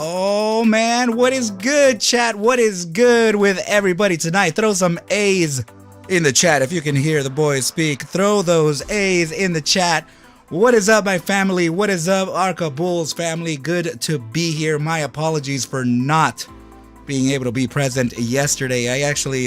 Oh man, what is good, chat? What is good with everybody tonight? Throw some A's in the chat if you can hear the boys speak. Throw those A's in the chat. What is up, my family? What is up, Arca Bulls family? Good to be here. My apologies for not being able to be present yesterday. I actually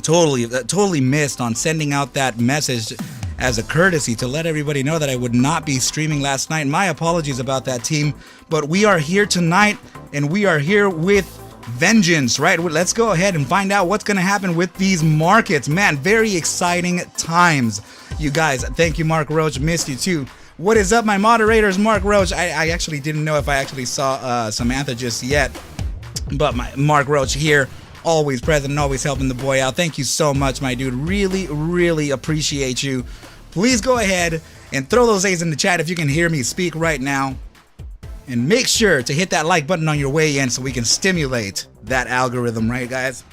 totally missed on sending out that message as a courtesy to let everybody know that I would not be streaming last night. My apologies about that, team. But we are here tonight, and we are here with vengeance, right? Let's go ahead and find out what's going to happen with these markets. Man, very exciting times, you guys. Thank you, Mark Roach. Missed you too. What is up, my moderators? Mark Roach. I actually didn't know if I actually saw Samantha just yet, but Mark Roach here, always present and always helping the boy out. Thank you so much, my dude. Really appreciate you. Please go ahead and throw those A's in the chat if you can hear me speak right now. And make sure to hit that like button on your way in so we can stimulate that algorithm, right, guys?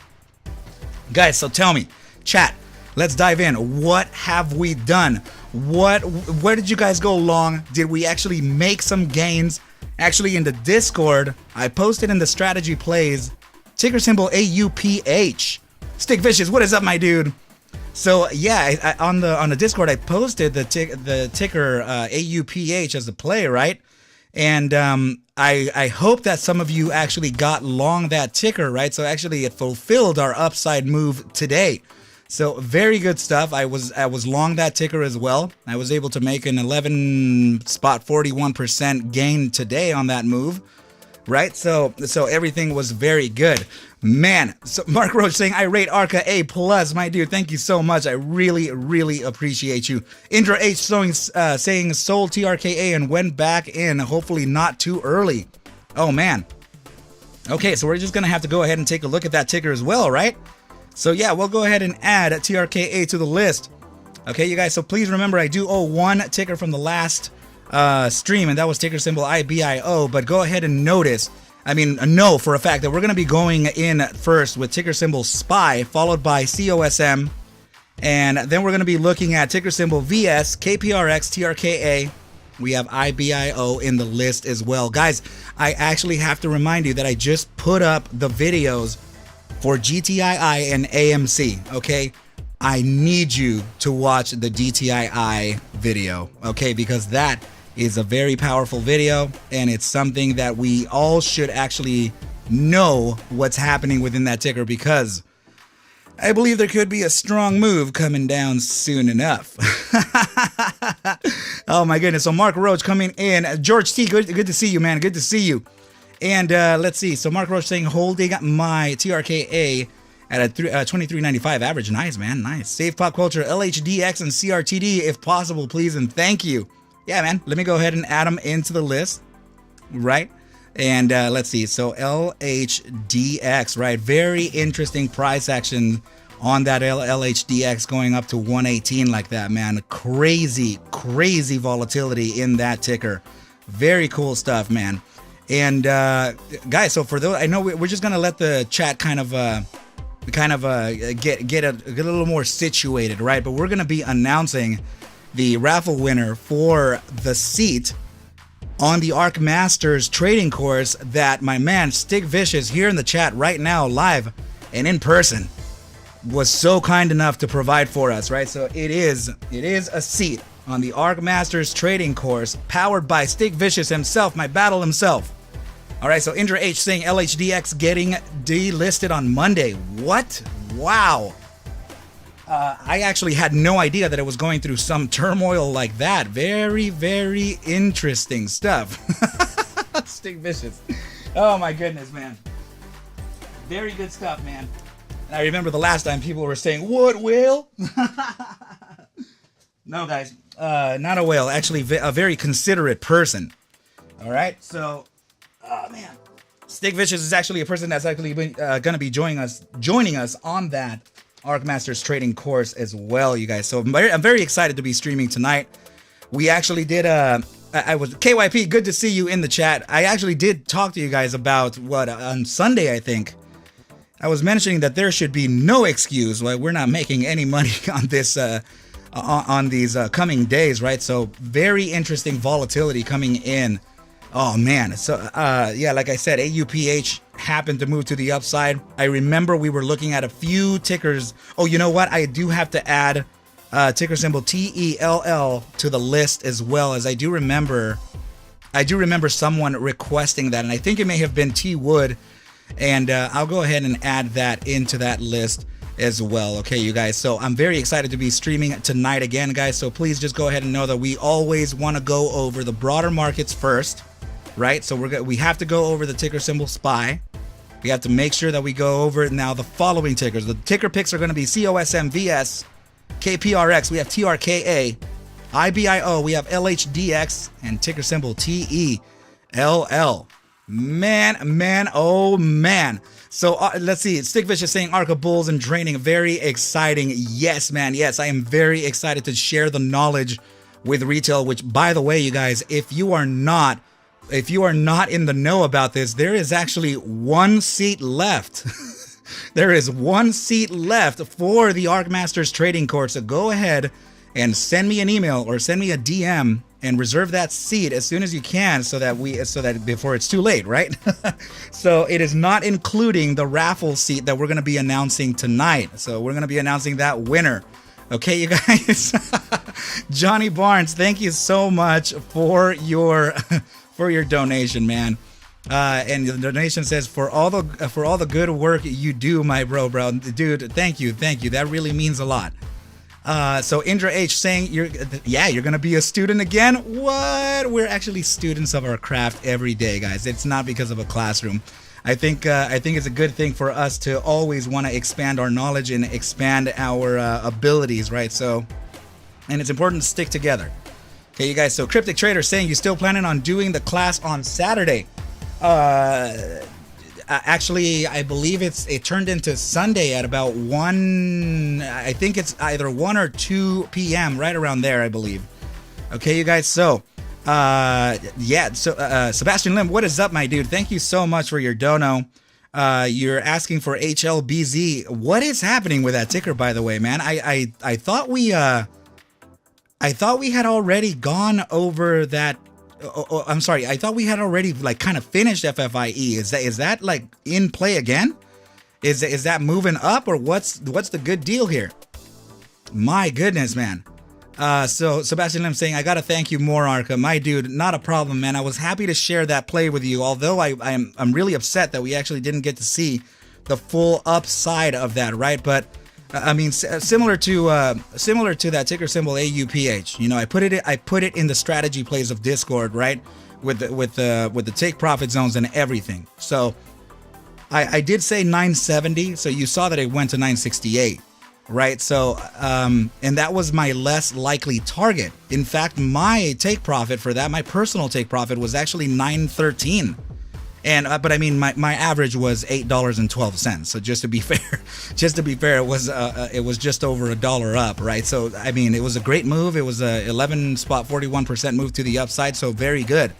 Guys, so tell me, chat, let's dive in. What have we done? Where did you guys go long? Did we actually make some gains? Actually, in the Discord, I posted in the strategy plays, ticker symbol AUPH. Stick Vicious, what is up, my dude? So yeah, on the Discord, I posted the ticker AUPH as a play, right? And I hope that some of you actually got long that ticker, right? So actually, it fulfilled our upside move today. So very good stuff. I was long that ticker as well. I was able to make an 11.41% gain today on that move, right? So everything was very good. Man, so Mark Roach saying, I rate Arca A+, my dude. Thank you so much. I really appreciate you. Indra H saying sold TRKA and went back in, hopefully not too early. Oh, man. Okay, so we're just going to have to go ahead and take a look at that ticker as well, right? So, yeah, we'll go ahead and add TRKA to the list. Okay, you guys, so please remember I do owe one ticker from the last stream, and that was ticker symbol IBIO, but go ahead and know for a fact that we're going to be going in first with ticker symbol SPY, followed by COSM, and then we're going to be looking at ticker symbol VS, KPRX, TRKA. We have IBIO in the list as well. Guys, I actually have to remind you that I just put up the videos for GTII and AMC, okay? I need you to watch the GTII video, okay? Because that is a very powerful video, and it's something that we all should actually know what's happening within that ticker, because I believe there could be a strong move coming down soon enough. Oh my goodness. So Mark Roach coming in. George T, good to see you, man. Good to see you. And let's see. So Mark Roach saying holding my TRKA at a 23.95 average. Nice, man. Nice. Save Pop Culture, LHDX, and CRTD if possible, please, and thank you. Yeah, man. Let me go ahead and add them into the list. Right? And let's see. So LHDX, right? Very interesting price action on that LHDX going up to 118 like that, man. Crazy, crazy volatility in that ticker. Very cool stuff, man. And guys, so for those, I know we're just gonna let the chat kind of get a little more situated, right? But we're gonna be announcing the raffle winner for the seat on the Arc Masters trading course that my man Stick Vicious here in the chat right now, live and in person, was so kind enough to provide for us, right? So it is a seat on the Arc Masters trading course powered by Stick Vicious himself, my battle himself. All right, so Indra H saying LHDX getting delisted on Monday. What? Wow. I actually had no idea that it was going through some turmoil like that. Very, very interesting stuff. Stick Vicious. Oh my goodness, man. Very good stuff, man. And I remember the last time people were saying, "What, whale?" No, guys, not a whale. Actually, a very considerate person. All right, so, oh man, Stick Vicious is actually a person that's actually going to be joining us on that Arc Masters trading course as well, you guys. So I'm very excited to be streaming tonight. We actually did I was KYP, good to see you in the chat. I actually did talk to you guys about on Sunday, I think. I was mentioning that there should be no excuse why we're not making any money on this on these coming days, right? So very interesting volatility coming in. Oh man, so yeah, like I said, AUPH happened to move to the upside. I remember we were looking at a few tickers. Oh, you know what? I do have to add ticker symbol TELL to the list as well, as I do remember someone requesting that, and I think it may have been T Wood, and I'll go ahead and add that into that list as well. Okay, you guys, so I'm very excited to be streaming tonight again, guys, so please just go ahead and know that we always want to go over the broader markets first, right? So we have to go over the ticker symbol SPY. We have to make sure that we go over now the following tickers. The ticker picks are going to be COSM, VS, KPRX, we have TRKA, IBIO, we have LHDX, and ticker symbol TELL. Man, oh man. So let's see. Stick Vicious saying Arca Bulls and draining. Very exciting. Yes, man. Yes, I am very excited to share the knowledge with retail, which, by the way, you guys, if you are not in the know about this, there is actually one seat left. There is one seat left for the Arc Masters trading course. So go ahead and send me an email or send me a DM and reserve that seat as soon as you can, so that before it's too late, right? So it is not including the raffle seat that we're going to be announcing tonight. So we're going to be announcing that winner. Okay, you guys. Johnny Barnes, thank you so much for your donation, man. And the donation says, for all the good work you do, my bro, dude. Thank you. That really means a lot. So Indra H saying you're gonna be a student again. What? We're actually students of our craft every day, guys. It's not because of a classroom. I think it's a good thing for us to always want to expand our knowledge and expand our abilities, right? So, and it's important to stick together. Okay, you guys. So Cryptic Trader saying you still planning on doing the class on Saturday. Actually, I believe it turned into Sunday at about 1. I think it's either 1 or 2 p.m. right around there, I believe. Okay, you guys. So, yeah. So, Sebastian Lim, what is up, my dude? Thank you so much for your dono. You're asking for HLBZ. What is happening with that ticker, by the way, man? I thought we had already gone over that. I'm sorry. I thought we had already like kind of finished FFIE. Is that like in play again? Is that moving up, or what's the good deal here? My goodness, man. So Sebastian Lim saying, I gotta thank you more, Arca. My dude, not a problem, man. I was happy to share that play with you, although I'm really upset that we actually didn't get to see the full upside of that, right? But I mean, similar to that ticker symbol AUPH. You know, I put it in the strategy plays of Discord, right? With the take profit zones and everything. So I did say 970. So you saw that it went to 968. Right, so and that was my less likely target. In fact, my take profit for that, my personal take profit, was actually 913, and but I mean my average was $8.12. So just to be fair, it was just over $1 up, right? So I mean, it was a great move. It was a 11.41% move to the upside. So very good.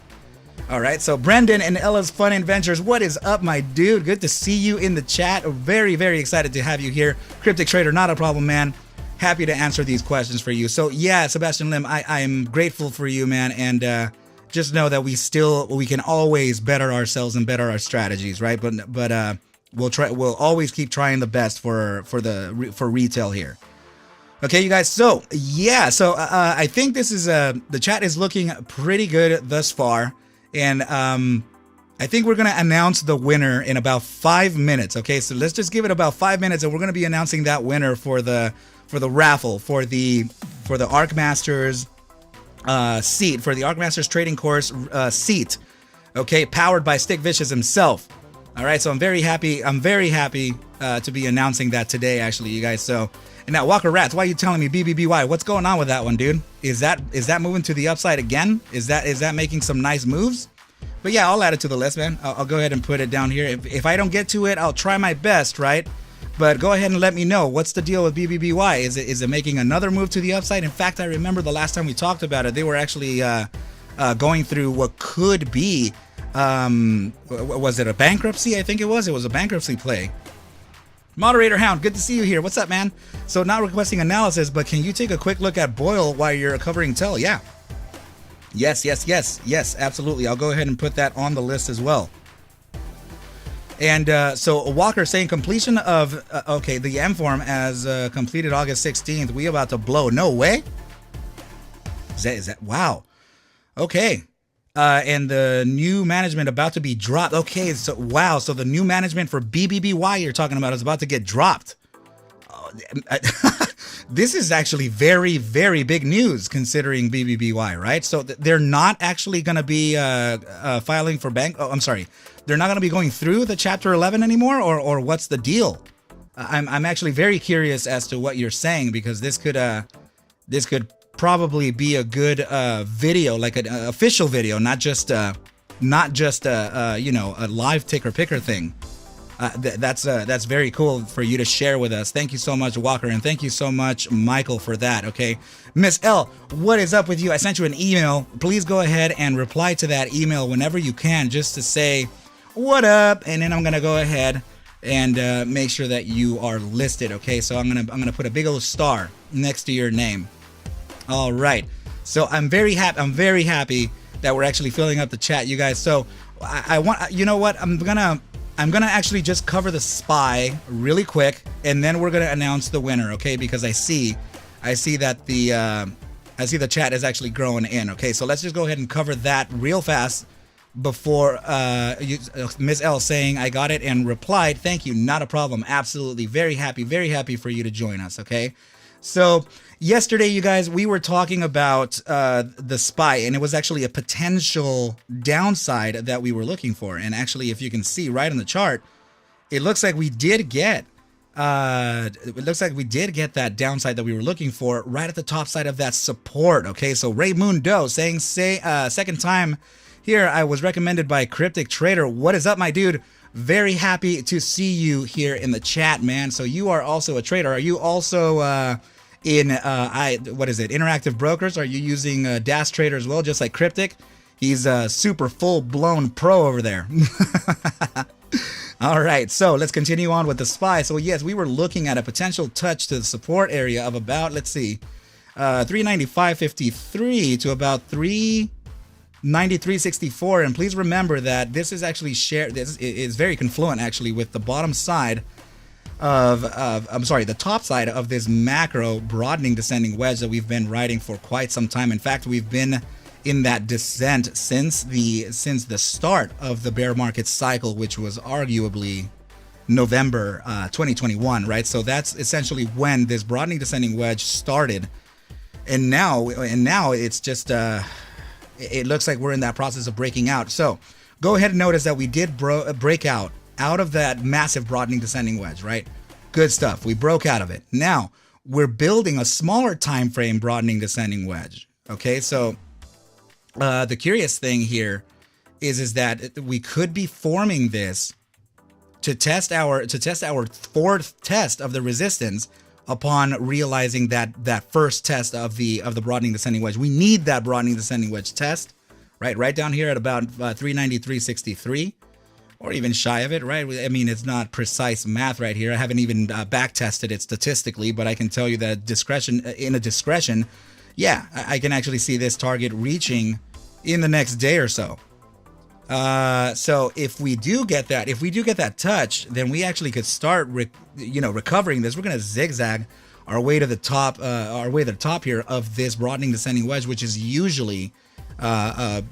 All right, so Brendan and Ella's Fun Adventures, what is up, my dude? Good to see you in the chat. Very, very excited to have you here. Cryptic Trader, not a problem, man. Happy to answer these questions for you. So yeah, Sebastian Lim, I'm grateful for you, man, and just know that we can always better ourselves and better our strategies, right? But we'll always keep trying the best for retail here. Okay, you guys. So yeah, I think this is the chat is looking pretty good thus far. And I think we're going to announce the winner in about 5 minutes. Okay, so let's just give it about 5 minutes, and we're going to be announcing that winner for the raffle for the Arc Masters seat, for the Arc Masters trading course seat. Okay, powered by Stick Vicious himself. All right, so I'm very happy to be announcing that today, actually, you guys. So, and now Walker Rats, why are you telling me BBBY? What's going on with that one, dude? Is that moving to the upside again? Is that making some nice moves? But yeah, I'll add it to the list, man. I'll go ahead and put it down here. If I don't get to it, I'll try my best, right? But go ahead and let me know. What's the deal with BBBY? Is it making another move to the upside? In fact, I remember the last time we talked about it, they were actually going through what could be, was it a bankruptcy? I think it was. It was a bankruptcy play. Moderator Hound, good to see you here. What's up, man? So not requesting analysis, but can you take a quick look at BOIL while you're covering TELL? Yeah. Yes, absolutely. I'll go ahead and put that on the list as well. And so Walker saying completion of, okay, the M form as completed August 16th. We about to blow. No way? Is that wow. Okay. And the new management about to be dropped. Okay, so wow. So the new management for BBBY you're talking about is about to get dropped. This is actually very, very big news considering BBBY, right? So they're not actually going to be filing for bank. Oh, I'm sorry. They're not going to be going through the Chapter 11 anymore, or what's the deal? I'm actually very curious as to what you're saying, because this could probably be a good video, like an official video, not just a live ticker picker thing. That's very cool for you to share with us. Thank you so much, Walker, and thank you so much, Michael, for that. Okay, Miss L, what is up with you? I sent you an email. Please go ahead and reply to that email whenever you can, just to say what up, and then I'm gonna go ahead and make sure that you are listed. Okay, so I'm gonna put a big old star next to your name. All right, so I'm very happy that we're actually filling up the chat, you guys. So I want, you know what, I'm gonna actually just cover the SPY really quick, and then we're gonna announce the winner, okay? Because I see that the chat is actually growing in. Okay, so let's just go ahead and cover that real fast before Ms. L saying I got it and replied. Thank you, not a problem. Absolutely, very happy for you to join us. Okay, so yesterday, you guys, we were talking about the SPY, and it was actually a potential downside that we were looking for. And actually, if you can see right on the chart, it looks like we did get that downside that we were looking for right at the top side of that support. Okay, so Raymundo saying second time here, I was recommended by Cryptic Trader. What is up, my dude? very happy to see you here in the chat, man. So you are also a trader. Are you also in what is it? Interactive Brokers? Are you using DAS Trader as well, just like Cryptic? He's a super full-blown pro over there. All right, so let's continue on with the SPY. So yes, we were looking at a potential touch to the support area of about, let's see, 395.53 to about 393.64. And please remember that this is actually this is very confluent actually with the bottom side the top side of this macro broadening descending wedge that we've been riding for quite some time. In fact, we've been in that descent since the start of the bear market cycle, which was arguably November 2021, right? So that's essentially when this broadening descending wedge started, and now it's just it looks like we're in that process of breaking out. So go ahead and notice that we did break out of that massive broadening descending wedge, right? Good stuff. We broke out of it. Now we're building a smaller time frame broadening descending wedge. Okay, so the curious thing here is that we could be forming this to test our fourth test of the resistance upon realizing that first test of the broadening descending wedge. We need that broadening descending wedge test, right down here at about 393.63, or even shy of it, right? I mean, it's not precise math right here. I haven't even back tested it statistically, but I can tell you that in a discretion, yeah, I can actually see this target reaching in the next day or so. So if we do get that touch, then we actually could start recovering this. We're going to zigzag our way to the top here of this broadening descending wedge, which is usually a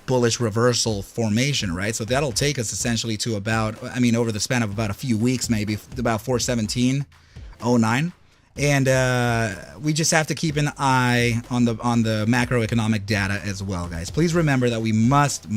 bullish reversal formation, right? So that'll take us essentially to about, I mean, over the span of about a few weeks, maybe about 417.09. And we just have to keep an eye on the macroeconomic data as well, guys. Please remember that we must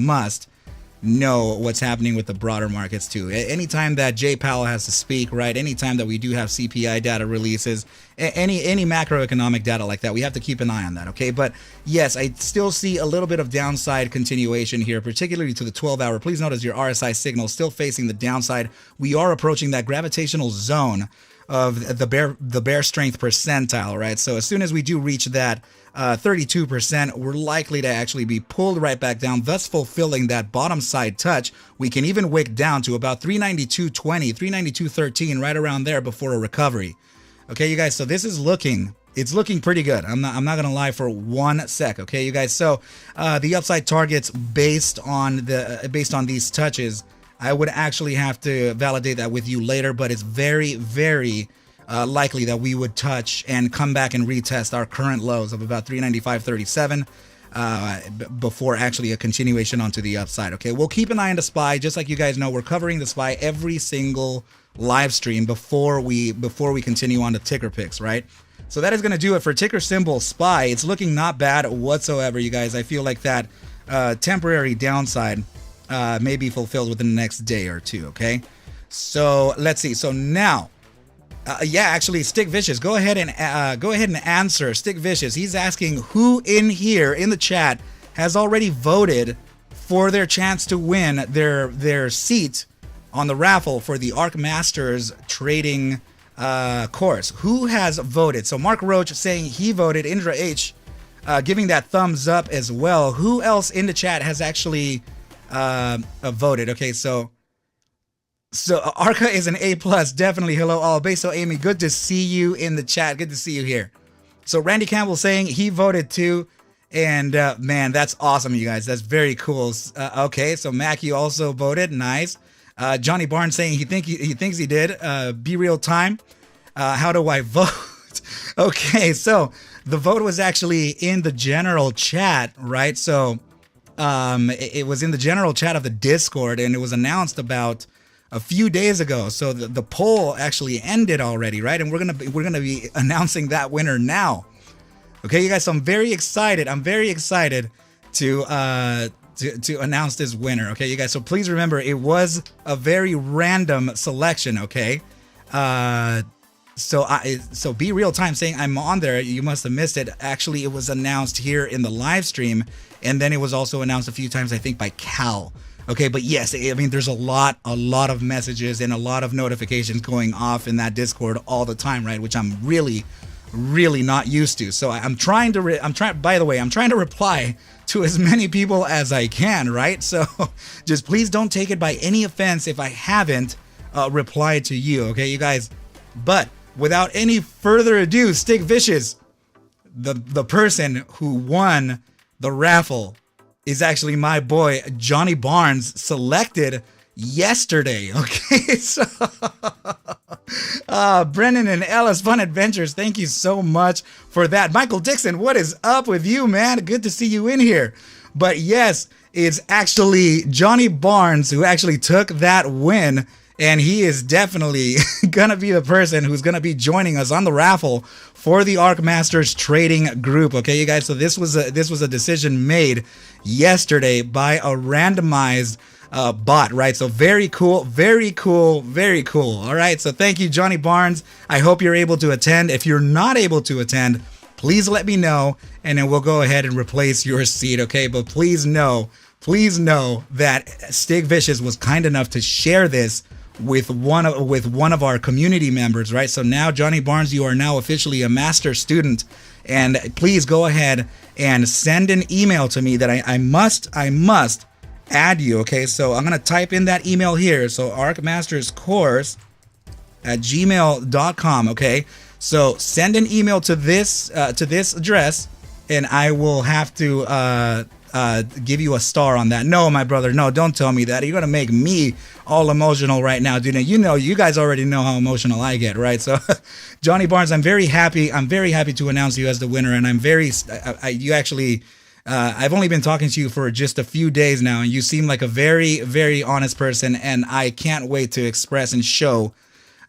know what's happening with the broader markets too. Anytime that Jay Powell has to speak, right? Anytime that we do have CPI data releases, any macroeconomic data like that, we have to keep an eye on that, okay? But yes, I still see a little bit of downside continuation here, particularly to the 12-hour. Please notice your RSI signal still facing the downside. We are approaching that gravitational zone of the bear strength percentile, right? So as soon as we do reach that 32%, we're likely to actually be pulled right back down, thus fulfilling that bottom side touch. We can even wick down to about 392.20, 392.13, right around there before a recovery. Okay, you guys, so this is looking pretty good. I'm not gonna lie for 1 sec, okay, you guys. So the upside targets based on these touches, I would actually have to validate that with you later, but it's very, very likely that we would touch and come back and retest our current lows of about 395.37 before actually a continuation onto the upside. Okay, we'll keep an eye on the SPY. Just like you guys know, we're covering the SPY every single live stream before we continue on to ticker picks, right? So that is going to do it for ticker symbol SPY. It's looking not bad whatsoever, you guys. I feel like that temporary downside may be fulfilled within the next day or two. Okay, so let's see. So now, actually, Stick Vicious, go ahead and answer. Stick Vicious, he's asking who in here in the chat has already voted for their chance to win their seat on the raffle for the Arc Masters trading course. Who has voted? So Mark Roach saying he voted. Indra H giving that thumbs up as well. Who else in the chat has actually voted? Okay, so Arca is an A+, definitely. Hello all. Beso Amy, good to see you in the chat. Good to see you here. So Randy Campbell saying he voted too, and man, that's awesome, you guys. That's very cool. Okay, so Mac, you also voted. Nice. Johnny Barnes saying he thinks he did. Be real time. How do I vote? Okay, so the vote was actually in the general chat, right? So it was in the general chat of the Discord, and it was announced about a few days ago. So the poll actually ended already, right? And we're gonna be announcing that winner now. Okay, you guys. So I'm very excited. I'm very excited to announce this winner. Okay, you guys. So please remember, it was a very random selection. Okay, So Be Real Time saying I'm on there. You must have missed it. Actually, it was announced here in the live stream, and then it was also announced a few times, I think, by Cal. Okay, but yes, I mean, there's a lot of messages and a lot of notifications going off in that Discord all the time, right? Which I'm really not used to. So I'm trying to reply to as many people as I can, right? So just please don't take it by any offense if I haven't replied to you, okay, you guys. But without any further ado, Stick Vicious, the person who won the raffle is actually my boy Johnny Barnes, selected yesterday. Okay, so Brennan and Ellis Fun Adventures, thank you so much for that. Michael Dixon, what is up with you, man? Good to see you in here. But yes, it's actually Johnny Barnes who actually took that win, and he is definitely gonna be the person who's gonna be joining us on the raffle for the Arc Masters trading group. Okay, you guys. So this was a decision made yesterday by a randomized bot, right? So very cool. All right. So thank you, Johnny Barnes. I hope you're able to attend. If you're not able to attend, please let me know, and then we'll go ahead and replace your seat. Okay. But please know that Stick Vicious was kind enough to share this with one of our community members, right? So now, Johnny Barnes, you are now officially a master student, and please go ahead and send an email to me that I must add you. Okay, so I'm gonna type in that email here. So arcmasterscourse@gmail.com. Okay, so send an email to this address, and I will have to give you a star on that. No, my brother, no, don't tell me that. You're gonna make me all emotional right now, dude. You guys already know how emotional I get, right? So Johnny Barnes, I'm very happy to announce you as the winner, and I'm I've only been talking to you for just a few days now, and you seem like a very honest person, and I can't wait to express and show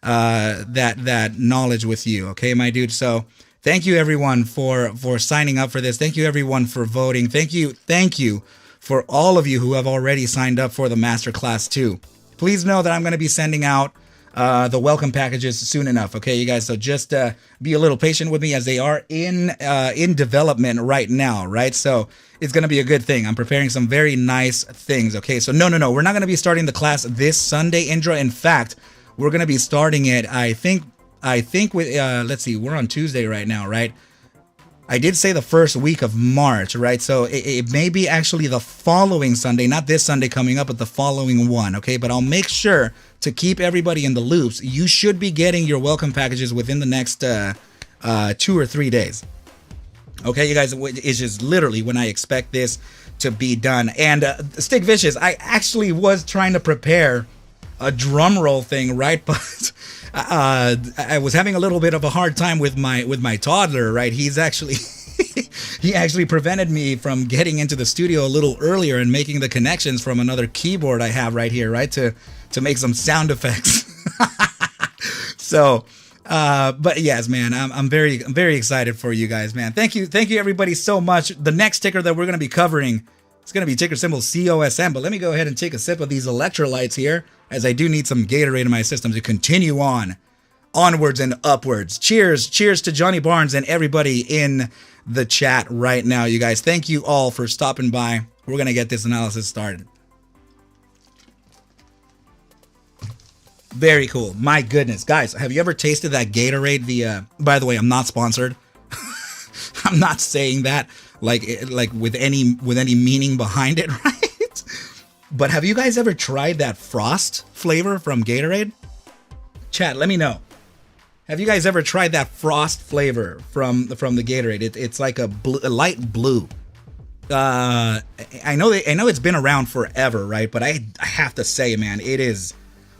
that knowledge with you. Okay, my dude. So thank you everyone for signing up for this. Thank you everyone for voting. Thank you for all of you who have already signed up for the masterclass too. Please know that I'm going to be sending out the welcome packages soon enough. Okay, you guys. So just be a little patient with me, as they are in development right now. Right. So it's going to be a good thing. I'm preparing some very nice things. Okay. So no. We're not going to be starting the class this Sunday, Indra. In fact, we're going to be starting it, I think with, let's see, we're on Tuesday right now, right? I did say the first week of March, right? So it may be actually the following Sunday, not this Sunday coming up, but the following one, okay? But I'll make sure to keep everybody in the loops. You should be getting your welcome packages within the next 2 or 3 days. Okay, you guys, it's just literally when I expect this to be done. And Stick Vicious, I actually was trying to prepare a drum roll thing, right? But I was having a little bit of a hard time with my toddler, right? He actually prevented me from getting into the studio a little earlier and making the connections from another keyboard I have right here, right, to make some sound effects. So but yes, man, I'm very excited for you guys, man. Thank you everybody so much. The next ticker that we're going to be covering, it's going to be ticker symbol COSM, but let me go ahead and take a sip of these electrolytes here, as I do need some Gatorade in my system to continue onwards and upwards. Cheers to Johnny Barnes and everybody in the chat right now, you guys. Thank you all for stopping by. We're going to get this analysis started. Very cool. My goodness, guys, have you ever tasted that Gatorade? By the way, I'm not sponsored. I'm not saying that like with any meaning behind it, right? But have you guys ever tried that Frost flavor from Gatorade? Chat, let me know. Have you guys ever tried that Frost flavor from the Gatorade? It's like a light blue. I know it's been around forever, right? But I have to say, man, it is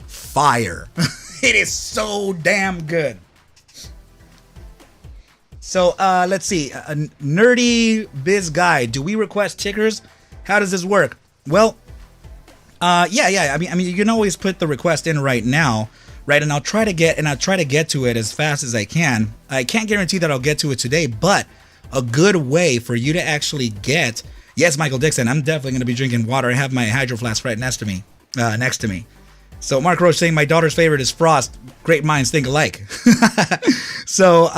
fire. It is so damn good. So let's see. A nerdy biz guy. Do we request tickers? How does this work? Well, yeah. I mean, you can always put the request in right now, right? And I'll try to get to it as fast as I can. I can't guarantee that I'll get to it today, but a good way for you to actually get. Yes, Michael Dixon, I'm definitely going to be drinking water. I have my hydro flask right next to me. So Mark Roach saying my daughter's favorite is Frost. Great minds think alike. So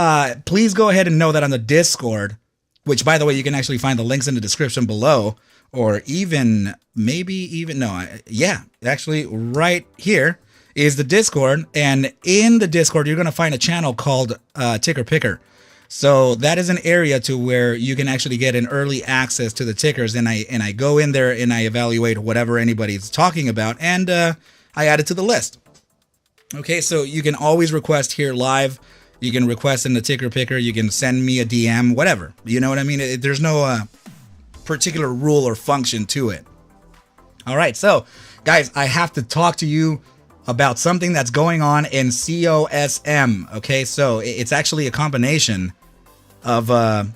please go ahead and know that on the Discord, which by the way, you can actually find the links in the description below, or even actually right here is the Discord. And in the Discord, you're going to find a channel called Ticker Picker. So that is an area to where you can actually get an early access to the tickers. And I go in there and I evaluate whatever anybody's talking about, and I add it to the list. Okay, so you can always request here live. You can request in the Ticker Picker. You can send me a DM, whatever. You know what I mean? There's no particular rule or function to it. All right, so guys, I have to talk to you about something that's going on in COSM. Okay, so it's actually a combination of a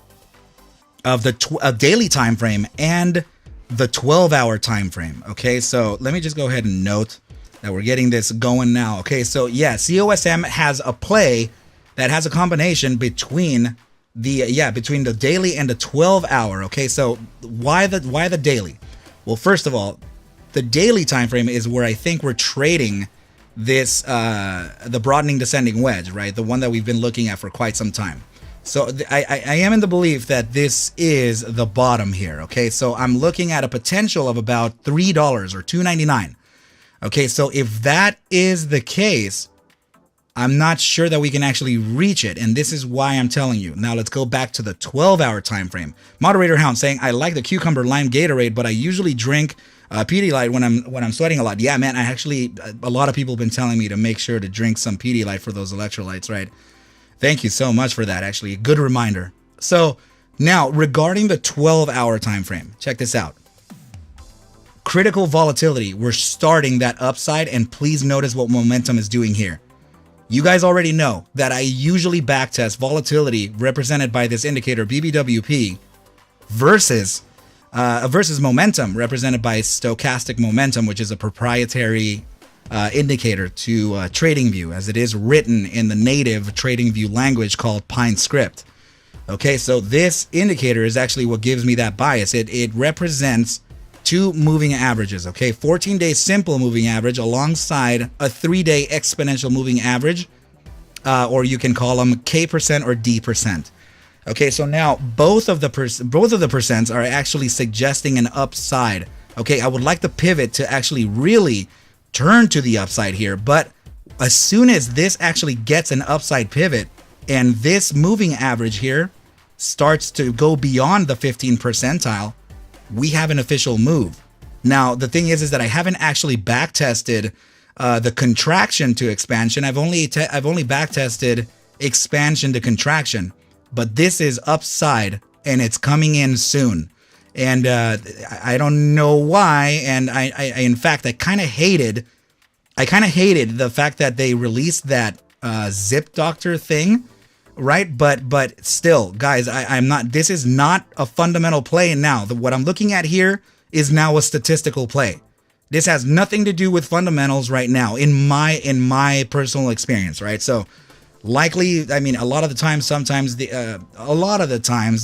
daily time frame and the 12-hour time frame. Okay, so let me just go ahead and note that we're getting this going now. Okay, so yeah, COSM has a play that has a combination between the daily and the 12-hour. Okay, so why the daily? Well, first of all, the daily time frame is where I think we're trading this the broadening descending wedge, right? The one that we've been looking at for quite some time. So I am in the belief that this is the bottom here. Okay, so I'm looking at a potential of about $3 or $2.99. Okay, so if that is the case, I'm not sure that we can actually reach it, and this is why I'm telling you. Now let's go back to the 12-hour time frame. Moderator Hound saying, I like the cucumber lime Gatorade, but I usually drink Pedialyte when I'm sweating a lot. Yeah, man, a lot of people have been telling me to make sure to drink some Pedialyte for those electrolytes, right? Thank you so much for that, actually. A good reminder. So now, regarding the 12-hour time frame, check this out. Critical volatility, we're starting that upside, and please notice what momentum is doing here. You guys already know that I usually backtest volatility represented by this indicator BBWP versus momentum represented by stochastic momentum, which is a proprietary indicator to TradingView, as it is written in the native TradingView language called Pine Script. Okay, so this indicator is actually what gives me that bias. It represents two moving averages, okay? 14-day simple moving average alongside a 3-day exponential moving average, or you can call them K% or D%. Okay, so now both of the percents are actually suggesting an upside. Okay, I would like the pivot to actually really turn to the upside here, but as soon as this actually gets an upside pivot and this moving average here starts to go beyond the 15 percentile, we have an official move. Now, the thing is that I haven't actually backtested the contraction to expansion. I've only backtested expansion to contraction, but this is upside and it's coming in soon. And I don't know why. And I in fact, I kind of hated the fact that they released that Zip Doctor thing. Right, but still, guys, I'm not. This is not a fundamental play now. What I'm looking at here is now a statistical play. This has nothing to do with fundamentals right now, in my personal experience. Right, so likely, I mean, a lot of the times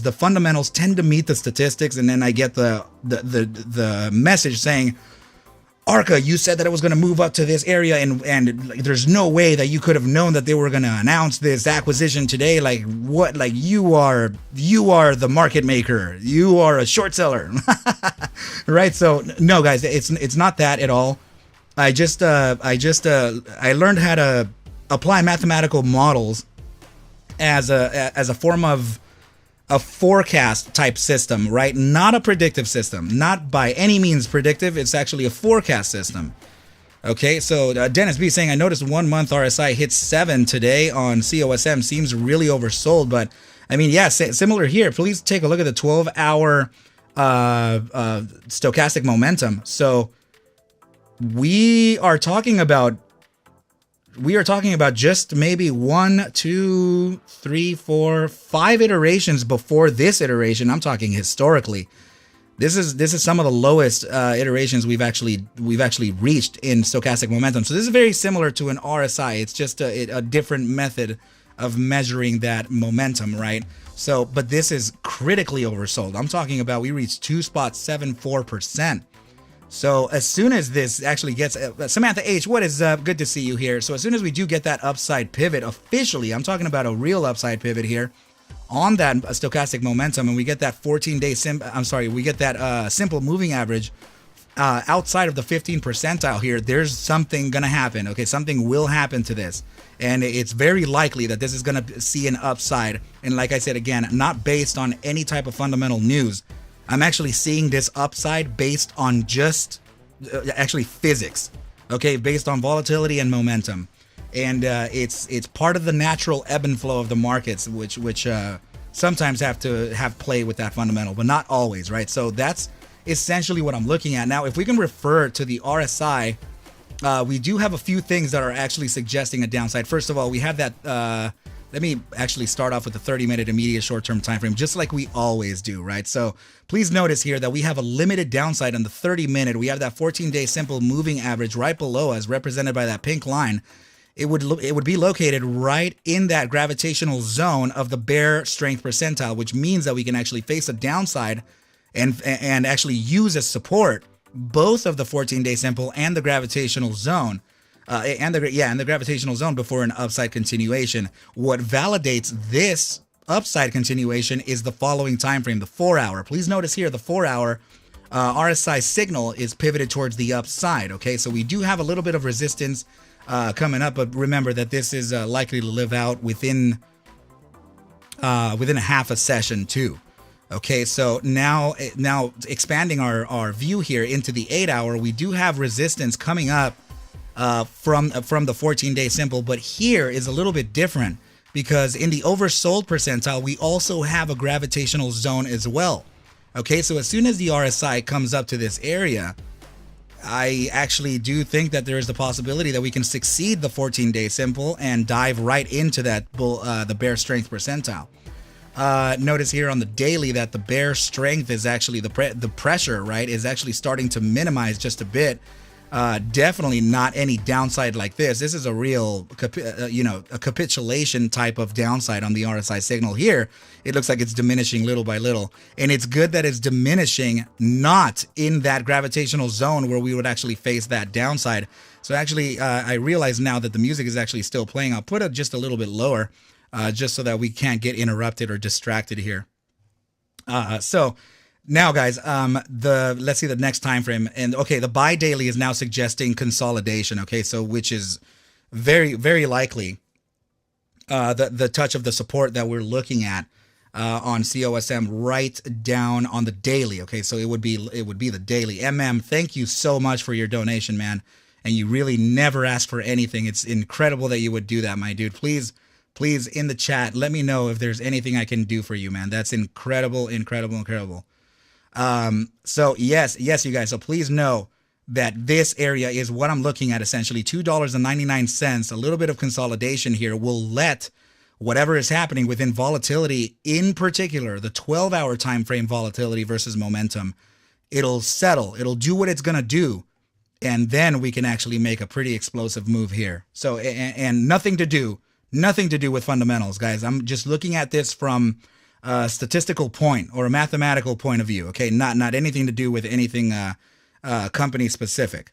the fundamentals tend to meet the statistics, and then I get the message saying, Arca, you said that it was going to move up to this area, and there's no way that you could have known that they were going to announce this acquisition today. Like what? Like you are the market maker. You are a short seller, right? So no, guys, it's not that at all. I learned how to apply mathematical models as a form of a forecast type system, right? Not a predictive system, not by any means predictive. It's actually a forecast system. Okay, so Dennis B saying, I noticed 1 month RSI hit 7 today on COSM. Seems really oversold, but I mean, yeah, similar here. Please take a look at the 12-hour stochastic momentum. So we are talking about just maybe 1, 2, 3, 4, 5 iterations before this iteration. I'm talking historically. This is some of the lowest iterations we've actually reached in stochastic momentum. So this is very similar to an RSI. It's just a different method of measuring that momentum, right? So, but this is critically oversold. I'm talking about we reached 2.74%. So as soon as this actually gets, Samantha H, what is up? Good to see you here. So as soon as we do get that upside pivot officially, I'm talking about a real upside pivot here on that stochastic momentum, and we get that 14-day we get that simple moving average outside of the 15th percentile here, there's something gonna happen. Okay, something will happen to this, and it's very likely that this is gonna see an upside. And like I said again, not based on any type of fundamental news. I'm actually seeing this upside based on just actually physics. Okay, based on volatility and momentum, and it's part of the natural ebb and flow of the markets, which sometimes have to have play with that fundamental, but not always, right? So that's essentially what I'm looking at. Now, if we can refer to the RSI, we do have a few things that are actually suggesting a downside. First of all, we have that, let me actually start off with the 30-minute immediate short-term time frame, just like we always do, right? So please notice here that we have a limited downside on the 30-minute. We have that 14-day simple moving average right below us, represented by that pink line. It would be located right in that gravitational zone of the bear strength percentile, which means that we can actually face a downside and actually use as support both of the 14-day simple and the gravitational zone, and the gravitational zone before an upside continuation. What validates this upside continuation is the following time frame, the 4-hour. Please notice here the 4-hour RSI signal is pivoted towards the upside. Okay, so we do have a little bit of resistance coming up, but remember that this is likely to live out within a half a session too. Okay, so now expanding our view here into the 8-hour, we do have resistance coming up from the 14-day simple, but here is a little bit different because in the oversold percentile, we also have a gravitational zone as well. Okay, so as soon as the RSI comes up to this area, I actually do think that there is the possibility that we can succeed the 14-day simple and dive right into that the bear strength percentile. Notice here on the daily that the bear strength is actually the pressure, right, is actually starting to minimize just a bit. Definitely not any downside like this. This is a real, a capitulation type of downside on the RSI signal here. It looks like it's diminishing little by little, and it's good that it's diminishing not in that gravitational zone where we would actually face that downside. So actually, I realize now that the music is actually still playing. I'll put it just a little bit lower. Just so that we can't get interrupted or distracted here. So now, guys, let's see the next time frame. And okay, the buy daily is now suggesting consolidation. Okay, so which is very, very likely the touch of the support that we're looking at on COSM right down on the daily. Okay, so it would be the daily. Thank you so much for your donation, man. And you really never ask for anything. It's incredible that you would do that, my dude. Please, in the chat, let me know if there's anything I can do for you, man. That's incredible, incredible, incredible. So yes, you guys. So please know that this area is what I'm looking at, essentially $2.99. A little bit of consolidation here will let whatever is happening within volatility, in particular, the 12-hour time frame volatility versus momentum, it'll settle. It'll do what it's going to do. And then we can actually make a pretty explosive move here. So, and nothing to do with fundamentals, guys. I'm just looking at this from a statistical point or a mathematical point of view. Okay, not anything to do with anything company specific,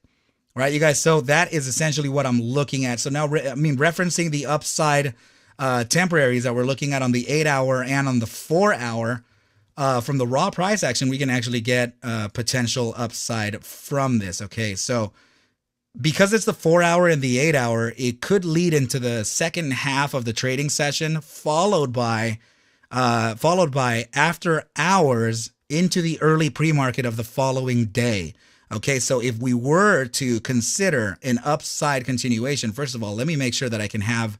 right, you guys? So that is essentially what I'm looking at. So now, referencing the upside temporaries that we're looking at on the 8-hour and on the 4-hour, from the raw price action, we can actually get potential upside from this. Okay, so because it's the 4-hour and the 8-hour, it could lead into the second half of the trading session, followed by after hours into the early pre-market of the following day. Okay, so if we were to consider an upside continuation, first of all, let me make sure that I can have,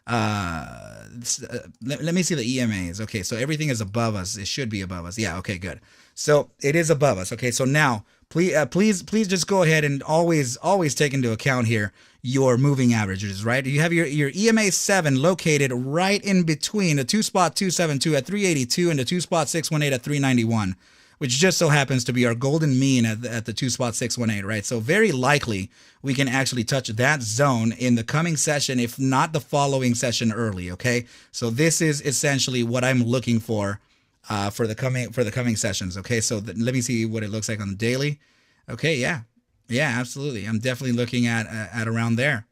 let me see the EMAs. Okay, so everything is above us. It should be above us. Yeah, okay, good. So it is above us. Okay, so now, please just go ahead and always take into account here your moving averages, right? You have your EMA 7 located right in between the 2-spot 272 at 382 and the 2-spot 618 at 391, which just so happens to be our golden mean at the 2-spot 618, right? So very likely we can actually touch that zone in the coming session, if not the following session early, okay? So this is essentially what I'm looking for the coming sessions. Okay, so let me see what it looks like on the daily. Okay, yeah. Yeah, absolutely. I'm definitely looking at around there.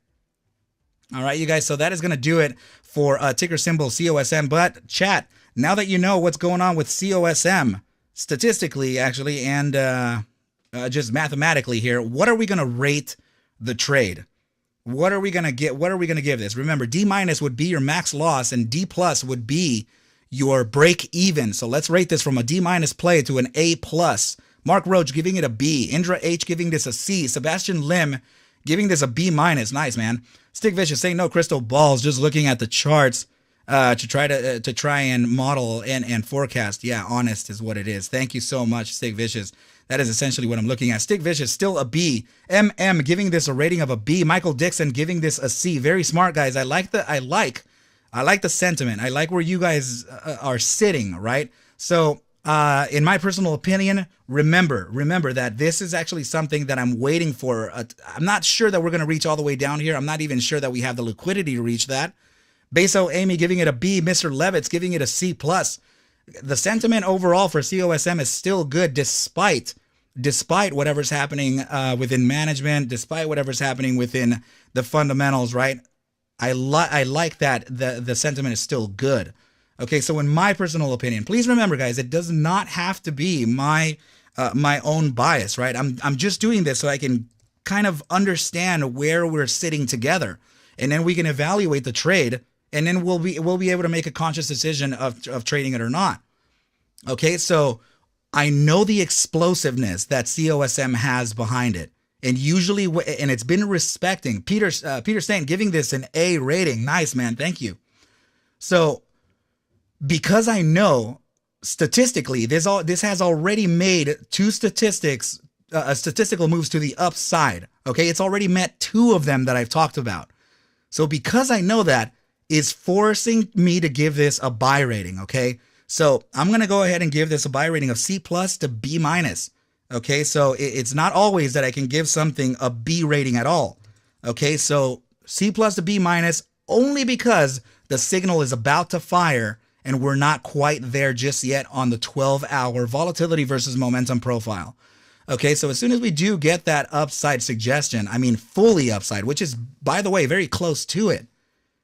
All right, you guys. So that is going to do it for ticker symbol COSM. But chat, now that you know what's going on with COSM, statistically, actually, and just mathematically here, what are we going to rate the trade? What are we going to get? What are we going to give this? Remember, D minus would be your max loss and D plus would be your break even. So let's rate this from a D minus play to an A plus. Mark Roach giving it a B. Indra H giving this a C. Sebastian Lim giving this a B minus. Nice, man. Stick Vicious saying no crystal balls, just looking at the charts to try and model and forecast. Yeah, honest is what it is. Thank you so much, Stick Vicious. That is essentially what I'm looking at. Stick Vicious still a B. MM giving this a rating of a B. Michael Dixon giving this a C. Very smart, guys. I like the sentiment. I like where you guys are sitting, right? So in my personal opinion, remember that this is actually something that I'm waiting for. I'm not sure that we're going to reach all the way down here. I'm not even sure that we have the liquidity to reach that. Beso Amy giving it a B. Mr. Levitz giving it a C+. The sentiment overall for COSM is still good despite whatever's happening within management, despite whatever's happening within the fundamentals, right? I like that the sentiment is still good. Okay, so in my personal opinion, please remember, guys, it does not have to be my own bias, right? I'm just doing this so I can kind of understand where we're sitting together, and then we can evaluate the trade, and then we'll be able to make a conscious decision of trading it or not. Okay, so I know the explosiveness that COSM has behind it, and usually, and it's been respecting. Peter Stain giving this an A rating. Nice, man. Thank you. So because I know statistically, this has already made two statistical moves to the upside. Okay, it's already met two of them that I've talked about. So because I know that, is forcing me to give this a buy rating. Okay, so I'm gonna go ahead and give this a buy rating of C+ to B-. Okay, so it's not always that I can give something a B rating at all. Okay, so C+ to B- only because the signal is about to fire and we're not quite there just yet on the 12-hour volatility versus momentum profile. Okay, so as soon as we do get that upside suggestion, I mean fully upside, which is, by the way, very close to it,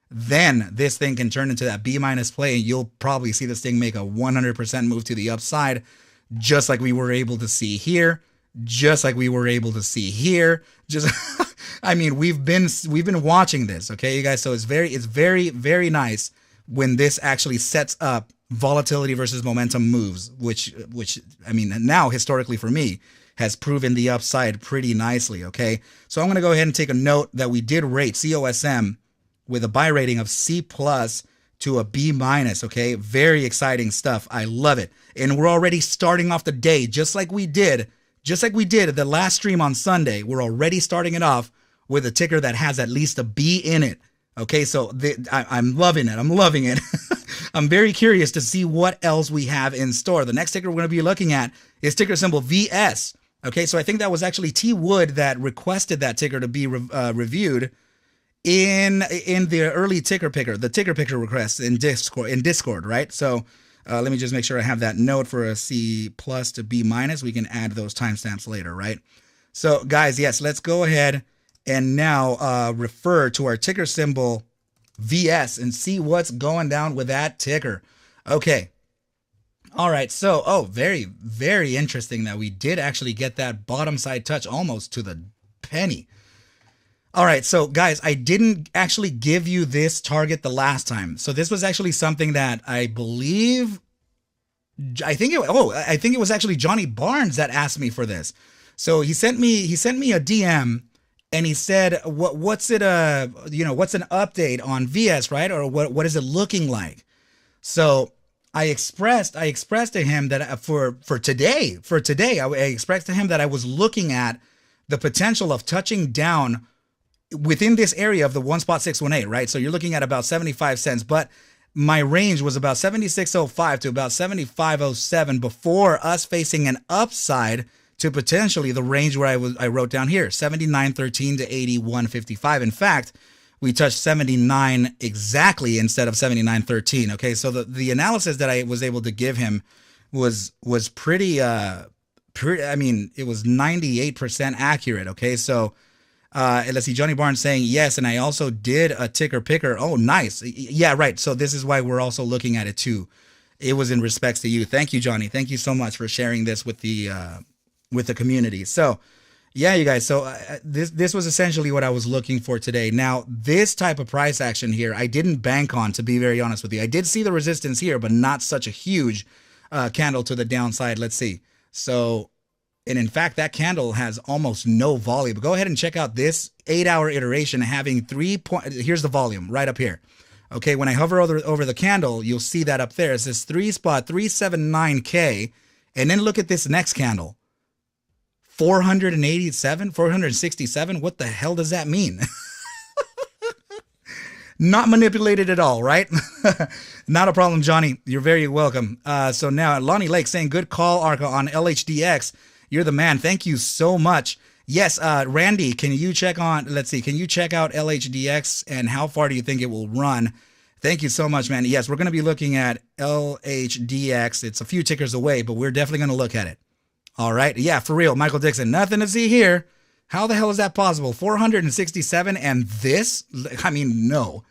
then this thing can turn into that B- play, and you'll probably see this thing make a 100% move to the upside, just like we were able to see here, just like we were able to see here. Just, I mean, we've been watching this, okay, you guys. So it's very nice when this actually sets up volatility versus momentum moves, which I mean, now historically for me has proven the upside pretty nicely. Okay, so I'm gonna go ahead and take a note that we did rate COSM with a buy rating of C+ to a B-. Okay, very exciting stuff. I love it. And we're already starting off the day just like we did at the last stream on Sunday. We're already starting it off with a ticker that has at least a B in it. Okay, so I'm loving it. I'm loving it. I'm very curious to see what else we have in store. The next ticker we're going to be looking at is ticker symbol VS. Okay, so I think that was actually T Wood that requested that ticker to be reviewed in the early ticker picker requests in Discord, right? So let me just make sure I have that note for a C+ to B-. We can add those timestamps later, right? So guys, yes, let's go ahead and now refer to our ticker symbol VS and see what's going down with that ticker. Okay. All right. So, very, very interesting that we did actually get that bottom side touch almost to the penny. All right, so guys, I didn't actually give you this target the last time. So this was actually something that I think it was actually Johnny Barnes that asked me for this. So he sent me a DM and he said, what's an update on VS, right? Or what is it looking like? So I expressed to him that for today, I expressed to him that I was looking at the potential of touching down within this area of the 1.618, right? So you're looking at about 75 cents, but my range was about 76.05 to about 75.07 before us facing an upside to potentially the range where I wrote down here, 79.13 to 81.55. In fact, we touched 79 exactly instead of 79.13. Okay, so the analysis that I was able to give him was pretty pretty, I mean, it was 98% accurate. Okay, so let's see, Johnny Barnes saying yes, and I also did a ticker picker. Oh, nice. Yeah, right. So this is why we're also looking at it too. It was in respects to you. Thank you, Johnny. Thank you so much for sharing this with the community. So yeah, you guys. So this was essentially what I was looking for today. Now, this type of price action here, I didn't bank on, to be very honest with you. I did see the resistance here, but not such a huge candle to the downside. Let's see. So, and in fact, that candle has almost no volume. But go ahead and check out this 8-hour iteration having here's the volume right up here. Okay, when I hover over the candle, you'll see that up there. It says 3.379K. And then look at this next candle. 487, 467. What the hell does that mean? Not manipulated at all, right? Not a problem, Johnny. You're very welcome. So now Lonnie Lake saying, good call, Arca, on LHDX. You're the man. Thank you so much. Yes, Randy, can you check out LHDX and how far do you think it will run? Thank you so much, man. Yes, we're going to be looking at LHDX. It's a few tickers away, but we're definitely going to look at it. All right. Yeah, for real. Michael Dixon, nothing to see here. How the hell is that possible? 467 and this? I mean, no.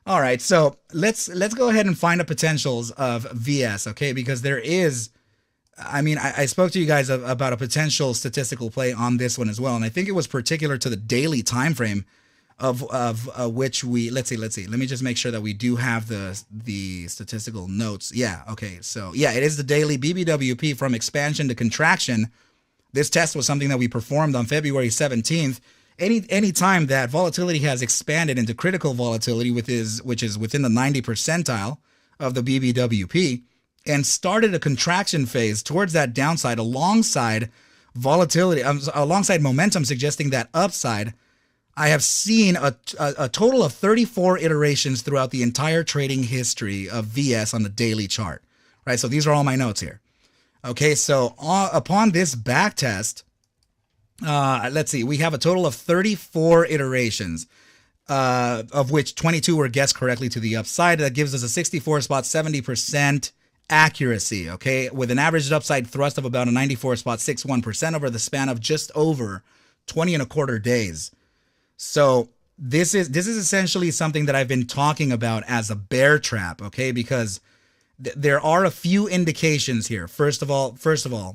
All right. So let's go ahead and find the potentials of VS, okay? Because there is, I mean, I spoke to you guys about a potential statistical play on this one as well. And I think it was particular to the daily time frame of which we, let's see. Let me just make sure that we do have the statistical notes. Yeah. Okay. So yeah, it is the daily BBWP from expansion to contraction. This test was something that we performed on February 17th. Any time that volatility has expanded into critical volatility, which is within the 90 percentile of the BBWP, and started a contraction phase towards that downside alongside volatility, alongside momentum suggesting that upside, I have seen a total of 34 iterations throughout the entire trading history of VS on the daily chart, right? So these are all my notes here. Okay, so upon this back test, let's see, we have a total of 34 iterations, of which 22 were guessed correctly to the upside. That gives us a 64.70% accuracy, okay, with an averaged upside thrust of about a 94.61% over the span of just over 20 and a quarter days. So this is essentially something that I've been talking about as a bear trap, okay, because there are a few indications here. First of all,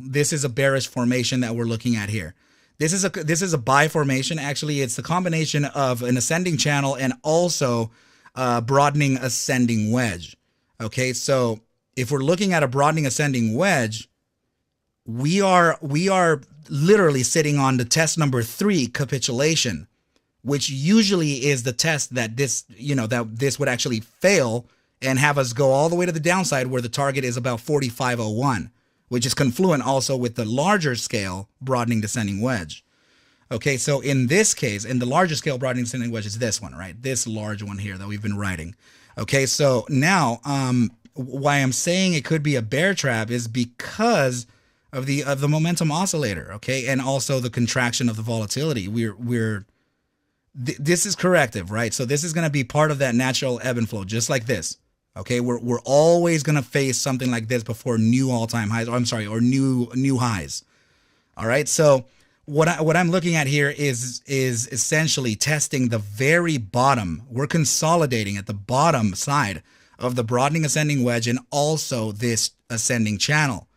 this is a bearish formation that we're looking at here. This is a buy formation. Actually, it's the combination of an ascending channel and also broadening ascending wedge. Okay, so if we're looking at a broadening ascending wedge, we are literally sitting on the test number 3, capitulation, which usually is the test that this would actually fail and have us go all the way to the downside, where the target is about 45.01, which is confluent also with the larger scale broadening descending wedge. Okay, so in this case, in the larger scale broadening descending wedge is this one, right? This large one here that we've been writing. Okay, so now why I'm saying it could be a bear trap is because of the momentum oscillator, okay, and also the contraction of the volatility. This is corrective, right? So this is going to be part of that natural ebb and flow, just like this. Okay, we're always going to face something like this before new all-time highs, or new highs. All right, so what I'm looking at here is essentially testing the very bottom. We're consolidating at the bottom side of the broadening ascending wedge and also this ascending channel,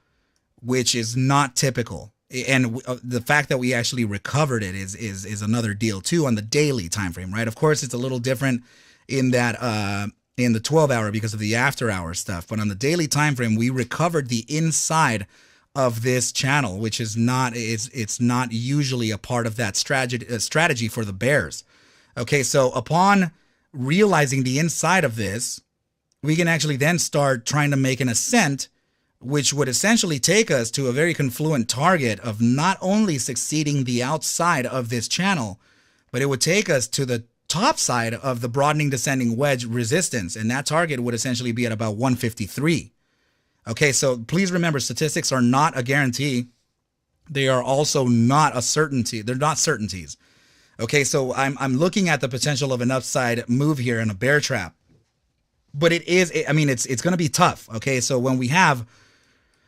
which is not typical. And the fact that we actually recovered it is another deal too on the daily time frame, right? Of course, it's a little different in that in the 12-hour because of the after-hour stuff, but on the daily time frame, we recovered the inside of this channel, which is it's not usually a part of that strategy for the bears. Okay, so upon realizing the inside of this, we can actually then start trying to make an ascent, which would essentially take us to a very confluent target of not only succeeding the outside of this channel, but it would take us to the top side of the broadening descending wedge resistance, and that target would essentially be at about 153. Okay, so please remember, statistics are not a guarantee. They are also not a certainty. They're not certainties. Okay, so I'm looking at the potential of an upside move here in a bear trap. But it is, I mean, it's going to be tough. Okay, so when we have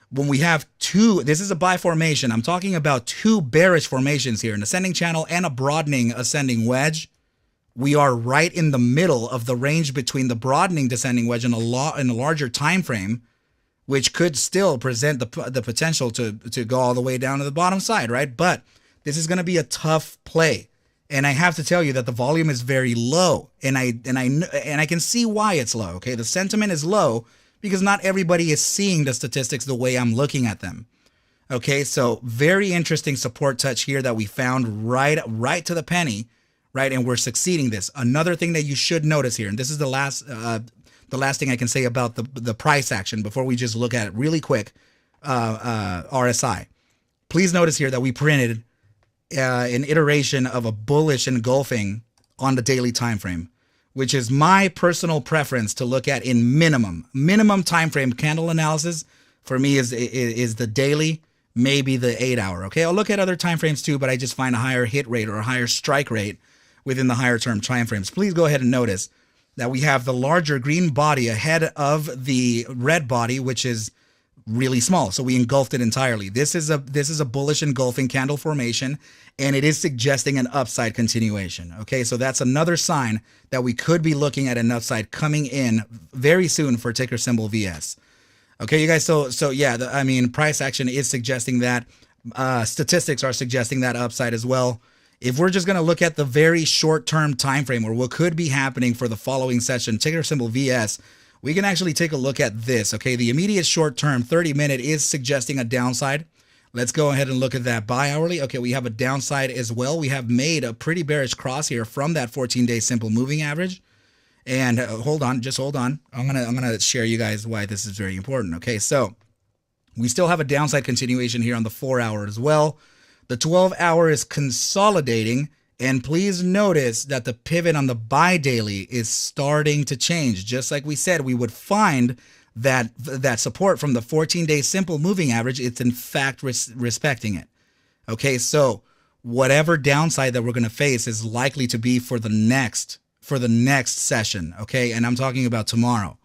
when we have two, this is a buy formation. I'm talking about two bearish formations here, an ascending channel and a broadening ascending wedge. We are right in the middle of the range between the broadening descending wedge and a larger time frame, which could still present the potential to go all the way down to the bottom side, right? But this is going to be a tough play, and I have to tell you that the volume is very low, and I can see why it's low. Okay, the sentiment is low because not everybody is seeing the statistics the way I'm looking at them. Okay, so very interesting support touch here that we found right to the penny, right? And we're succeeding this. Another thing that you should notice here, and this is the last thing I can say about the price action before we just look at it really quick, RSI. Please notice here that we printed an iteration of a bullish engulfing on the daily time frame, which is my personal preference to look at in minimum time frame candle analysis. For me is the daily, maybe the 8 hour. Okay, I'll look at other time frames too, but I just find a higher hit rate or a higher strike rate within the higher term time frames. Please go ahead and notice that we have the larger green body ahead of the red body, which is really small. So we engulfed it entirely. This is a bullish engulfing candle formation, and it is suggesting an upside continuation. Okay, so that's another sign that we could be looking at an upside coming in very soon for ticker symbol VS. Okay, you guys. So yeah, I mean, price action is suggesting that. Statistics are suggesting that upside as well. If we're just going to look at the very short-term time frame or what could be happening for the following session, ticker symbol VS, we can actually take a look at this. Okay, the immediate short-term 30-minute is suggesting a downside. Let's go ahead and look at that bi-hourly. Okay, we have a downside as well. We have made a pretty bearish cross here from that 14-day simple moving average. And hold on, just hold on. I'm gonna share you guys why this is very important. Okay, so we still have a downside continuation here on the 4-hour as well. The 12-hour is consolidating, and please notice that the pivot on the buy daily is starting to change. Just like we said, we would find that support from the 14-day simple moving average, it's in fact respecting it. Okay, so whatever downside that we're going to face is likely to be for the next session. Okay, and I'm talking about tomorrow.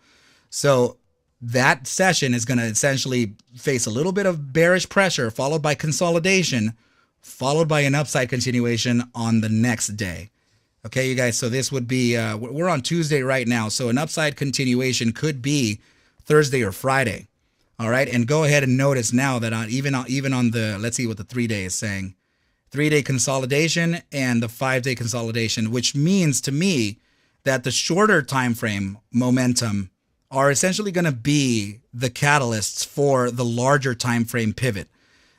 So that session is going to essentially face a little bit of bearish pressure, followed by consolidation, followed by an upside continuation on the next day. Okay, you guys, so this would be, we're on Tuesday right now, so an upside continuation could be Thursday or Friday. All right, and go ahead and notice now that even on the, let's see what the 3-day is saying, 3-day consolidation and the 5-day consolidation, which means to me that the shorter time frame momentum are essentially going to be the catalysts for the larger time frame pivot.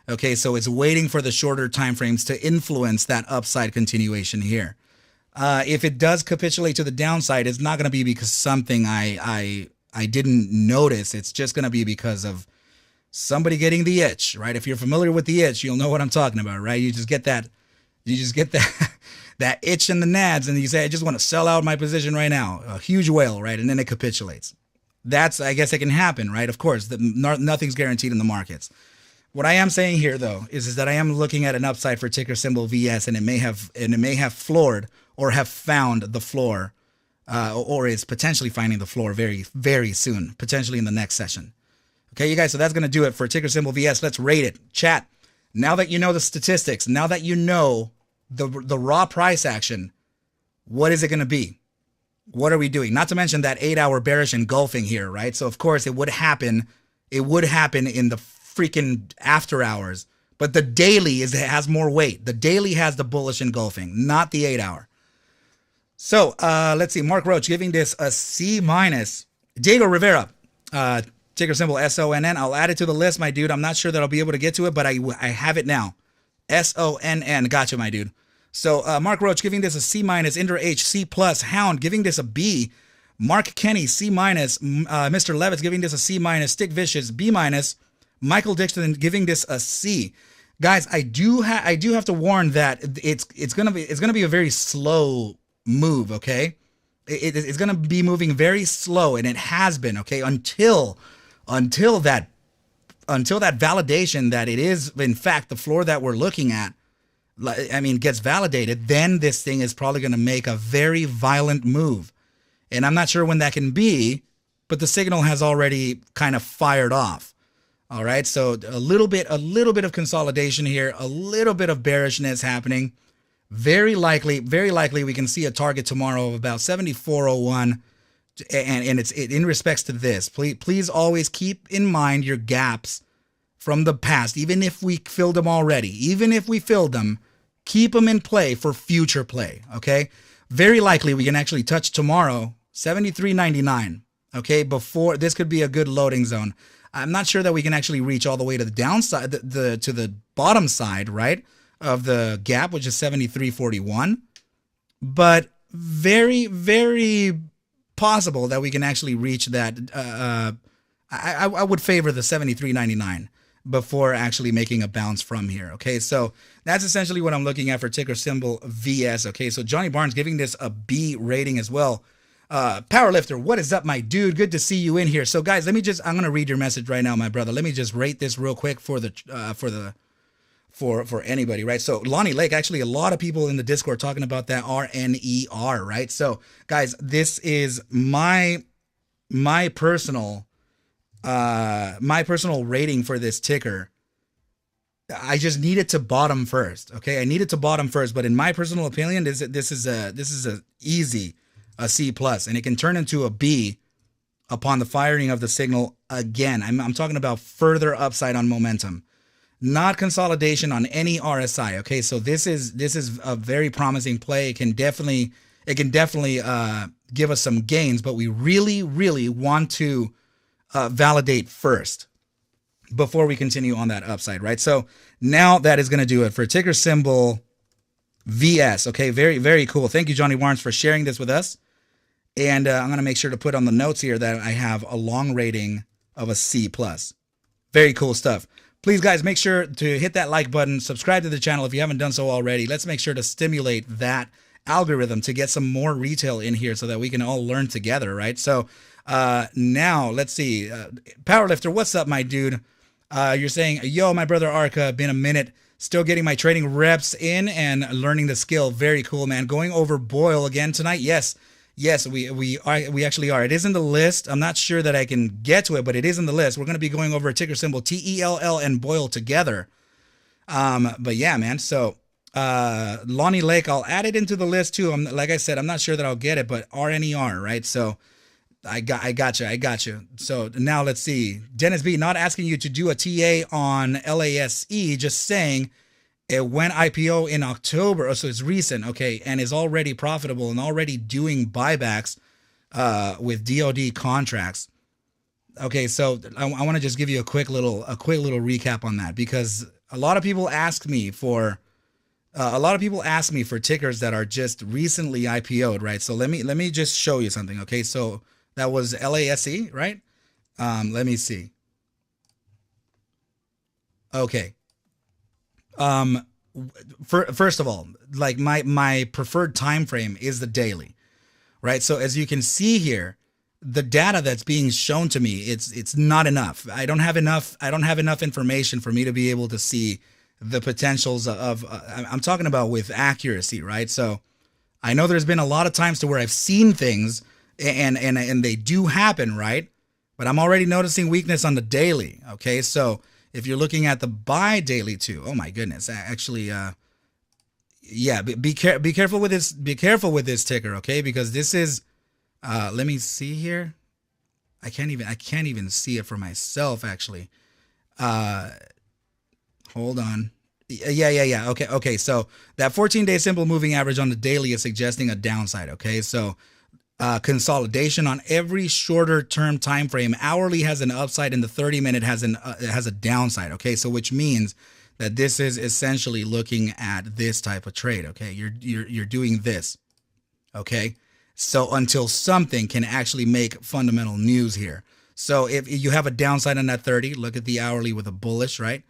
Okay, so it's waiting for the shorter time frames to influence that upside continuation here. If it does capitulate to the downside, it's not going to be because something I didn't notice. It's just going to be because of somebody getting the itch, right? If you're familiar with the itch, you'll know what I'm talking about, right? You just get that that itch in the nads, and you say, I just want to sell out my position right now. A huge whale, right? And then it capitulates. I guess it can happen, right? Of course, nothing's guaranteed in the markets. What I am saying here, though, is that I am looking at an upside for ticker symbol VS, and it may have floored or have found the floor, or is potentially finding the floor very, very soon, potentially in the next session. Okay, you guys, so that's going to do it for ticker symbol VS. Let's rate it. Chat, now that you know the statistics, now that you know the raw price action, what is it going to be? What are we doing? Not to mention that 8-hour bearish engulfing here, right? So, of course, it would happen in the freaking after hours, but the daily has more weight. The daily has the bullish engulfing, not the 8-hour. So let's see. Mark Roach giving this a C-. Diego Rivera, ticker symbol SONN. I'll add it to the list, my dude. I'm not sure that I'll be able to get to it, but I have it now. SONN. Gotcha, my dude. So Mark Roach giving this a C-. Indra H, C+. Hound giving this a B. Mark Kenny, C-. Mr. Levitz giving this a C-. Stick Vicious, B-. Michael Dixon giving this a C. Guys, I do have to warn that it's gonna be a very slow move. Okay, it's gonna be moving very slow, and it has been, okay, until that validation that it is in fact the floor that we're looking at, I mean, gets validated. Then this thing is probably gonna make a very violent move, and I'm not sure when that can be, but the signal has already kind of fired off. All right, so a little bit of consolidation here, a little bit of bearishness happening. Very likely we can see a target tomorrow of about 74.01, and it's in respects to this. Please always keep in mind your gaps from the past, even if we filled them already. Even if we filled them, keep them in play for future play. Okay, very likely we can actually touch tomorrow 73.99. Okay, before this could be a good loading zone. I'm not sure that we can actually reach all the way to the downside, to the bottom side, right, of the gap, which is 73.41, but very, very possible that we can actually reach that. I would favor the 73.99 before actually making a bounce from here. Okay, so that's essentially what I'm looking at for ticker symbol VS. Okay, so Johnny Barnes giving this a B rating as well. Powerlifter, what is up, my dude? Good to see you in here. So guys, I'm going to read your message right now, my brother. Let me just rate this real quick for anybody, right? So Lonnie Lake, actually a lot of people in the Discord talking about that RNER, right? So guys, this is my personal rating for this ticker. I just need it to bottom first. Okay. I need it to bottom first, but in my personal opinion, this is a easy a C plus, and it can turn into a B upon the firing of the signal again. I'm talking about further upside on momentum, not consolidation on any RSI. Okay, so this is a very promising play. It can definitely give us some gains, but we really want to validate first before we continue on that upside, right? So now that is going to do it for ticker symbol VS. Okay, very cool. Thank you, Johnny Barnes, for sharing this with us. And I'm going to make sure to put on the notes here that I have a long rating of a C+. Very cool stuff. Please, guys, make sure to hit that like button. Subscribe to the channel if you haven't done so already. Let's make sure to stimulate that algorithm to get some more retail in here so that we can all learn together, right? So now, let's see. Powerlifter, what's up, my dude? You're saying, yo, my brother Arca, been a minute. Still getting my trading reps in and learning the skill. Very cool, man. Going over BOIL again tonight. Yes, we actually are. It is in the list. I'm not sure that I can get to it, but it is in the list. We're going to be going over a ticker symbol TELL and BOIL together. But yeah, man. So Lonnie Lake, I'll add it into the list too. Like I said, I'm not sure that I'll get it, but RNER, right? So I got you. So now let's see. Dennis B, not asking you to do a TA on LASE, just saying it went IPO in October, so it's recent, okay, and is already profitable and already doing buybacks with DoD contracts. Okay, so I want to just give you a quick little recap on that, because a lot of people ask me for tickers that are just recently IPO'd, right? So let me just show you something, okay? So that was LASE, right? Let me see. Okay. First of all, like my preferred time frame is the daily, right? So as you can see here, the data that's being shown to me, it's not enough. I don't have enough information for me to be able to see the potentials of I'm talking about with accuracy, right? So I know there's been a lot of times to where I've seen things and they do happen, right? But I'm already noticing weakness on the daily. Okay, so if you're looking at the buy daily too, oh my goodness, actually, yeah, be careful with this. Be careful with this ticker, okay? Because this is, let me see here. I can't even see it for myself actually. Hold on. Yeah. Okay. So that 14-day simple moving average on the daily is suggesting a downside. Okay, so consolidation on every shorter term time frame. Hourly has an upside, and the 30-minute has a downside. Okay, so which means that this is essentially looking at this type of trade. Okay, you're doing this. Okay, so until something can actually make fundamental news here. So if you have a downside on that 30, look at the hourly with a bullish, right?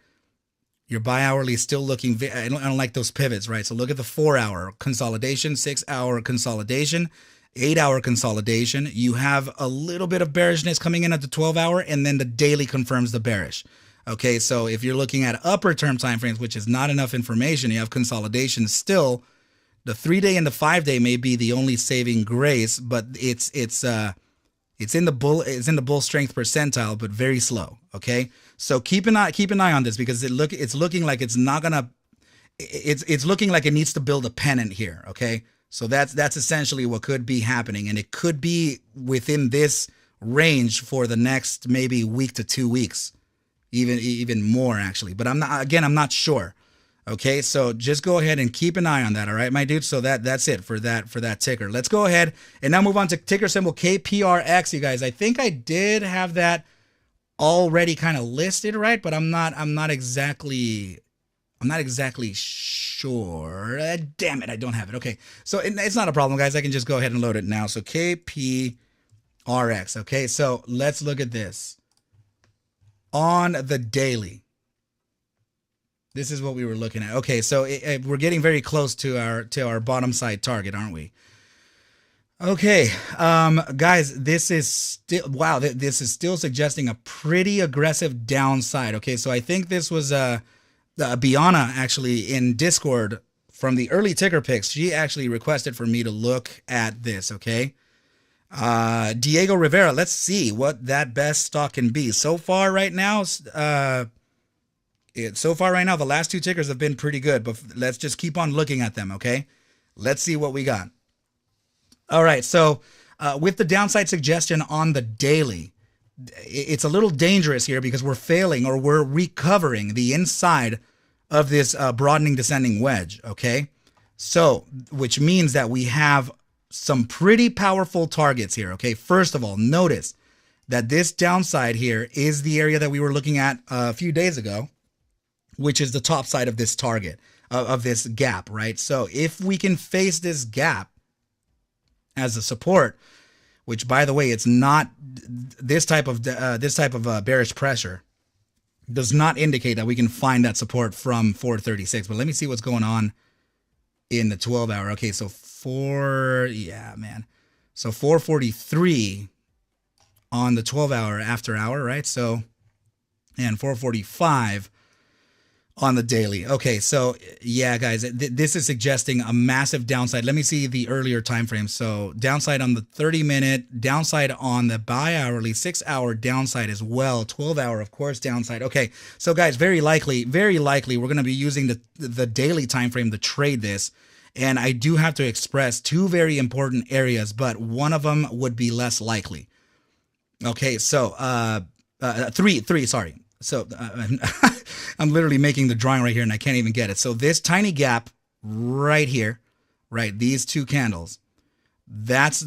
Your buy hourly is still looking, I don't like those pivots, right? So look at the 4-hour consolidation, 6-hour consolidation, 8-hour consolidation. You have a little bit of bearishness coming in at the 12-hour, and then the daily confirms the bearish. Okay, so if you're looking at upper term timeframes, which is not enough information, you have consolidation still. The 3-day and the 5-day may be the only saving grace, but it's It's in the bull strength percentile, but very slow. Okay, so keep an eye on this, because it's looking like it's not gonna. It's looking like it needs to build a pennant here. Okay, so that's essentially what could be happening, and it could be within this range for the next maybe week to 2 weeks, even more actually. But I'm not sure. Okay, so just go ahead and keep an eye on that, all right, my dude? So that's it for that ticker. Let's go ahead and now move on to ticker symbol KPRX, you guys. I think I did have that already kind of listed, right? But I'm not exactly sure. Damn it, I don't have it. Okay, so it's not a problem, guys. I can just go ahead and load it now. So KPRX, okay? So let's look at this. On the daily, this is what we were looking at. Okay, so we're getting very close to our bottom side target, aren't we? Okay, guys, this is still, wow, this is still suggesting a pretty aggressive downside. Okay, so I think this was Biana actually in Discord from the early ticker picks. She actually requested for me to look at this. Okay, Diego Rivera, let's see what that best stock can be. So far right now, the last two tickers have been pretty good, but let's just keep on looking at them, okay? Let's see what we got. All right, so with the downside suggestion on the daily, it's a little dangerous here because we're failing, or we're recovering the inside of this broadening descending wedge, okay? So, which means that we have some pretty powerful targets here, okay? First of all, notice that this downside here is the area that we were looking at a few days ago, which is the top side of this target, of this gap, right? So if we can face this gap as a support, which, by the way, it's not this type of bearish pressure, does not indicate that we can find that support from 436. But let me see what's going on in the 12-hour. Okay, so so 443 on the 12-hour after hour, right? So, and 445 on the daily. Okay, so yeah, guys, this is suggesting a massive downside. Let me see the earlier time frame. So downside on the 30-minute, downside on the bi-hourly, 6-hour downside as well, 12-hour, of course, downside. Okay, so guys, very likely, we're going to be using the daily time frame to trade this. And I do have to express two very important areas, but one of them would be less likely. Okay, so three, sorry. So I'm literally making the drawing right here and I can't even get it. So this tiny gap right here, right, these two candles, that's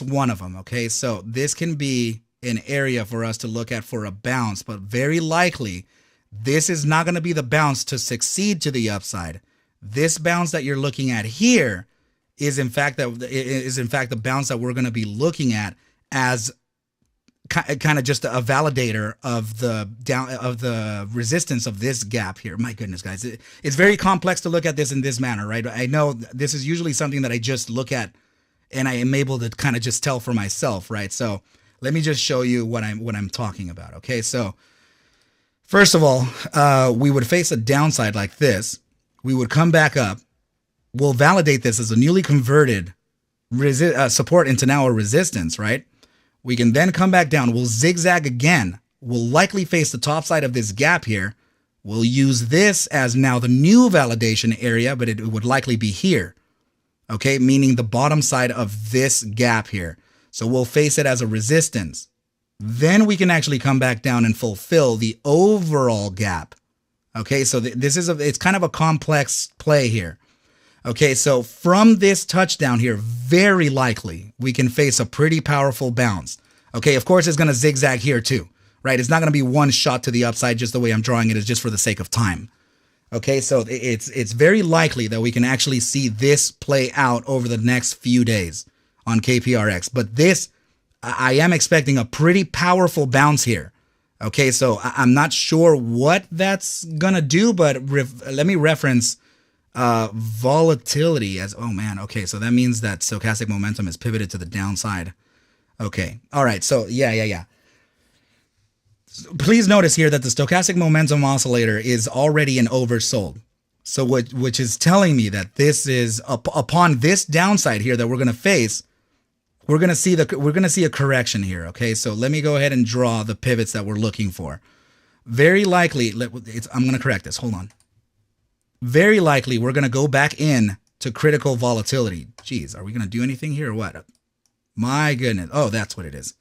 one of them. Okay, so this can be an area for us to look at for a bounce, but very likely this is not going to be the bounce to succeed to the upside. This bounce that you're looking at here is in fact the bounce that we're going to be looking at as kind of just a validator of the resistance of this gap here. My goodness, guys, it's very complex to look at this in this manner, right? I know this is usually something that I just look at and I am able to kind of just tell for myself, right? So let me just show you what I'm talking about. Okay, so first of all, we would face a downside like this. We would come back up. We'll validate this as a newly converted support into now a resistance, right? We can then come back down. We'll zigzag again. We'll likely face the top side of this gap here. We'll use this as now the new validation area, but it would likely be here. Okay, meaning the bottom side of this gap here. So we'll face it as a resistance. Then we can actually come back down and fulfill the overall gap. Okay, so it's kind of a complex play here. Okay, so from this touchdown here, very likely we can face a pretty powerful bounce. Okay, of course it's going to zigzag here too, right? It's not going to be one shot to the upside just the way I'm drawing it is just for the sake of time. Okay, so it's very likely that we can actually see this play out over the next few days on KPRX. But this, I am expecting a pretty powerful bounce here. Okay, so I'm not sure what that's going to do, but let me reference volatility as, oh man, okay, so that means that stochastic momentum is pivoted to the downside. Okay, all right, so yeah. Please notice here that the stochastic momentum oscillator is already an oversold. So which is telling me that this is, upon this downside here that we're going to face, we're gonna see a correction here. Okay, so let me go ahead and draw the pivots that we're looking for. Very likely, I'm gonna correct this. Hold on. Very likely, we're gonna go back in to critical volatility. Geez, are we gonna do anything here or what? My goodness. Oh, that's what it is.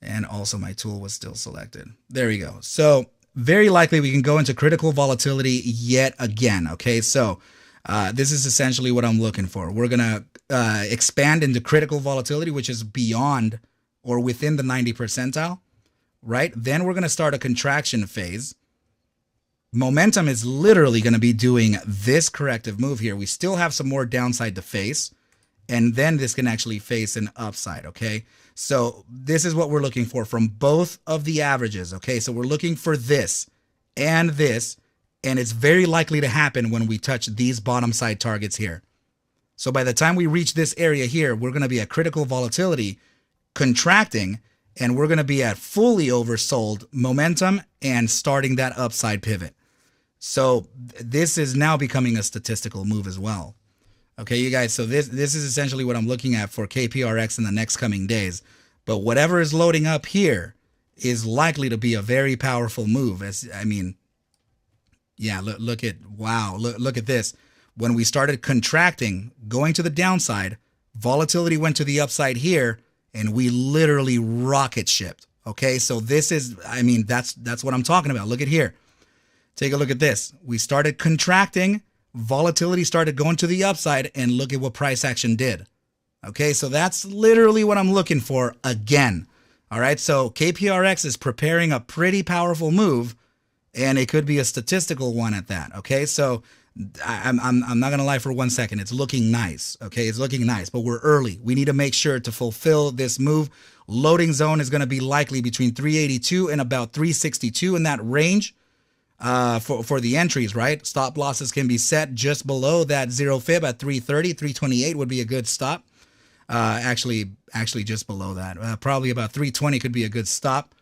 And also my tool was still selected. There we go. So very likely we can go into critical volatility yet again. Okay, so this is essentially what I'm looking for. We're going to expand into critical volatility, which is beyond or within the 90 percentile, right? Then we're going to start a contraction phase. Momentum is literally going to be doing this corrective move here. We still have some more downside to face, and then this can actually face an upside, okay? So this is what we're looking for from both of the averages, okay? So we're looking for this, and it's very likely to happen when we touch these bottom side targets here. So by the time we reach this area here, we're going to be at critical volatility, contracting, and we're going to be at fully oversold momentum and starting that upside pivot. So this is now becoming a statistical move as well. Okay, you guys, so this is essentially what I'm looking at for KPRX in the next coming days. But whatever is loading up here is likely to be a very powerful move. Yeah, look at this. When we started contracting, going to the downside, volatility went to the upside here, and we literally rocket shipped. Okay, so this is, that's what I'm talking about. Look at here. Take a look at this. We started contracting, volatility started going to the upside, and look at what price action did. Okay, so that's literally what I'm looking for again. All right, so KPRX is preparing a pretty powerful move, and it could be a statistical one at that. Okay, so I'm not gonna lie for 1 second. It's looking nice. Okay, it's looking nice, but we're early. We need to make sure to fulfill this move. Loading zone is gonna be likely between 382 and about 362 in that range. For the entries, right? Stop losses can be set just below that zero fib at 330, 328 would be a good stop. Actually just below that. Probably about 320 could be a good stop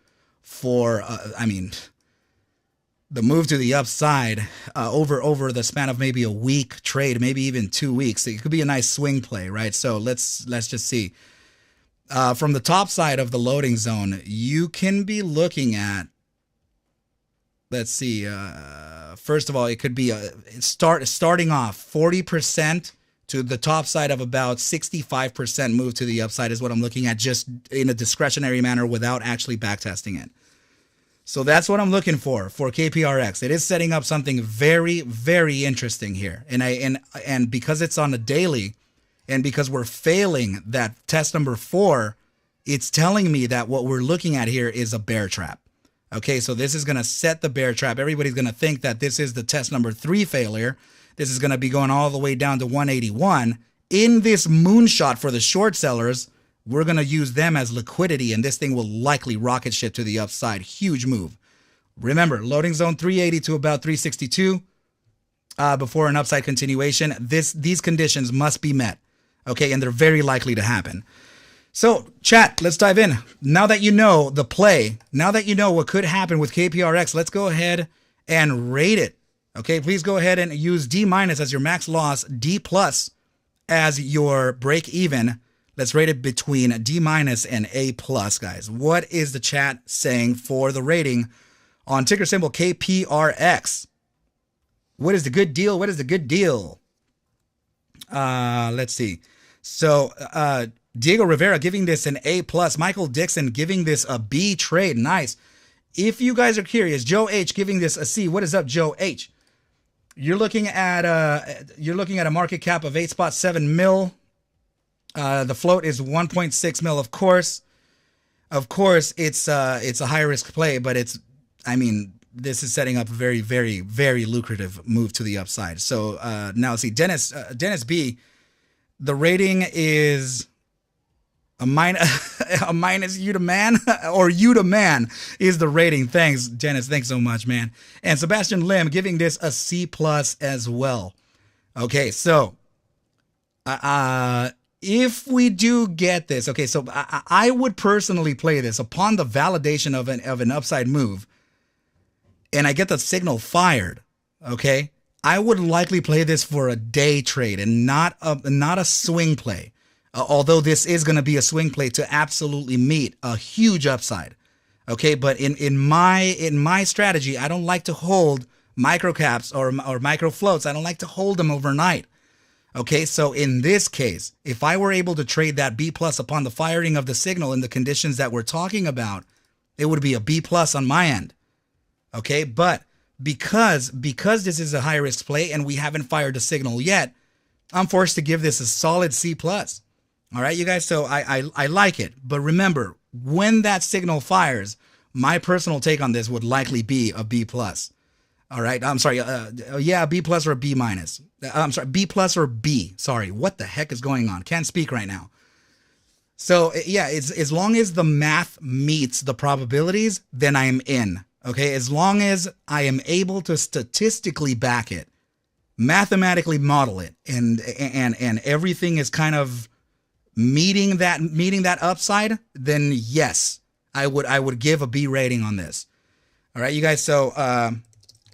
for, the move to the upside over the span of maybe a week trade, maybe even 2 weeks. It could be a nice swing play, right? So let's just see. From the top side of the loading zone, you can be looking at, let's see, first of all, it could be starting off 40% to the top side of about 65% move to the upside is what I'm looking at, just in a discretionary manner without actually backtesting it. So that's what I'm looking for KPRX. It is setting up something very, very interesting here. And because it's on a daily, and because we're failing that test number 4, it's telling me that what we're looking at here is a bear trap. Okay, so this is going to set the bear trap. Everybody's going to think that this is the test number 3 failure. This is going to be going all the way down to 181. In this moonshot for the short sellers, we're going to use them as liquidity, and this thing will likely rocket ship to the upside. Huge move. Remember, loading zone 380 to about 362 before an upside continuation. These conditions must be met, okay, and they're very likely to happen. So, chat, let's dive in. Now that you know the play, now that you know what could happen with KPRX, let's go ahead and rate it. Okay, please go ahead and use D- as your max loss, D+ as your break even. Let's rate it between D- and A+, guys. What is the chat saying for the rating on ticker symbol KPRX? What is the good deal? What is the good deal? Let's see. So, Diego Rivera giving this an A+. Michael Dixon giving this a B trade. Nice. If you guys are curious, Joe H giving this a C. What is up, Joe H? You're looking at a market cap of 8.7 mil. The float is 1.6 mil. Of course, it's a high risk play, but this is setting up a very, very, very lucrative move to the upside. So now see, Dennis B, the rating is a minus U to man, or U to man is the rating. Thanks, Dennis. Thanks so much, man. And Sebastian Lim giving this a C+ as well. Okay, so if we do get this, okay, so I would personally play this upon the validation of an upside move, and I get the signal fired. Okay, I would likely play this for a day trade and not a swing play. although this is going to be a swing play to absolutely meet a huge upside. Okay, but in my strategy, I don't like to hold micro caps or micro floats. I don't like to hold them overnight. Okay, so in this case, if I were able to trade that B plus upon the firing of the signal in the conditions that we're talking about, it would be a B plus on my end. Okay, but because this is a high risk play and we haven't fired the signal yet, I'm forced to give this a solid C plus. All right, you guys. So I like it, but remember, when that signal fires, my personal take on this would likely be a B plus. All right, I'm sorry. Yeah, B plus or a B minus. I'm sorry, B plus or B. Sorry, what the heck is going on? Can't speak right now. So yeah, it's as long as the math meets the probabilities, then I am in. Okay, as long as I am able to statistically back it, mathematically model it, and everything is kind of meeting that upside, then yes, I would give a B rating on this. All right, you guys. So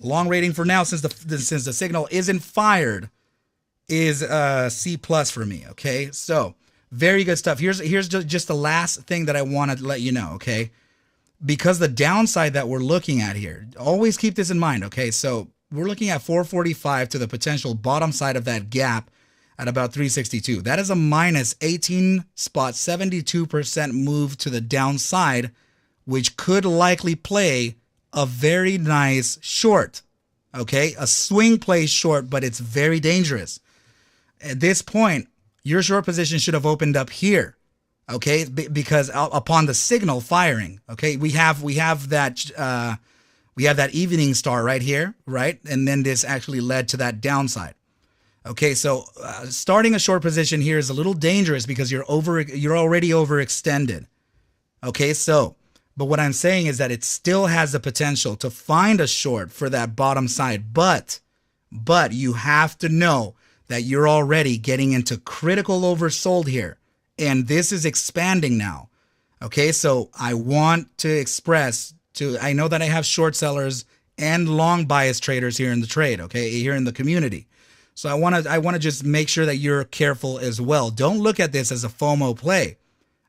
long rating for now, since the signal isn't fired, is C plus for me. Okay, so very good stuff. Here's just the last thing that I want to let you know. Okay, because the downside that we're looking at here, always keep this in mind. Okay, so we're looking at 445 to the potential bottom side of that gap at about 362. That is a minus 18.72% move to the downside, which could likely play a very nice short. Okay, a swing play short, but it's very dangerous. At this point, your short position should have opened up here. Okay, because upon the signal firing, okay, we have that evening star right here, right? And then this actually led to that downside. Okay, so starting a short position here is a little dangerous because you're already overextended. Okay, so, but what I'm saying is that it still has the potential to find a short for that bottom side, but you have to know that you're already getting into critical oversold here, and this is expanding now. Okay, so I want to express I know that I have short sellers and long bias traders here in the trade, okay, here in the community. So I want to just make sure that you're careful as well. Don't look at this as a FOMO play.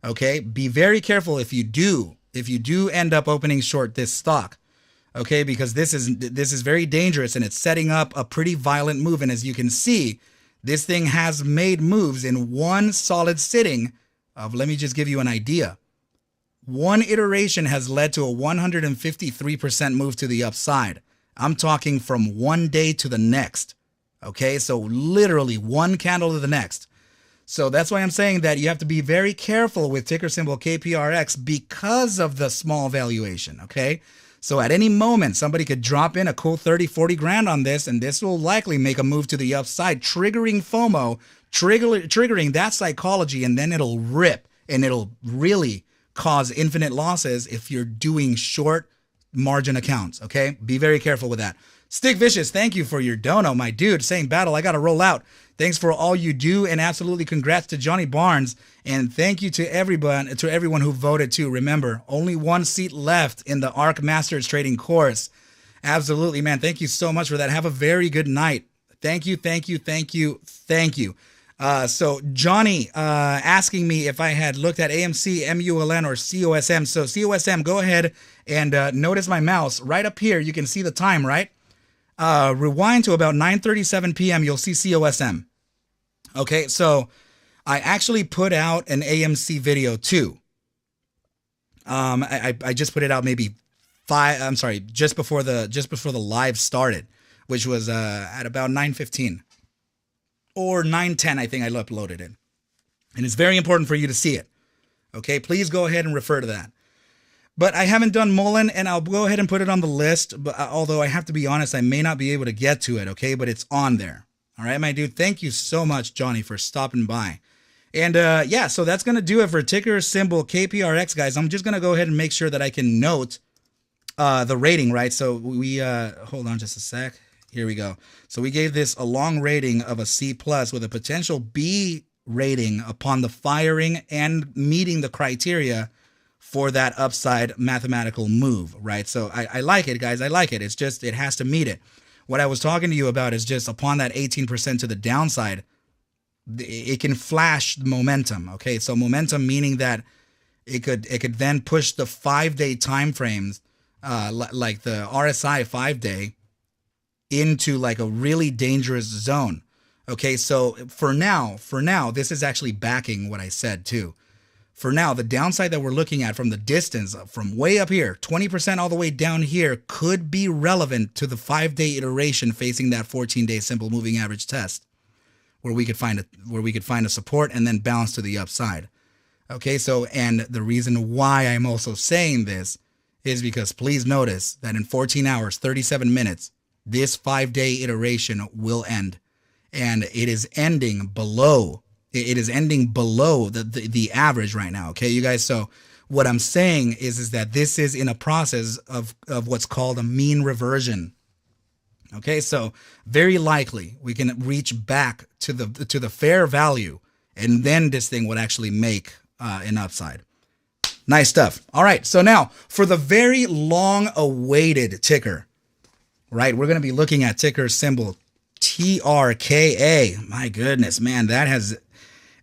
Okay? Be very careful if you do end up opening short this stock. Okay? Because this is very dangerous and it's setting up a pretty violent move, and as you can see, this thing has made moves in one solid sitting of, let me just give you an idea. One iteration has led to a 153% move to the upside. I'm talking from one day to the next. Okay, so literally one candle to the next. So that's why I'm saying that you have to be very careful with ticker symbol KPRX because of the small valuation. Okay, so at any moment, somebody could drop in a cool 30, 40 grand on this, and this will likely make a move to the upside, triggering FOMO, triggering that psychology, and then it'll rip and it'll really cause infinite losses if you're doing short margin accounts. Okay, be very careful with that. Stick Vicious, thank you for your dono, my dude. Same battle, I got to roll out. Thanks for all you do, and absolutely congrats to Johnny Barnes. And thank you to everyone who voted too. Remember, only one seat left in the Arc Masters Trading course. Absolutely, man. Thank you so much for that. Have a very good night. Thank you, thank you, thank you, thank you. So Johnny asking me if I had looked at AMC, MULN, or COSM. So COSM, go ahead and notice my mouse. Right up here, you can see the time, right? Rewind to about 9:37 p.m. You'll see COSM. Okay, so I actually put out an AMC video too. I just put it out maybe just before the live started, which was at about 9:15 or 9:10. I think I uploaded it, and it's very important for you to see it. Okay, please go ahead and refer to that. But I haven't done Mullen, and I'll go ahead and put it on the list. But although I have to be honest, I may not be able to get to it, okay? But it's on there. All right, my dude. Thank you so much, Johnny, for stopping by. And yeah, so that's going to do it for ticker symbol KPRX, guys. I'm just going to go ahead and make sure that I can note the rating, right? So we, hold on just a sec. Here we go. So we gave this a long rating of a C+ with a potential B rating upon the firing and meeting the criteria for that upside mathematical move, right? So I like it, guys. I like it. It's just, it has to meet it. What I was talking to you about is just upon that 18% to the downside, it can flash momentum. Okay, so momentum meaning that it could then push the 5-day time frames, like the RSI 5-day, into like a really dangerous zone. Okay, so for now, this is actually backing what I said too. For now, the downside that we're looking at from the distance, from way up here, 20% all the way down here, could be relevant to the 5-day iteration facing that 14-day simple moving average test, where we could find a support and then bounce to the upside. Okay, so, and the reason why I'm also saying this is because please notice that in 14 hours, 37 minutes, this 5-day iteration will end. And it is ending below. It is ending below the average right now. Okay, you guys. So what I'm saying is that this is in a process of what's called a mean reversion. Okay, so very likely we can reach back to the fair value, and then this thing would actually make an upside. Nice stuff. All right, so now for the very long awaited ticker, right? We're going to be looking at ticker symbol TRKA. My goodness, man, that has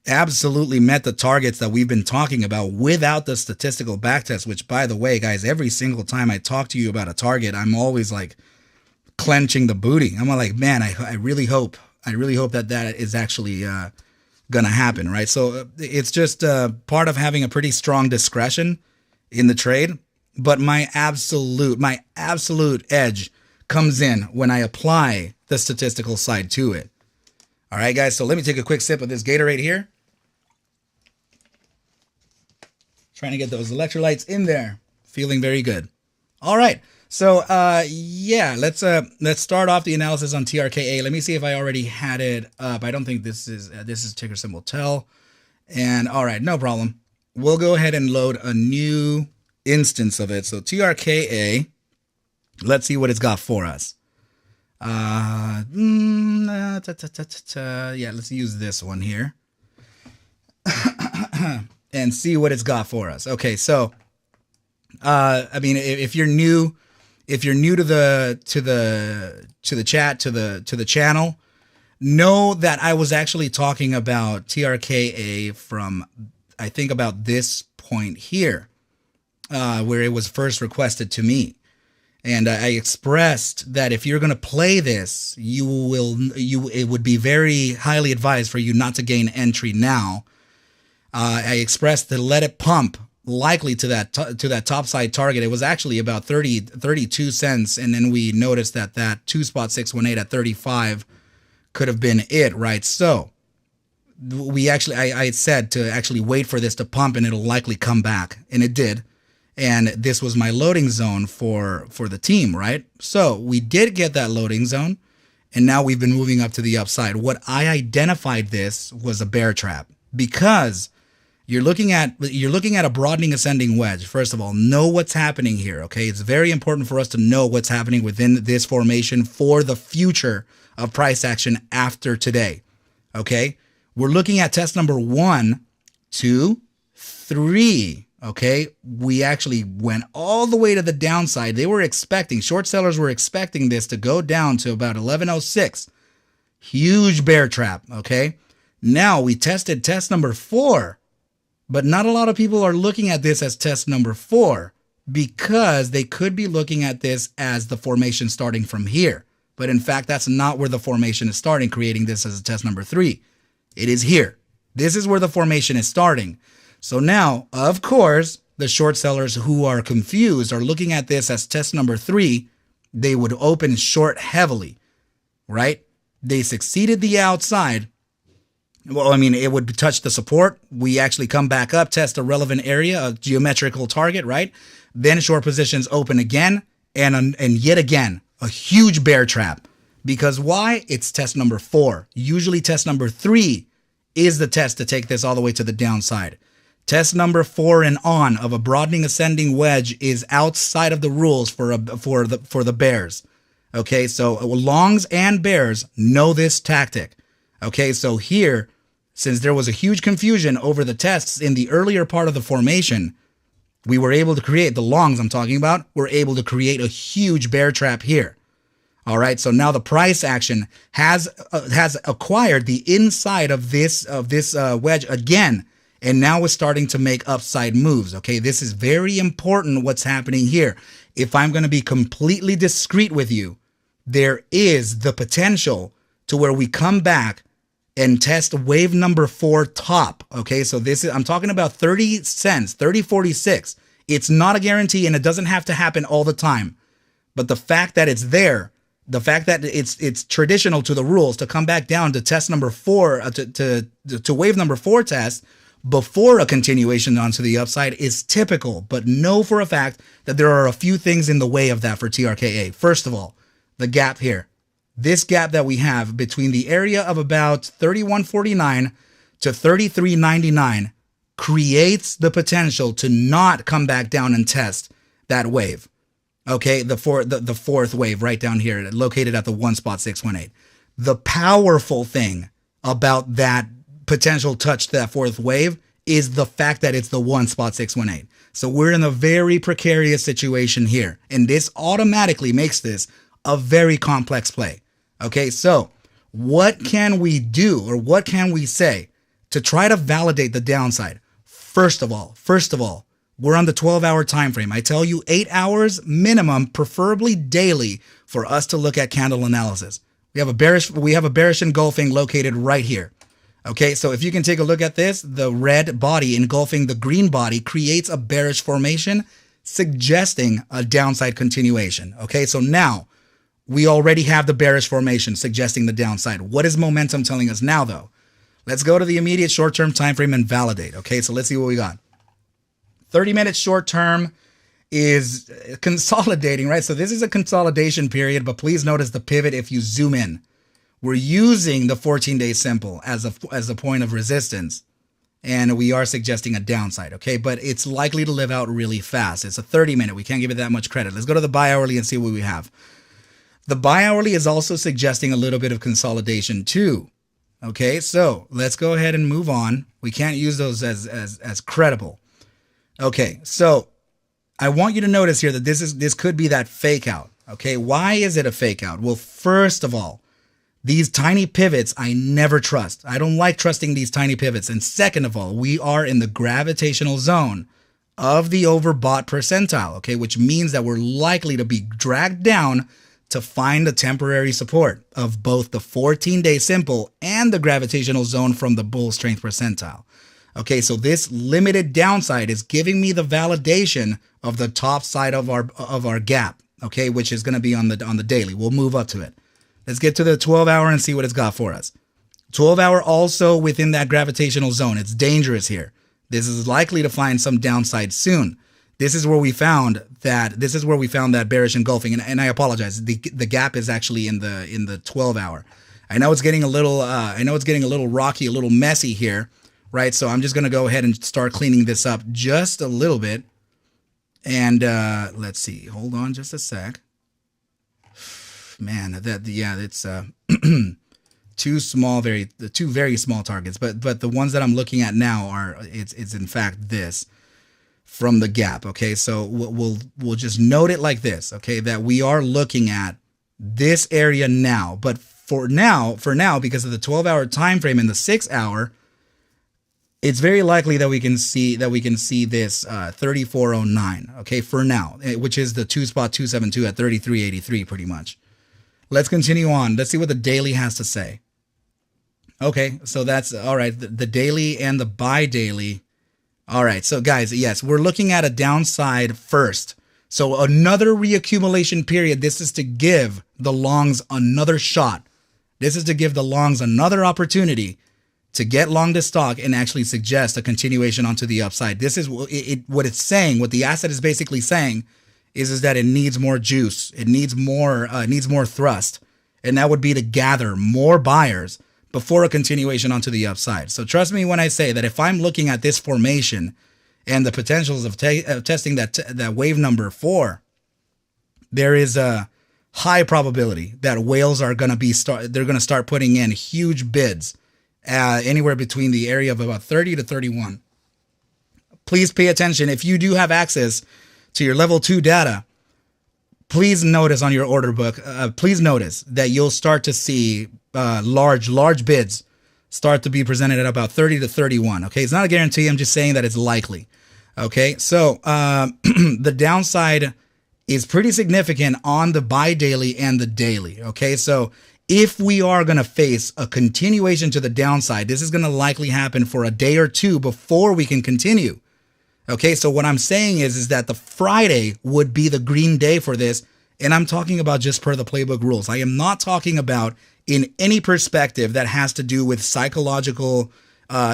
absolutely met the targets that we've been talking about without the statistical backtest, which, by the way, guys, every single time I talk to you about a target, I'm always like clenching the booty. I'm like, man, I really hope that is actually gonna happen, right? So it's just part of having a pretty strong discretion in the trade, but my absolute edge comes in when I apply the statistical side to it. All right, guys, so let me take a quick sip of this Gatorade here. Trying to get those electrolytes in there. Feeling very good. All right, so yeah, let's start off the analysis on TRKA. Let me see if I already had it up. I don't think this is ticker symbol TELL. And all right, no problem. We'll go ahead and load a new instance of it. So TRKA, let's see what it's got for us. Yeah, let's use this one here and see what it's got for us. Okay, so I mean, if you're new to the channel, know that I was actually talking about TRKA from, I think, about this point here, where it was first requested to me. And I expressed that if you're going to play this, it would be very highly advised for you not to gain entry now. I expressed to let it pump likely to that top side target. It was actually about 32 cents. And then we noticed that 2.618 at 35 could have been it, right? So I said to actually wait for this to pump and it'll likely come back. And it did. And this was my loading zone for the team, right? So we did get that loading zone, and now we've been moving up to the upside. What I identified this was a bear trap, because you're looking at a broadening ascending wedge. First of all, know what's happening here, okay? It's very important for us to know what's happening within this formation for the future of price action after today, okay? We're looking at test number 1, 2, 3. Okay, we actually went all the way to the downside. They were expecting, short sellers were expecting this to go down to about 1106. Huge bear trap, okay? Now we tested test number 4, but not a lot of people are looking at this as test number 4 because they could be looking at this as the formation starting from here. But in fact, that's not where the formation is starting, creating this as a test number 3. It is here. This is where the formation is starting. So now, of course, the short sellers who are confused are looking at this as test number 3. They would open short heavily, right? They succeeded the outside. Well, I mean, it would touch the support. We actually come back up, test a relevant area, a geometrical target, right? Then short positions open again, and yet again, a huge bear trap. Because why? It's test number 4. Usually test number 3 is the test to take this all the way to the downside. Test number 4 and on of a broadening ascending wedge is outside of the rules for the bears. Okay, so longs and bears know this tactic. Okay, so here, since there was a huge confusion over the tests in the earlier part of the formation, we were able to create, the longs I'm talking about, were able to create a huge bear trap here. All right, so now the price action has acquired the inside of this wedge again, and now is starting to make upside moves. Okay, this is very important what's happening here. If I'm going to be completely discreet with you, there is the potential to where we come back and test wave number 4 top. Okay, so this is, I'm talking about 30 cents, 30.46. It's not a guarantee, and it doesn't have to happen all the time. But the fact that it's there, the fact that it's traditional to the rules to come back down to test number 4, to wave number 4 test before a continuation onto the upside is typical. But know for a fact that there are a few things in the way of that for TRKA. First of all, the gap here. This gap that we have between the area of about 31.49 to 33.99 creates the potential to not come back down and test that wave. Okay, the fourth wave right down here, located at the 1.618. The powerful thing about that potential touch to that fourth wave is the fact that it's the 1.618. So we're in a very precarious situation here, and this automatically makes this a very complex play. Okay, so what can we do, or what can we say to try to validate the downside? First of all, we're on the 12-hour time frame. I tell you 8 hours minimum, preferably daily, for us to look at candle analysis. We have a bearish engulfing located right here. Okay, so if you can take a look at this, the red body engulfing the green body creates a bearish formation, suggesting a downside continuation. Okay, so now we already have the bearish formation suggesting the downside. What is momentum telling us now, though? Let's go to the immediate short-term time frame and validate. Okay, so let's see what we got. 30 minutes short-term is consolidating, right? So this is a consolidation period, but please notice the pivot if you zoom in. We're using the 14-day simple as a point of resistance, and we are suggesting a downside, okay? But it's likely to live out really fast. It's a 30-minute. We can't give it that much credit. Let's go to the bi-hourly and see what we have. The bi-hourly is also suggesting a little bit of consolidation too. Okay, so let's go ahead and move on. We can't use those as credible. Okay, so I want you to notice here that this could be that fake out. Okay, why is it a fake out? Well, first of all, these tiny pivots I never trust. I don't like trusting these tiny pivots. And second of all, we are in the gravitational zone of the overbought percentile, okay, which means that we're likely to be dragged down to find a temporary support of both the 14-day simple and the gravitational zone from the bull strength percentile. Okay, so this limited downside is giving me the validation of the top side of our gap, okay, which is going to be on the daily. We'll move up to it. Let's get to the 12-hour and see what it's got for us. 12-hour also within that gravitational zone. It's dangerous here. This is likely to find some downside soon. This is where we found that bearish engulfing, and I apologize. The gap is actually in the 12-hour. I know it's getting a little rocky, a little messy here, right? So I'm just gonna go ahead and start cleaning this up just a little bit. And let's see. Hold on just a sec. Man, it's two very small targets, but the ones that I'm looking at now are it's in fact this. From the gap, okay? So we'll just note it like this, okay? That we are looking at this area now, but for now, because of the 12-hour time frame and the 6-hour, it's very likely that we can see this 3409, okay? For now, which is the 2.272 at 33.83, pretty much. Let's continue on. Let's see what the daily has to say. Okay, so that's all right. The daily and the bi-daily. All right, so guys, yes, we're looking at a downside first. So another reaccumulation period. This is to give the longs another shot. This is to give the longs another opportunity to get long this stock and actually suggest a continuation onto the upside. This is what it's saying. What the asset is basically saying is that it needs more juice. It needs more thrust, and that would be to gather more buyers before a continuation onto the upside. So trust me when I say that if I'm looking at this formation and the potentials of testing that wave number 4, there is a high probability that whales are going to start putting in huge bids anywhere between the area of about 30 to 31. Please pay attention. If you do have access to your level 2 data, please notice on your order book, please notice that you'll start to see large bids start to be presented at about 30 to 31. Okay, it's not a guarantee. I'm just saying that it's likely. Okay, so the downside is pretty significant on the bi-daily and the daily. Okay, so if we are going to face a continuation to the downside, this is going to likely happen for a day or two before we can continue. Okay, so what I'm saying is that the Friday would be the green day for this, and I'm talking about just per the playbook rules. I am not talking about in any perspective that has to do with psychological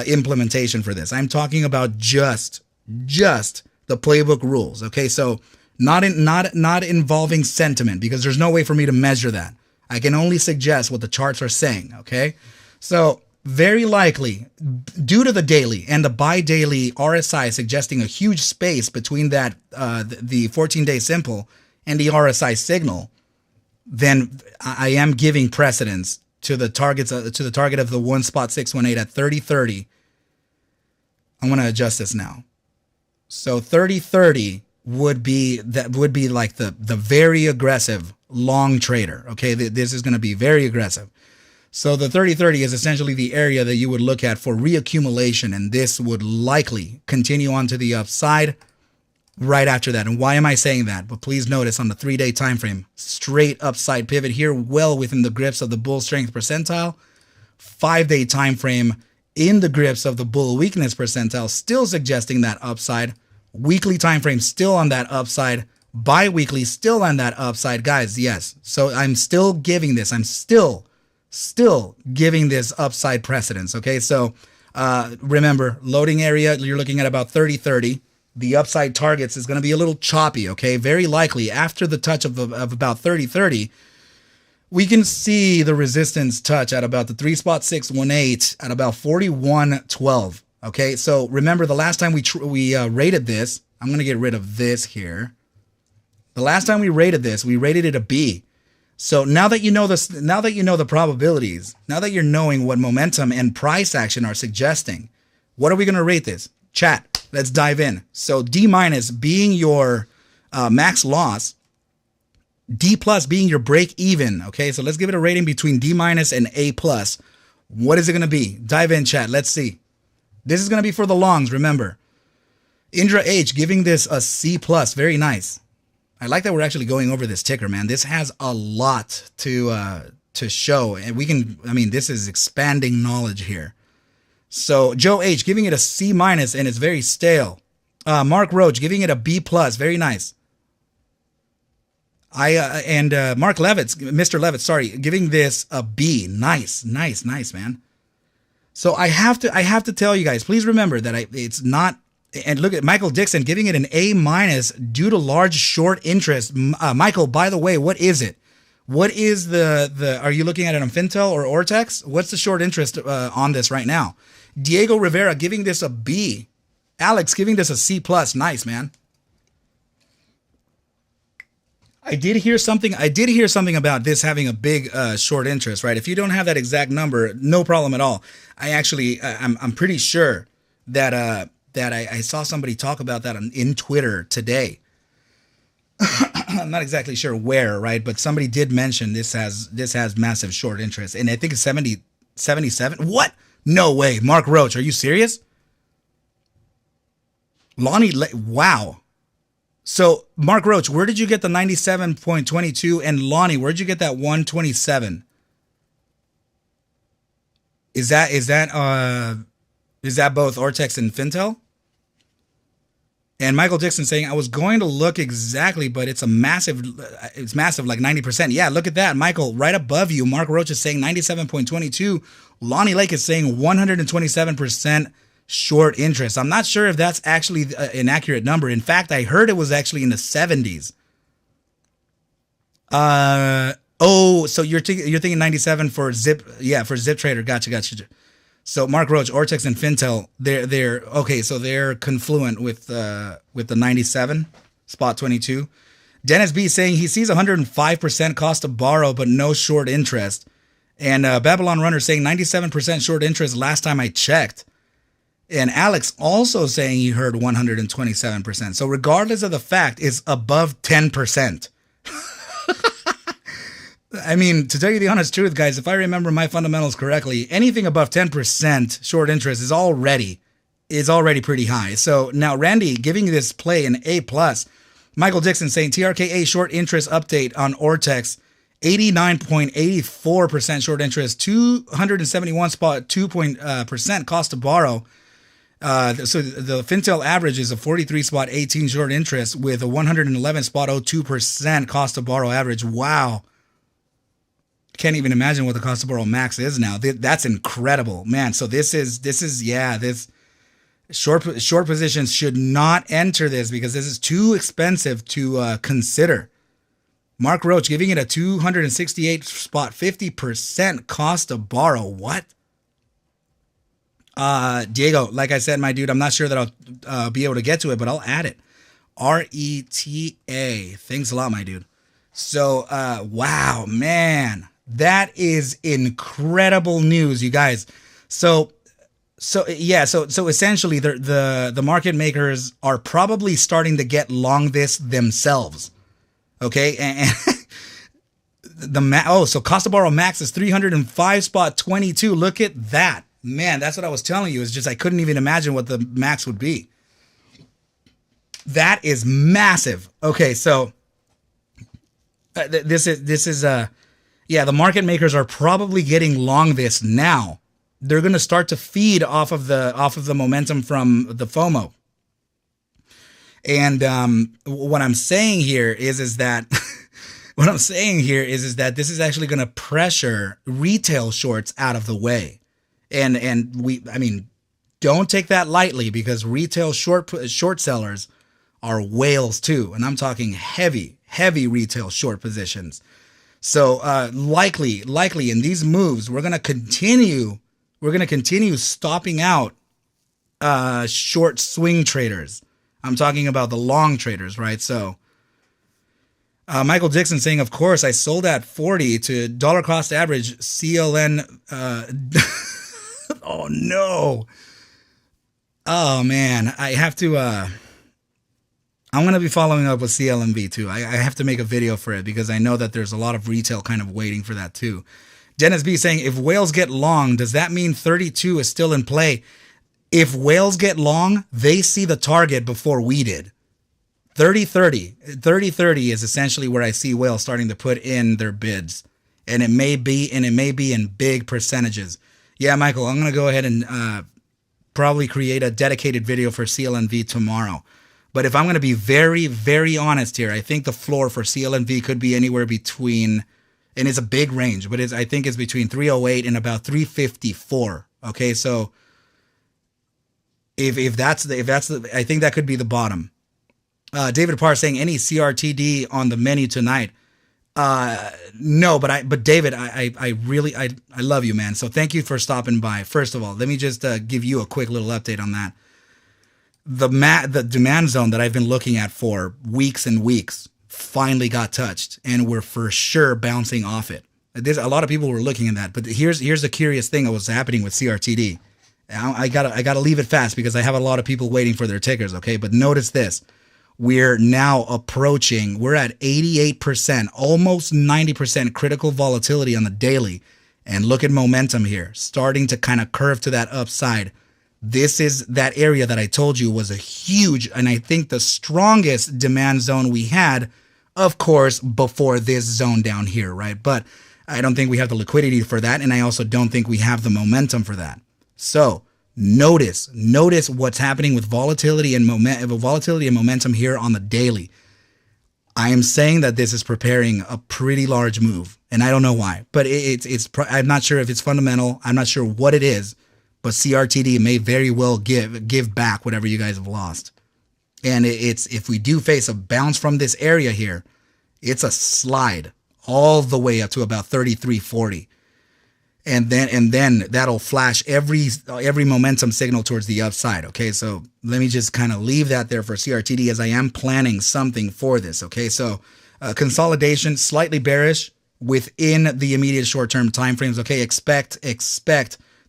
implementation for this. I'm talking about just the playbook rules. Okay, so not involving sentiment, because there's no way for me to measure that. I can only suggest what the charts are saying. Okay, so very likely, due to the daily and the bi-daily RSI suggesting a huge space between that the 14-day simple and the RSI signal, then I am giving precedence to the target of the 1.618 at 30.30. I'm going to adjust this now. So 30.30 would be like the very aggressive long trader. Okay, this is going to be very aggressive. So the 30.30 is essentially the area that you would look at for reaccumulation, and this would likely continue on to the upside right after that. And why am I saying that? But please notice on the 3-day time frame, straight upside pivot here, well within the grips of the bull strength percentile. 5-day time frame in the grips of the bull weakness percentile, still suggesting that upside. Weekly time frame still on that upside. Bi-weekly still on that upside, guys. Yes. So I'm still giving this. I'm still giving this upside precedence. Okay, so remember, loading area, you're looking at about 30.30. The upside targets is going to be a little choppy. Okay, very likely after the touch of about 30.30, we can see the resistance touch at about the 3.618 at about 41.12. Okay, so remember the last time we rated this, I'm going to get rid of this here. The last time we rated this, we rated it a B. So now that you know this, now that you know the probabilities, now that you're knowing what momentum and price action are suggesting, what are we going to rate this? Chat, let's dive in. So D- being your max loss, D+ being your break even. Okay, so let's give it a rating between D- and A+. What is it going to be? Dive in, chat. Let's see. This is going to be for the longs, remember. Indra H giving this a C+. Very nice. I like that we're actually going over this ticker, man. This has a lot to show, and we can. I mean, this is expanding knowledge here. So Joe H giving it a C-, and it's very stale. Mark Roach giving it a B+. Very nice. Mark Levitz, Mr. Levitz, sorry, giving this a B. Nice, man. So I have to tell you guys, please remember that it's not. And look at Michael Dixon giving it an A- due to large short interest. Michael, by the way, what is it? What is the are you looking at it on Fintel or Ortex? What's the short interest on this right now? Diego Rivera giving this a B. Alex giving this a C+. Nice, man. I did hear something about this having a big short interest, right? If you don't have that exact number, no problem at all. I'm pretty sure that I saw somebody talk about that in Twitter today. I'm not exactly sure where, right? But somebody did mention this has massive short interest, and I think it's 77. What? No way, Mark Roach, are you serious? Lonnie, wow. So Mark Roach, where did you get the 97.22? And Lonnie, where'd you get that 127? Is that both Ortex and Fintel? And Michael Dixon saying, I was going to look exactly, but it's massive, like 90%. Yeah, look at that. Michael, right above you, Mark Roach is saying 97.22. Lonnie Lake is saying 127% short interest. I'm not sure if that's actually an accurate number. In fact, I heard it was actually in the 70s. So you're thinking 97 for Zip. Yeah, for Zip Trader. Gotcha. So Mark Roach, Ortex, and Fintel, they're okay. So they're confluent with the 97 spot 22. Dennis B saying he sees 105% cost to borrow, but no short interest. And Babylon Runner saying 97% short interest last time I checked. And Alex also saying he heard 127%. So regardless of the fact, it's above 10%. I mean, to tell you the honest truth, guys, if I remember my fundamentals correctly, anything above 10% short interest is already pretty high. So now Randy giving this play an A+. Michael Dixon saying TRKA short interest update on Ortex, 89.84% short interest, 271.2% cost to borrow. So the Fintel average is a 43.18 short interest with a 111.02% cost to borrow average. Wow. Can't even imagine what the cost to borrow max is now. That's incredible, man. So this short positions should not enter this because this is too expensive to consider. Mark Roach giving it a 268.50% cost to borrow. What? Diego, like I said, my dude, I'm not sure that I'll be able to get to it, but I'll add it. RETA. Thanks a lot, my dude. So, wow, man, that is incredible news, you guys. So essentially the market makers are probably starting to get long this themselves. Okay. And so cost to borrow max is 305.22. Look at that. Man, that's what I was telling you. It's just I couldn't even imagine what the max would be. That is massive. Okay, so this is the market makers are probably getting long this now. They're going to start to feed off of the momentum from the FOMO. And what I'm saying here is that this is actually going to pressure retail shorts out of the way. And don't take that lightly because retail short sellers are whales too. And I'm talking heavy retail short positions. So likely in these moves, we're going to continue stopping out short swing traders. I'm talking about the long traders, right? So Michael Dixon saying, of course, I sold at 40 to dollar cost average CLN. Oh, no. Oh, man. I have to... I'm going to be following up with CLNV, too. I have to make a video for it because I know that there's a lot of retail kind of waiting for that, too. Dennis B saying, if whales get long, does that mean 32 is still in play? If whales get long, they see the target before we did. 30-30 is essentially where I see whales starting to put in their bids. And it may be in big percentages. Yeah, Michael, I'm going to go ahead and probably create a dedicated video for CLNV tomorrow. But if I'm going to be very, very honest here, I think the floor for CLNV could be anywhere between, and it's a big range, but I think it's between 308 and about 354. Okay, so if that's the, I think that could be the bottom. David Parr saying any CRTD on the menu tonight. No, but David, I really love you, man. So thank you for stopping by. First of all, let me just give you a quick little update on that. The demand zone that I've been looking at for weeks and weeks finally got touched, and we're for sure bouncing off it. There's a lot of people were looking at that, but here's the curious thing that was happening with CRTD. I gotta leave it fast because I have a lot of people waiting for their tickers. Okay, but notice this. We're now approaching, we're at 88%, almost 90% critical volatility on the daily. And look at momentum here, starting to kind of curve to that upside. This is that area that I told you was a huge, and I think the strongest demand zone we had, of course, before this zone down here, right? But I don't think we have the liquidity for that, and I also don't think we have the momentum for that. So notice what's happening with volatility and momentum here on the daily. I am saying that this is preparing a pretty large move, and I don't know why, but I'm not sure if it's fundamental. I'm not sure what it is, but CRTD may very well give back whatever you guys have lost. And if we do face a bounce from this area here, it's a slide all the way up to about 33.40. And then that'll flash every momentum signal towards the upside. Okay, so let me just kind of leave that there for CRTD as I am planning something for this. Okay, so consolidation slightly bearish within the immediate short-term timeframes. Okay, expect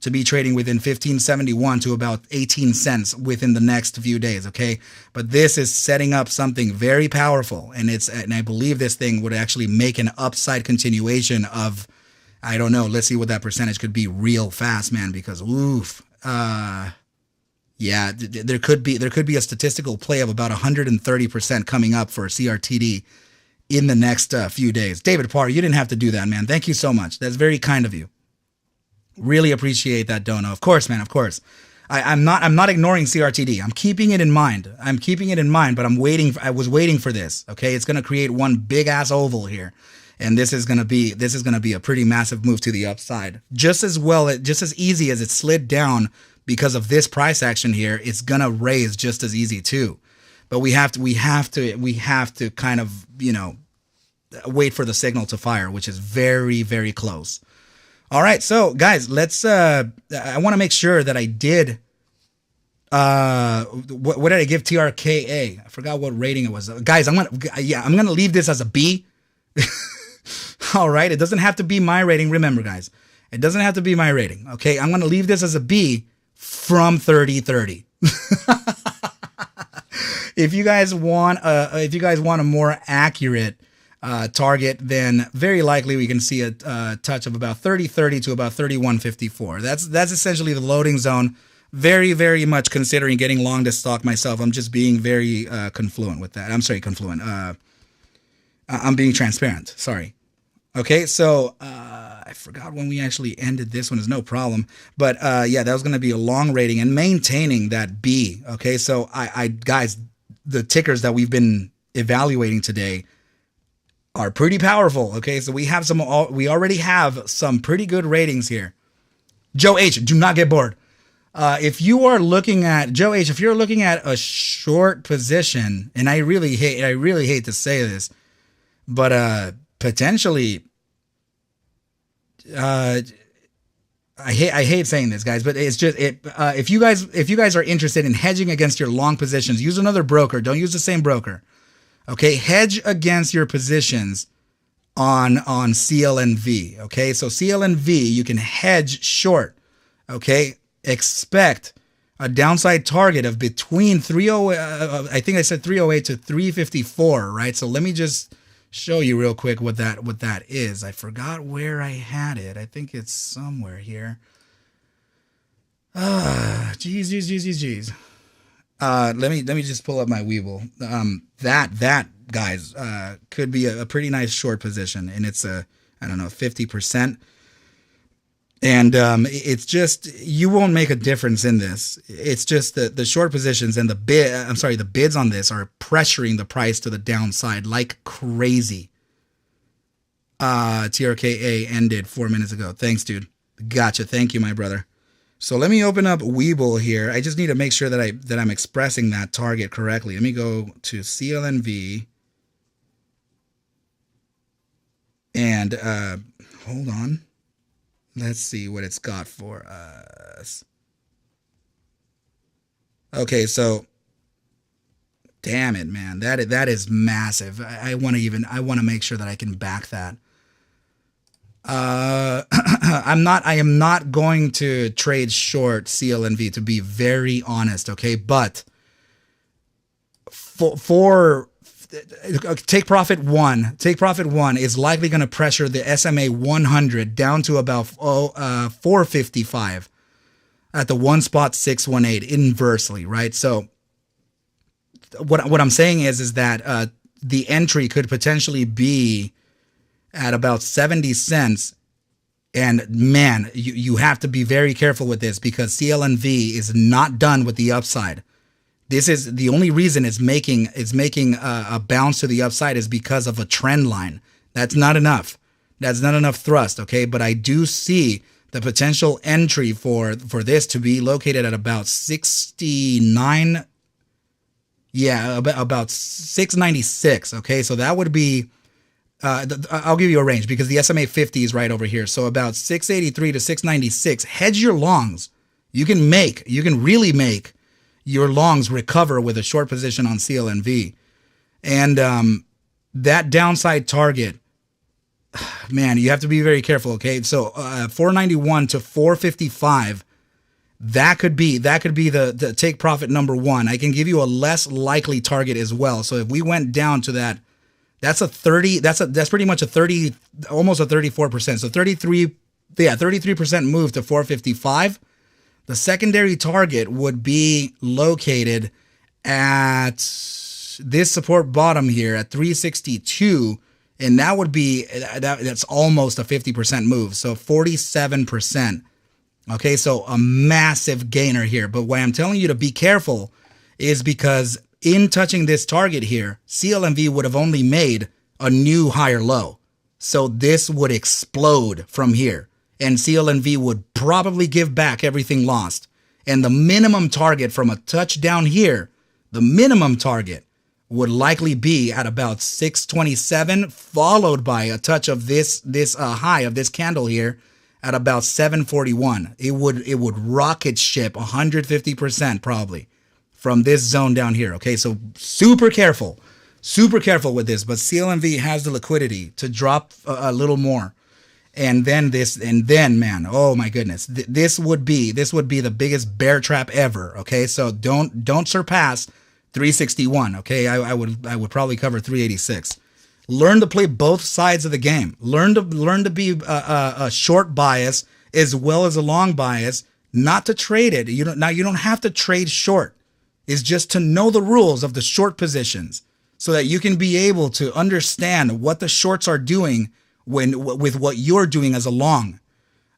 to be trading within 1571 to about 18 cents within the next few days, okay? But this is setting up something very powerful, and I believe this thing would actually make an upside continuation of, I don't know, let's see what that percentage could be real fast, man, because oof. Yeah, there could be a statistical play of about 130% coming up for CRTD in the next few days. David Parr, you didn't have to do that, man. Thank you so much. That's very kind of you. Really appreciate that, Dono. Of course, man. Of course. I'm not ignoring CRTD. I'm keeping it in mind. But I was waiting for this. Okay, it's gonna create one big ass oval here, and this is gonna be a pretty massive move to the upside. Just as easy as it slid down because of this price action here, it's gonna raise just as easy too. But we have to kind of, you know, wait for the signal to fire, which is very, very close. All right, so guys, let's. I want to make sure that I did. What did I give TRKA? I forgot what rating it was. Guys, I'm gonna leave this as a B. All right, it doesn't have to be my rating. Remember, guys, it doesn't have to be my rating. Okay, I'm gonna leave this as a B from 30-30. If you guys want a more accurate target, then very likely we can see a touch of about 30-30 to about 31.54. That's essentially the loading zone. Very, very much considering getting long this stock myself. I'm just being very confluent with that. I'm sorry, confluent. I'm being transparent. Sorry. Okay, so I forgot when we actually ended this one. Is no problem. But yeah, that was going to be a long rating and maintaining that B. Okay, so I guys, the tickers that we've been evaluating today are pretty powerful. Okay, so we already have some pretty good ratings here. Joe H, do not get bored. If you are looking at Joe H, if you're looking at a short position, and I really hate to say this, but potentially, I hate saying this, guys, but it's just if you guys are interested in hedging against your long positions, use another broker. Don't use the same broker. Okay, hedge against your positions on CLNV. Okay, so CLNV you can hedge short. Okay, expect a downside target of between 308. I think I said 308 to 354. Right. So let me just show you real quick what that is. I forgot where I had it. I think it's somewhere here. Jeez. Let me just pull up my Webull. That guys could be a pretty nice short position, and it's I don't know, 50%. And it's just, you won't make a difference in this. It's just the short positions and the bids on this are pressuring the price to the downside like crazy. TRKA ended 4 minutes ago. Thanks, dude. Gotcha. Thank you, my brother. So let me open up Webull here. I just need to make sure that I'm expressing that target correctly. Let me go to CLNV. And hold on. Let's see what it's got for us. Okay, so damn it, man. That is massive. I want to make sure that I can back that. I am not going to trade short CLNV, to be very honest, okay? But for take profit one is likely going to pressure the SMA 100 down to about 455 at the 1.618 inversely, right? So what I'm saying is that the entry could potentially be at about 70 cents. And man, you have to be very careful with this, because CLNV is not done with the upside. This is the only reason it's making a bounce to the upside is because of a trend line. That's not enough. That's not enough thrust. Okay, but I do see the potential entry for this to be located at about 69. Yeah, about 696. Okay, so that would be. I'll give you a range because the SMA 50 is right over here. So about 683 to 696. Hedge your longs. You can really make your longs recover with a short position on CLNV. And that downside target man, you have to be very careful. Okay, so 491 to 455. That could be the take profit number one. I can give you a less likely target as well. So if we went down to that, that's a 30. That's pretty much a 30, almost a 34%. So 33, yeah, 33% move to 455. The secondary target would be located at this support bottom here at 362, and that would be that's almost a 50% move. So 47%. Okay, so a massive gainer here. But why I'm telling you to be careful is because in touching this target here, CLNV would have only made a new higher low. So this would explode from here. And CLNV would probably give back everything lost. And the minimum target from a touchdown here, the minimum target would likely be at about 627, followed by a touch of this high of this candle here at about 741. It would rocket ship 150% probably from this zone down here. Okay, so super careful with this. But CLNV has the liquidity to drop a little more, and then man, oh my goodness, this would be the biggest bear trap ever. Okay, so don't surpass 361. Okay, I would probably cover 386. Learn to play both sides of the game. Learn to be a short bias as well as a long bias. Not to trade it. You don't have to trade short. It's just to know the rules of the short positions so that you can be able to understand what the shorts are doing with what you're doing as a long.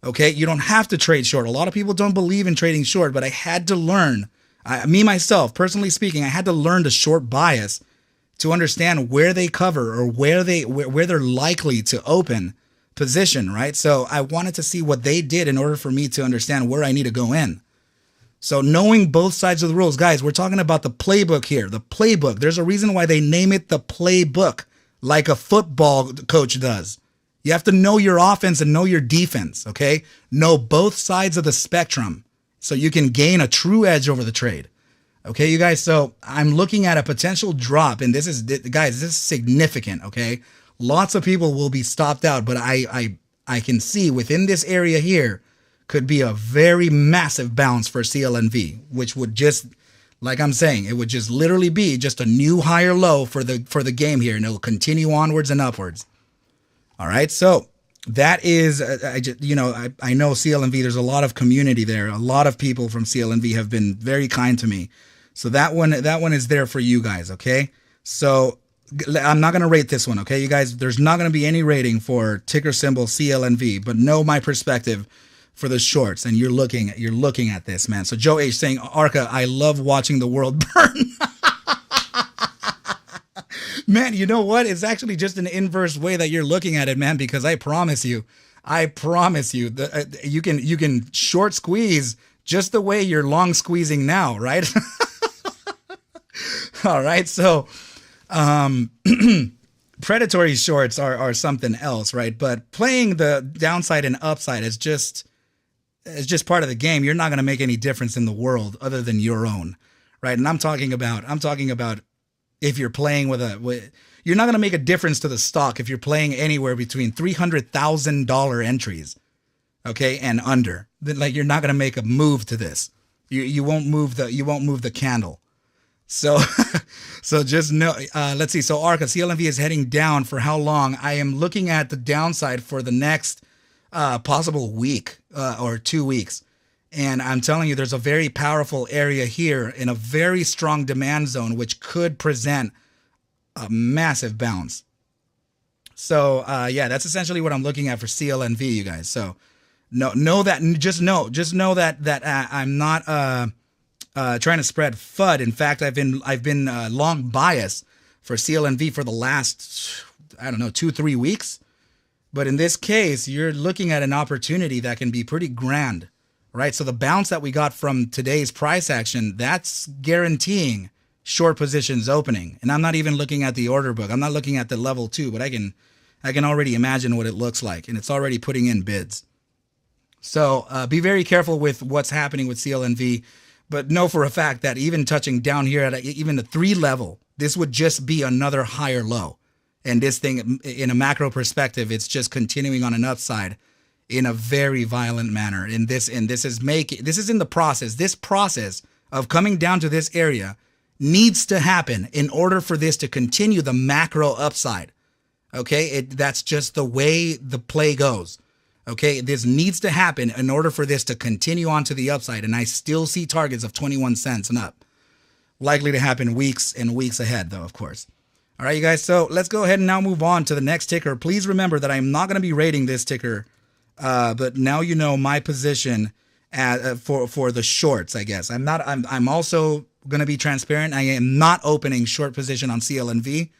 Okay, you don't have to trade short. A lot of people don't believe in trading short, but I had to learn. Me myself, personally speaking, I had to learn the short bias to understand where they cover or where they're likely to open position, right? So I wanted to see what they did in order for me to understand where I need to go in. So knowing both sides of the rules, guys, we're talking about the playbook here. The playbook. There's a reason why they name it the playbook, like a football coach does. You have to know your offense and know your defense, okay? Know both sides of the spectrum so you can gain a true edge over the trade. Okay, you guys, so I'm looking at a potential drop, and this is significant, okay? Lots of people will be stopped out, but I can see within this area here could be a very massive bounce for CLNV, which would just, like I'm saying, it would just literally be just a new higher low for the game here, and it'll continue onwards and upwards. All right, so that is, I know CLNV, there's a lot of community there. A lot of people from CLNV have been very kind to me. So that one is there for you guys, okay? So I'm not going to rate this one, okay? You guys, there's not going to be any rating for ticker symbol CLNV, but know my perspective for the shorts, and you're looking at this, man. So Joe H saying, Arca, I love watching the world burn. Man, you know what? It's actually just an inverse way that you're looking at it, man, because I promise you, that you can short squeeze just the way you're long squeezing now, right? All right, so predatory shorts are something else, right? But playing the downside and upside is just part of the game. You're not going to make any difference in the world other than your own, right? And I'm talking about if you're playing you're not going to make a difference to the stock if you're playing anywhere between $300,000 entries, okay, and under. Like, you're not going to make a move to this. You won't move the candle. So just know, let's see. So Arca, CLNV is heading down for how long? I am looking at the downside for the next possible week or 2 weeks. And I'm telling you, there's a very powerful area here in a very strong demand zone, which could present a massive bounce. So yeah, that's essentially what I'm looking at for CLNV, you guys. So know that, just know that I'm not trying to spread FUD. In fact, I've been long bias for CLNV for the last, I don't know, 2-3 weeks. But in this case, you're looking at an opportunity that can be pretty grand, right? So the bounce that we got from today's price action, that's guaranteeing short positions opening. And I'm not even looking at the order book. I'm not looking at the level 2, but I can already imagine what it looks like, and it's already putting in bids. So be very careful with what's happening with CLNV, but know for a fact that even touching down here at even the 3 level, this would just be another higher low. And this thing, in a macro perspective, it's just continuing on an upside in a very violent manner. This is in the process. This process of coming down to this area needs to happen in order for this to continue the macro upside. Okay, that's just the way the play goes. Okay, this needs to happen in order for this to continue on to the upside. And I still see targets of 21 cents and up. Likely to happen weeks and weeks ahead, though, of course. All right, you guys. So let's go ahead and now move on to the next ticker. Please remember that I'm not going to be rating this ticker, but now you know my position for the shorts. I guess I'm also going to be transparent. I am not opening short position on CLNV.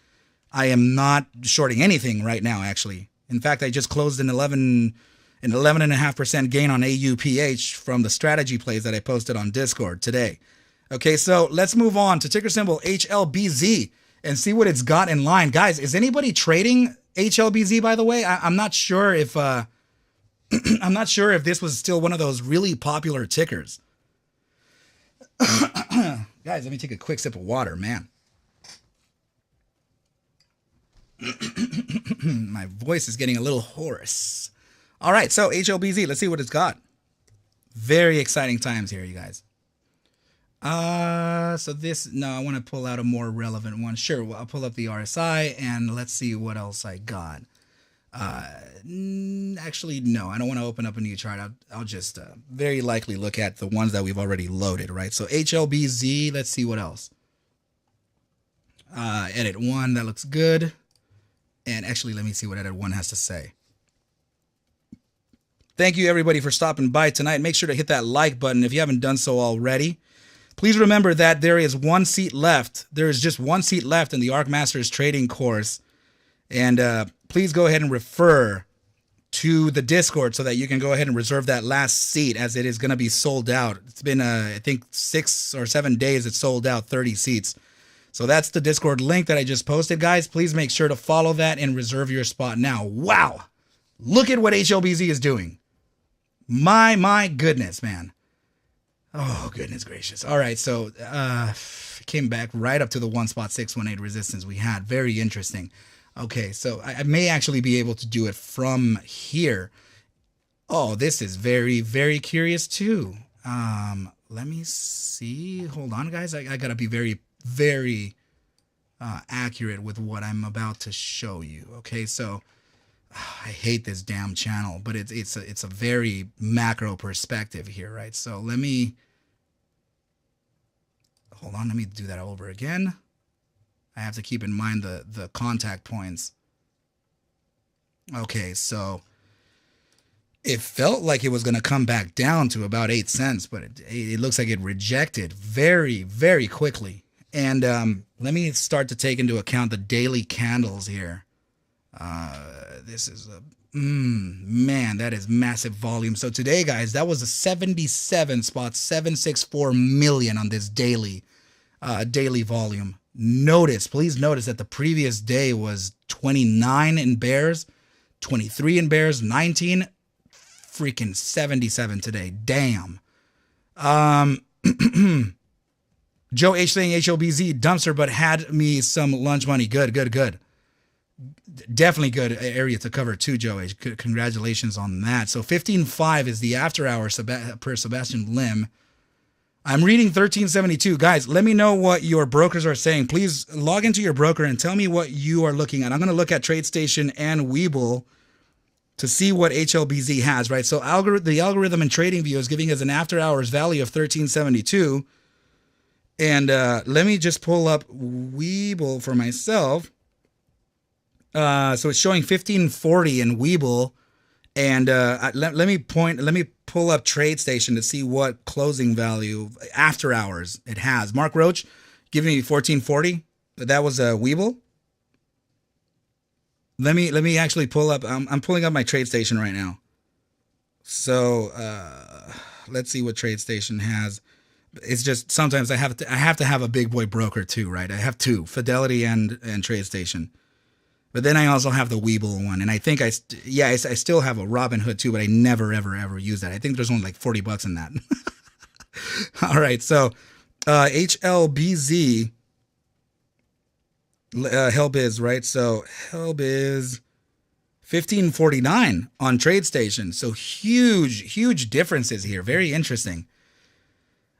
I am not shorting anything right now. Actually, in fact, I just closed an 11.5% gain on AUPH from the strategy plays that I posted on Discord today. Okay, so let's move on to ticker symbol HLBZ and see what it's got in line. Guys, is anybody trading HLBZ, by the way? I'm not sure if I'm not sure if this was still one of those really popular tickers. Guys, let me take a quick sip of water, man. My voice is getting a little hoarse. All right, so HLBZ, let's see what it's got. Very exciting times here, you guys. So I want to pull out a more relevant one. Sure, well, I'll pull up the RSI and let's see what else I got. Actually, no, I don't want to open up a new chart. I'll just very likely look at the ones that we've already loaded, right? So HLBZ, let's see what else. Edit 1, that looks good. And actually, let me see what Edit 1 has to say. Thank you, everybody, for stopping by tonight. Make sure to hit that like button if you haven't done so already. Please remember that there is one seat left. There is just one seat left in the ARC Masters trading course. And please go ahead and refer to the Discord so that you can go ahead and reserve that last seat, as it is going to be sold out. It's been, I think, 6 or 7 days. It's sold out 30 seats. So that's the Discord link that I just posted, guys. Please make sure to follow that and reserve your spot now. Wow. Look at what HLBZ is doing. My goodness, man. Oh, goodness gracious. All right, so came back right up to the 1.618 resistance we had. Very interesting. Okay, so I may actually be able to do it from here. Oh, this is very, very curious too. Let me see. Hold on, guys. I got to be very, very accurate with what I'm about to show you. Okay, so I hate this damn channel, but it's a very macro perspective here, right? So let me hold on. Let me do that over again. I have to keep in mind the contact points. Okay, so it felt like it was going to come back down to about 8 cents, but it looks like it rejected very, very quickly. And let me start to take into account the daily candles here. This is man, that is massive volume. So today, guys, that was a 77.764 million on this daily volume. Please notice that the previous day was 29 in bears, 23 in bears, 19, freaking 77 today. Damn. Joe H saying HLBZ dumpster, but had me some lunch money. Good. Definitely good area to cover too, Joe H. Congratulations on that. So 15.5 is the after hour per Sebastian Lim. I'm reading 1372. Guys, let me know what your brokers are saying. Please log into your broker and tell me what you are looking at. I'm going to look at TradeStation and Webull to see what HLBZ has, right? So the algorithm and TradingView is giving us an after hours value of 1372. And let me just pull up Webull for myself. So it's showing 1540 in Webull. And let me pull up TradeStation to see what closing value after hours it has. Mark Roach giving me 1440. That was a Webull. Let me actually pull up. I'm pulling up my TradeStation right now. So let's see what TradeStation has. It's just sometimes I have to have a big boy broker too, right? I have two, Fidelity and TradeStation. But then I also have the Webull one, and I think I still have a Robinhood too, but I never ever use that. I think there's only like $40 in that. All right, so HLBZ HLBZ, right? So HLBZ 1549 on TradeStation. So huge differences here. Very interesting.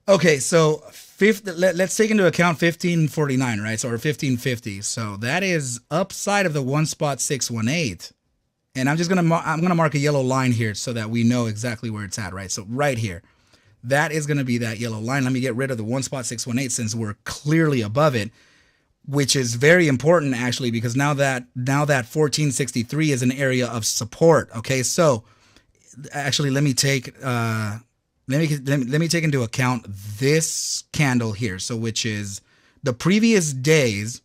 Okay, so let's take into account 1549, right? So or 1550. So that is upside of the 1.618. And I'm gonna mark a yellow line here so that we know exactly where it's at, right? So right here, that is gonna be that yellow line. Let me get rid of the 1.618 since we're clearly above it, which is very important actually, because now that 1463 is an area of support. Okay, so actually let me take let me take into account this candle here, so which is the previous day's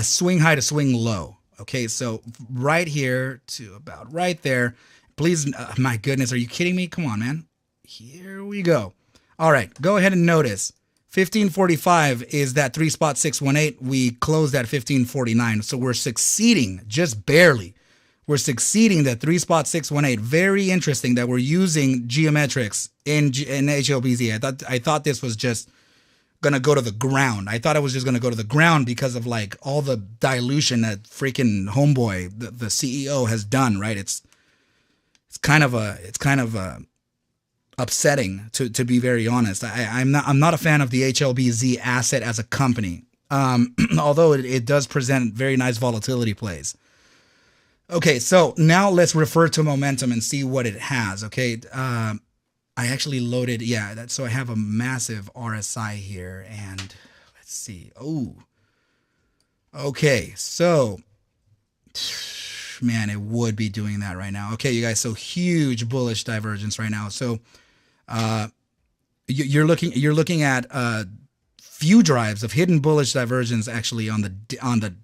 swing high to swing low. Okay, so right here to about right there. Please, my goodness, are you kidding me? Come on, man. Here we go. All right, go ahead and notice 1545 is that 3.618. We closed at 1549, so we're succeeding just barely. We're succeeding that 3.618. Very interesting that we're using geometrics in HLBZ. I thought this was just gonna go to the ground. I thought it was just gonna go to the ground because of like all the dilution that freaking homeboy, the CEO, has done. Right? It's kind of upsetting to be very honest. I'm not a fan of the HLBZ asset as a company. Although it does present very nice volatility plays. Okay, so now let's refer to momentum and see what it has. Okay, I actually loaded, so I have a massive RSI here, and let's see. Oh, okay, so man, it would be doing that right now. Okay, you guys, so huge bullish divergence right now. So you're looking at few drives of hidden bullish divergence actually on the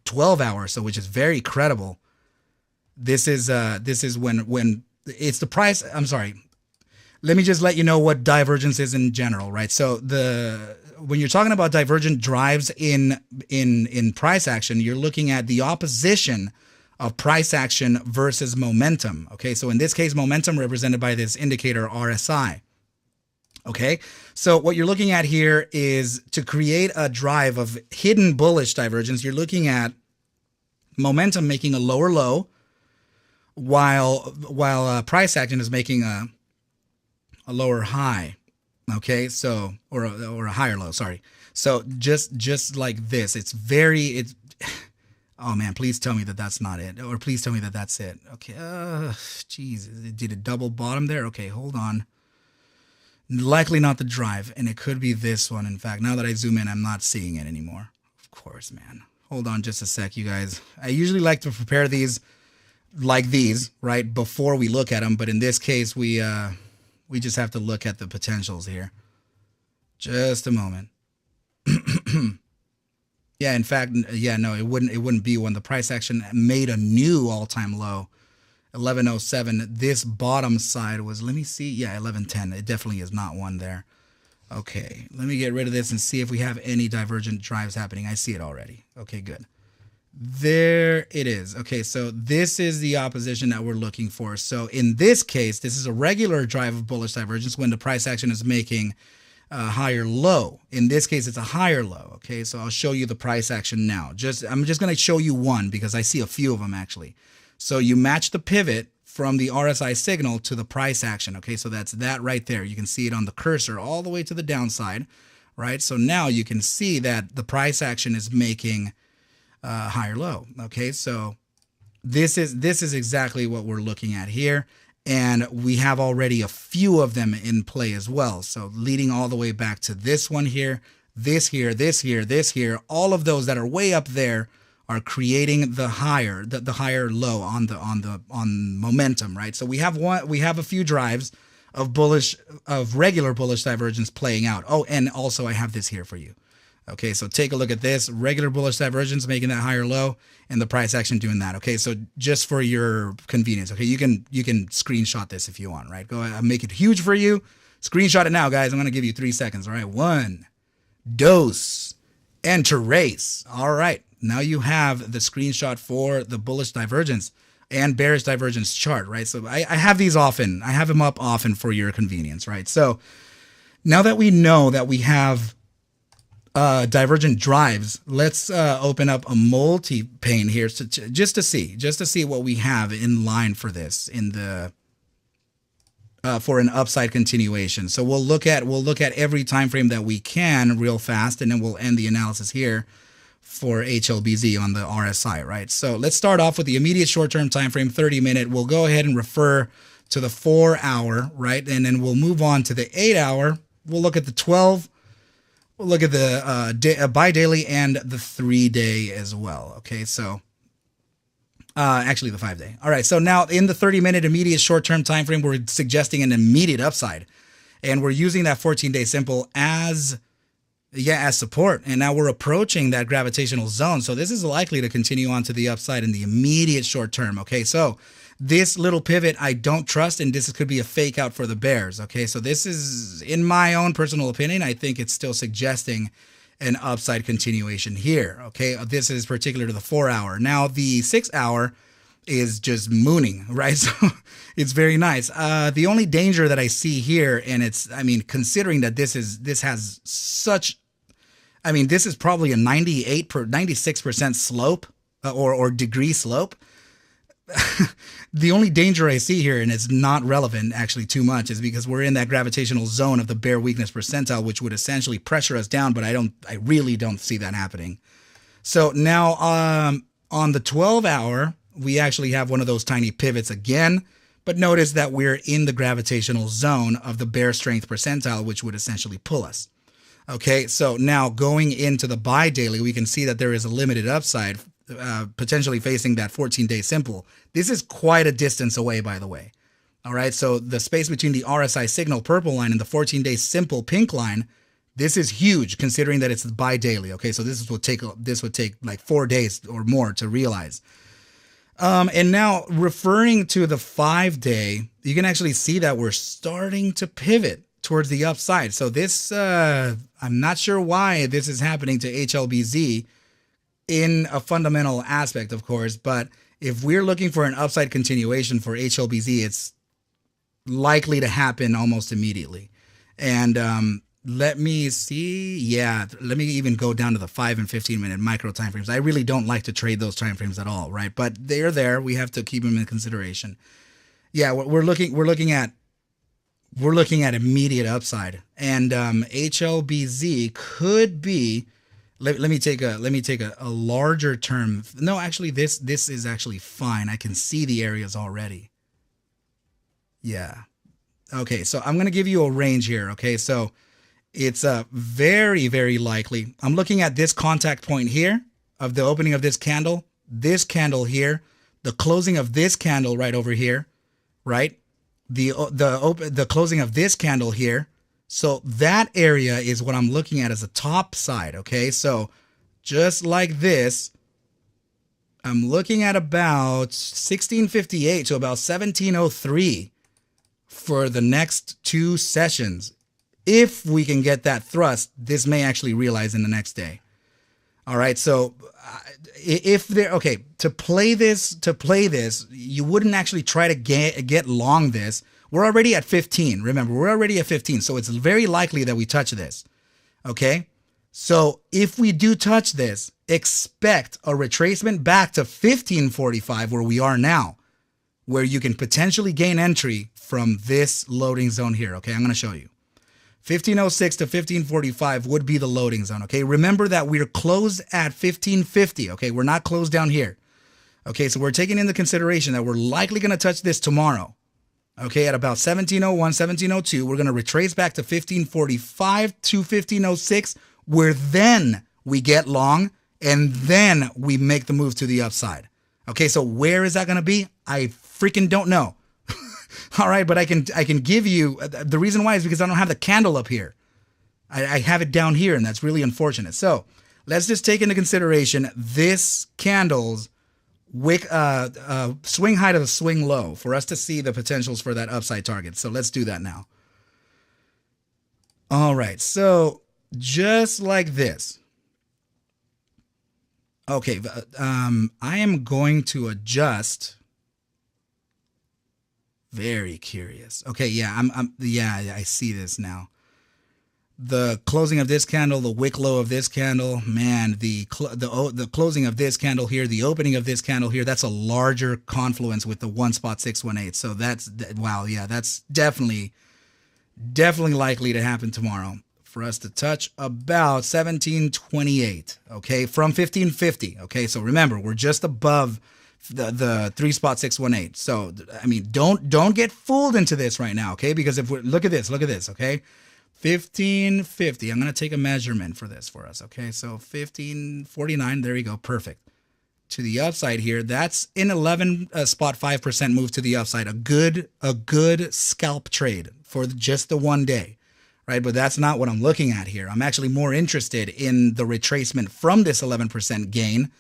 12-hour, so which is very credible. This is when it's the price. I'm sorry. Let me just let you know what divergence is in general, right? So when you're talking about divergent drives in price action, you're looking at the opposition of price action versus momentum. Okay, so in this case, momentum represented by this indicator RSI. Okay, so what you're looking at here is to create a drive of hidden bullish divergence. You're looking at momentum making a lower low, while price action is making a lower high. Okay, so or a higher low. Sorry. So just like this, it's oh man, please tell me that that's not it, or please tell me that that's it. Okay, geez, did it double bottom there? Okay, hold on. Likely not the drive, and it could be this one. In fact, now that I zoom in, I'm not seeing it anymore. Of course, man. Hold on just a sec, you guys. I usually like to prepare these like these, right, before we look at them, but in this case, we just have to look at the potentials here. Just a moment. Yeah, in fact, yeah, no, it wouldn't be when the price action made a new all-time low, 1107. This bottom side was, let me see, yeah, 1110. It definitely is not one there. Okay, let me get rid of this and see if we have any divergent drives happening. I see it already. Okay, good. There it is. Okay, so this is the opposition that we're looking for. So in this case, this is a regular drive of bullish divergence when the price action is making a higher low. In this case, it's a higher low. Okay, so I'll show you the price action now. I'm just going to show you one because I see a few of them actually. So you match the pivot from the RSI signal to the price action. Okay, so that's that right there. You can see it on the cursor all the way to the downside, right? So now you can see that the price action is making higher low. Okay, so this is exactly what we're looking at here, and we have already a few of them in play as well. So leading all the way back to this one here, this here, this here, this here, all of those that are way up there are creating the higher low on momentum, right? So we have a few drives of regular bullish divergence playing out. Oh, and also I have this here for you. Okay, so take a look at this. Regular bullish divergence making that higher low, and the price action doing that. Okay, so just for your convenience, okay, you can screenshot this if you want, right? Go ahead, I'll make it huge for you. Screenshot it now, guys. I'm gonna give you 3 seconds. All right, 1, dos, enter race. All right, now you have the screenshot for the bullish divergence and bearish divergence chart, right? So I have these often. I have them up often for your convenience, right? So now that we know that we have divergent drives. Let's open up a multi-pane here just to see what we have in line for this in the for an upside continuation. So we'll look at every time frame that we can real fast, and then we'll end the analysis here for HLBZ on the RSI, right? So let's start off with the immediate short-term time frame, 30-minute. We'll go ahead and refer to the 4-hour, right? And then we'll move on to the 8-hour. We'll look at the 12. We'll look at the bi-daily and the 3-day as well. Okay, so actually the 5-day. All right, so now in the 30-minute immediate short-term time frame, we're suggesting an immediate upside, and we're using that 14-day simple as support. And now we're approaching that gravitational zone, so this is likely to continue on to the upside in the immediate short term. Okay, so this little pivot I don't trust, and this could be a fake out for the bears. Okay, so this is, in my own personal opinion, I think it's still suggesting an upside continuation here. Okay, this is particular to the 4-hour. Now the 6-hour is just mooning, right? So it's very nice. The only danger that I see here, and it's, I mean, considering that this has such, I mean, this is probably a 96% slope or degree slope. The only danger I see here, and it's not relevant actually too much, is because we're in that gravitational zone of the bear weakness percentile, which would essentially pressure us down, but I really don't see that happening. So now on the 12-hour, we actually have one of those tiny pivots again, but notice that we're in the gravitational zone of the bear strength percentile, which would essentially pull us. Okay, so now going into the bi-daily, we can see that there is a limited upside, potentially facing that 14-day simple. This is quite a distance away, by the way. All right, so the space between the RSI signal purple line and the 14-day simple pink line, this is huge considering that it's bi-daily. Okay, so this would take like 4 days or more to realize. And now referring to the 5-day, you can actually see that we're starting to pivot towards the upside. So this, I'm not sure why this is happening to HLBZ in a fundamental aspect, of course, but if we're looking for an upside continuation for HLBZ, it's likely to happen almost immediately. And let me see. Yeah, let me even go down to the 5 and 15-minute micro time frames. I really don't like to trade those time frames at all, right? But they're there. We have to keep them in consideration. Yeah, we're looking at immediate upside, and HLBZ could be. Let me take a larger term. No, actually, this is actually fine. I can see the areas already. Yeah. Okay, so I'm gonna give you a range here. Okay, so it's very, very likely. I'm looking at this contact point here of the opening of this candle here, the closing of this candle right over here, right? The closing of this candle here. So that area is what I'm looking at as a top side. Okay, so just like this, I'm looking at about 1658 to about 1703 for the next 2 sessions. If we can get that thrust, this may actually realize in the next day. All right, so if they're okay to play this, you wouldn't actually try to get long this. We're already at 15. Remember, we're already at 15, so it's very likely that we touch this. Okay, so if we do touch this, expect a retracement back to 1545 where we are now, where you can potentially gain entry from this loading zone here. Okay, I'm going to show you. 1506 to 1545 would be the loading zone. Okay, remember that we're closed at 1550. Okay, we're not closed down here. Okay, so we're taking into consideration that we're likely going to touch this tomorrow. Okay, at about 1701, 1702, we're going to retrace back to 1545 to 1506, where then we get long and then we make the move to the upside. Okay, so where is that going to be? I freaking don't know. All right, but I can give you, the reason why is because I don't have the candle up here. I have it down here, and that's really unfortunate. So let's just take into consideration this candle's wick swing high to the swing low for us to see the potentials for that upside target. So let's do that now. All right, so just like this. Okay, I am going to adjust. Very curious. Okay, yeah, yeah, I see this now. the closing of this candle, the wick low of this candle, man, the closing of this candle here, the opening of this candle here, that's a larger confluence with the 1.618. So that's, wow, yeah, that's definitely likely to happen tomorrow for us to touch about 1728, okay, from 1550, okay? So remember, we're just above the 3.618. So, I mean, don't get fooled into this right now, okay? Because if we look at this, okay? 1550. I'm going to take a measurement for this for us. Okay, so 1549. There you go. Perfect. To the upside here, that's an 11.5% move to the upside. A good scalp trade for just the one day, right? But that's not what I'm looking at here. I'm actually more interested in the retracement from this 11% gain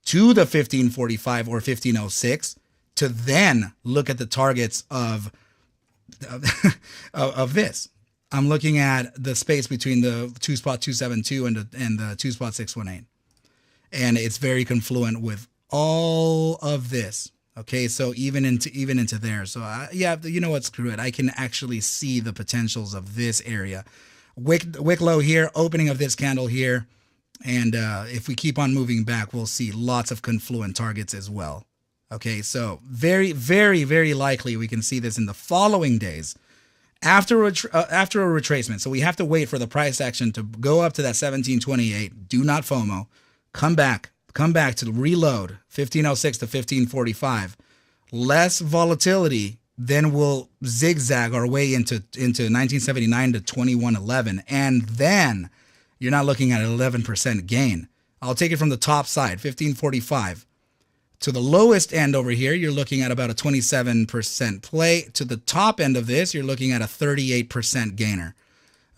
to the 1545 or 1506 to then look at the targets of this. I'm looking at the space between the 2.272 and the 2.618. And it's very confluent with all of this. Okay, so even into there. So yeah, you know what? Screw it. I can actually see the potentials of this area. Wick low here, opening of this candle here. And if we keep on moving back, we'll see lots of confluent targets as well. Okay, so very, very, very likely we can see this in the following days. After a retracement, so we have to wait for the price action to go up to that 1728. Do not FOMO. Come back to reload 1506 to 1545. Less volatility, then we'll zigzag our way into 1979 to 2111, and then you're not looking at an 11% gain. I'll take it from the top side, 1545. To the lowest end over here, you're looking at about a 27% play. To the top end of this, you're looking at a 38% gainer.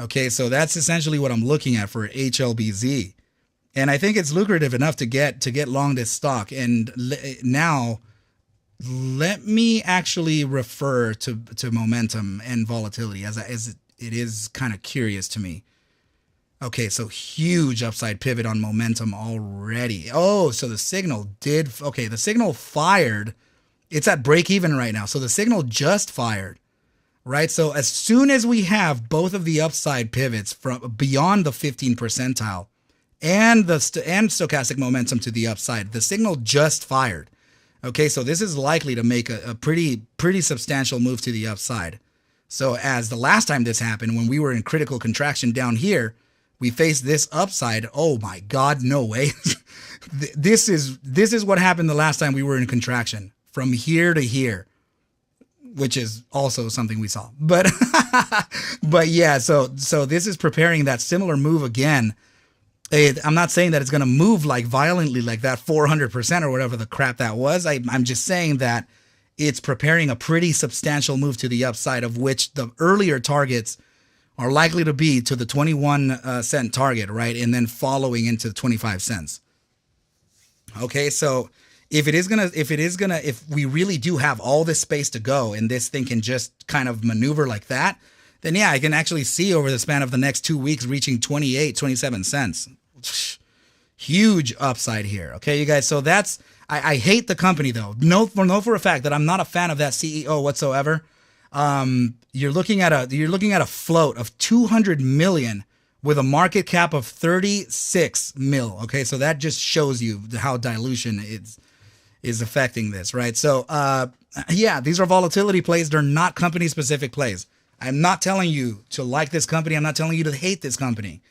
Okay, so that's essentially what I'm looking at for HLBZ. And I think it's lucrative enough to get long this stock. And now, let me actually refer to momentum and volatility as it is kind of curious to me. Okay, so huge upside pivot on momentum already. Oh, so the signal the signal fired. It's at break even right now. So the signal just fired, right? So as soon as we have both of the upside pivots from beyond the 15 percentile and stochastic momentum to the upside, the signal just fired. Okay, so this is likely to make a pretty substantial move to the upside. So as the last time this happened, when we were in critical contraction down here, we faced this upside. Oh my God, no way. This is what happened the last time we were in contraction from here to here, which is also something we saw. But but yeah, so this is preparing that similar move again. I'm not saying that it's going to move like violently like that 400% or whatever the crap that was. I'm just saying that it's preparing a pretty substantial move to the upside, of which the earlier targets are likely to be to the 21 cent target, right? And then following into 25 cents. Okay, so if we really do have all this space to go and this thing can just kind of maneuver like that, then yeah, I can actually see over the span of the next 2 weeks reaching 27 cents. Huge upside here. Okay, you guys. So that's, I hate the company though. Know for a fact that I'm not a fan of that CEO whatsoever. You're looking at a float of 200 million with a market cap of 36 mil. Okay, so that just shows you how dilution is affecting this, right? So yeah, these are volatility plays. They're not company specific plays. I'm not telling you to like this company. I'm not telling you to hate this company.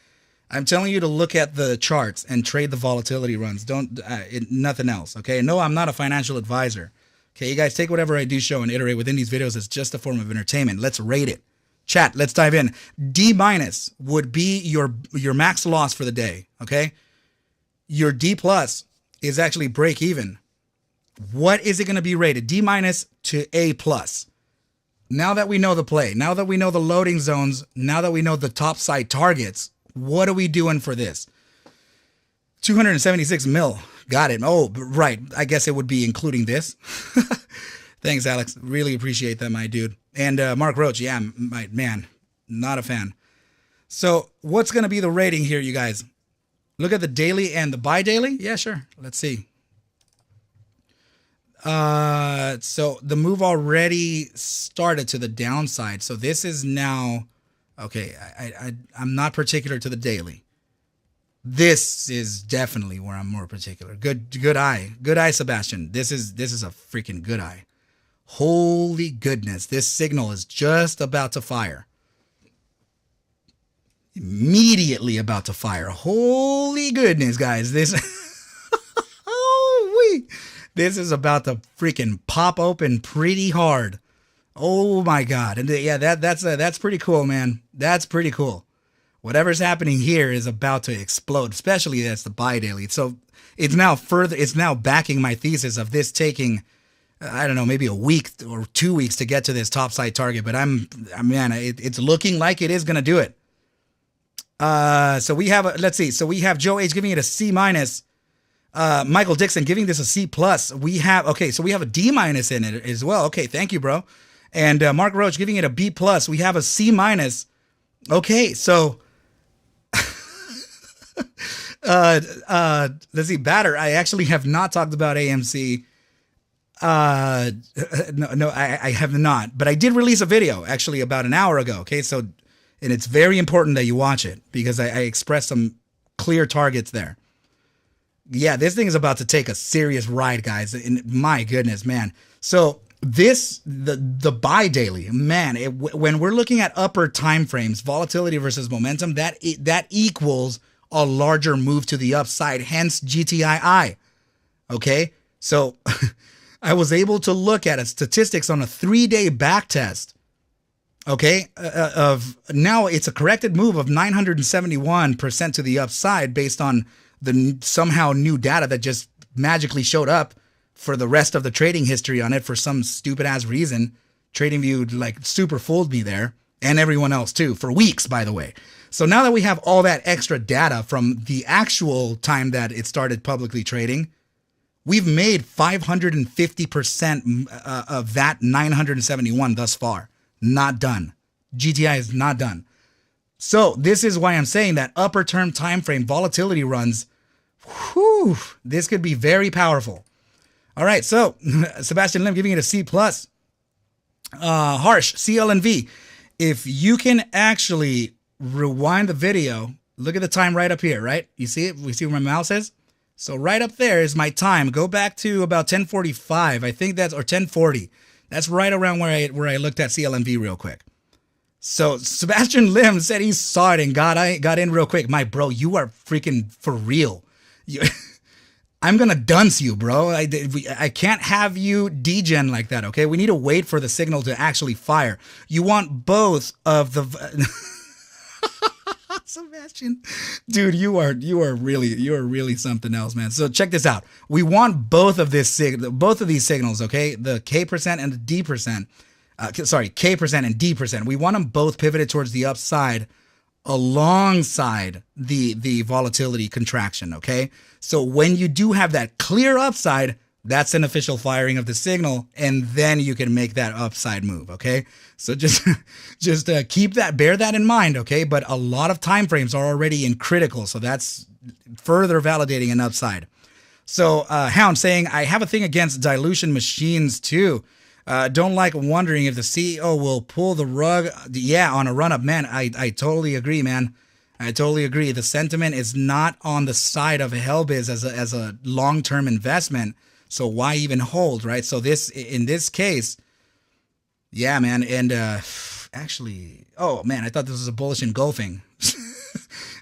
I'm telling you to look at the charts and trade the volatility runs. Nothing else. Okay. No, I'm not a financial advisor. Okay, you guys, take whatever I do show and iterate within these videos as just a form of entertainment. Let's rate it. Chat, let's dive in. D- would be your max loss for the day, okay? Your D+ is actually break even. What is it going to be rated? D- to A+. Now that we know the play, now that we know the loading zones, now that we know the top side targets, what are we doing for this? 276 mil. Got it. Oh, right. I guess it would be including this. Thanks, Alex. Really appreciate that, my dude. And Mark Roach, yeah, my man, not a fan. So what's going to be the rating here, you guys? Look at the daily and the bi-daily. Yeah, sure. Let's see. So the move already started to the downside. So this is now Okay, I'm not particular to the daily. This is definitely where I'm more particular. Good eye, Sebastian. This is a freaking good eye. Holy goodness, this signal is just about to fire. Immediately about to fire. Holy goodness, guys. This this is about to freaking pop open pretty hard. Oh my God. And yeah, that's pretty cool, man. That's pretty cool. Whatever's happening here is about to explode, especially that's the bi-daily. So it's now backing my thesis of this taking, I don't know, maybe a week or 2 weeks to get to this topside target. But it's looking like it is going to do it. So we have, let's see. So we have Joe H giving it a C minus. Michael Dixon giving this a C plus. So we have a D minus in it as well. Okay. Thank you, bro. And Mark Roach giving it a B plus. We have a C minus. Okay. So, let's see, batter. I actually have not talked about AMC. No, I have not, but I did release a video actually about an hour ago. Okay. So, and it's very important that you watch it because I expressed some clear targets there. Yeah, this thing is about to take a serious ride, guys. And my goodness, man. So the buy daily, man, when we're looking at upper time frames, volatility versus momentum, that equals a larger move to the upside, hence GTII. Okay, so I was able to look at statistics on a 3-day back test. Okay, of now it's a corrected move of 971% to the upside based on the somehow new data that just magically showed up for the rest of the trading history on it for some stupid ass reason. TradingView like super fooled me there, and everyone else too, for weeks, by the way. So now that we have all that extra data from the actual time that it started publicly trading, we've made 550% of that 971 thus far. Not done. GTI is not done. So this is why I'm saying that upper term time frame volatility runs, whew, this could be very powerful. All right, so Sebastian Lim giving it a C plus. Harsh, CLNV. If you can actually rewind the video, look at the time right up here, right? You see it? We see where my mouse is? So right up there is my time. Go back to about 10:45. I think that's, or 10:40. That's right around where I looked at CLNV real quick. So Sebastian Lim said he saw it and got in real quick. My bro, you are freaking for real. I'm going to dunce you, bro. I can't have you degen like that, okay? We need to wait for the signal to actually fire. You want both of the... Sebastian, dude, you are really something else, man. So check this out. We want both of these signals, okay? The K% and the D%. K% and D%. We want them both pivoted towards the upside alongside the volatility contraction, okay? So when you do have that clear upside, that's an official firing of the signal, and then you can make that upside move, okay? So just bear that in mind, okay? But a lot of time frames are already in critical, so that's further validating an upside. So Hound saying, I have a thing against dilution machines too. Don't like wondering if the CEO will pull the rug. Yeah, on a run-up, man. I totally agree, man. I totally agree. The sentiment is not on the side of HLBZ as a long-term investment. So why even hold, right? So in this case, yeah, man. And actually, oh man, I thought this was a bullish engulfing.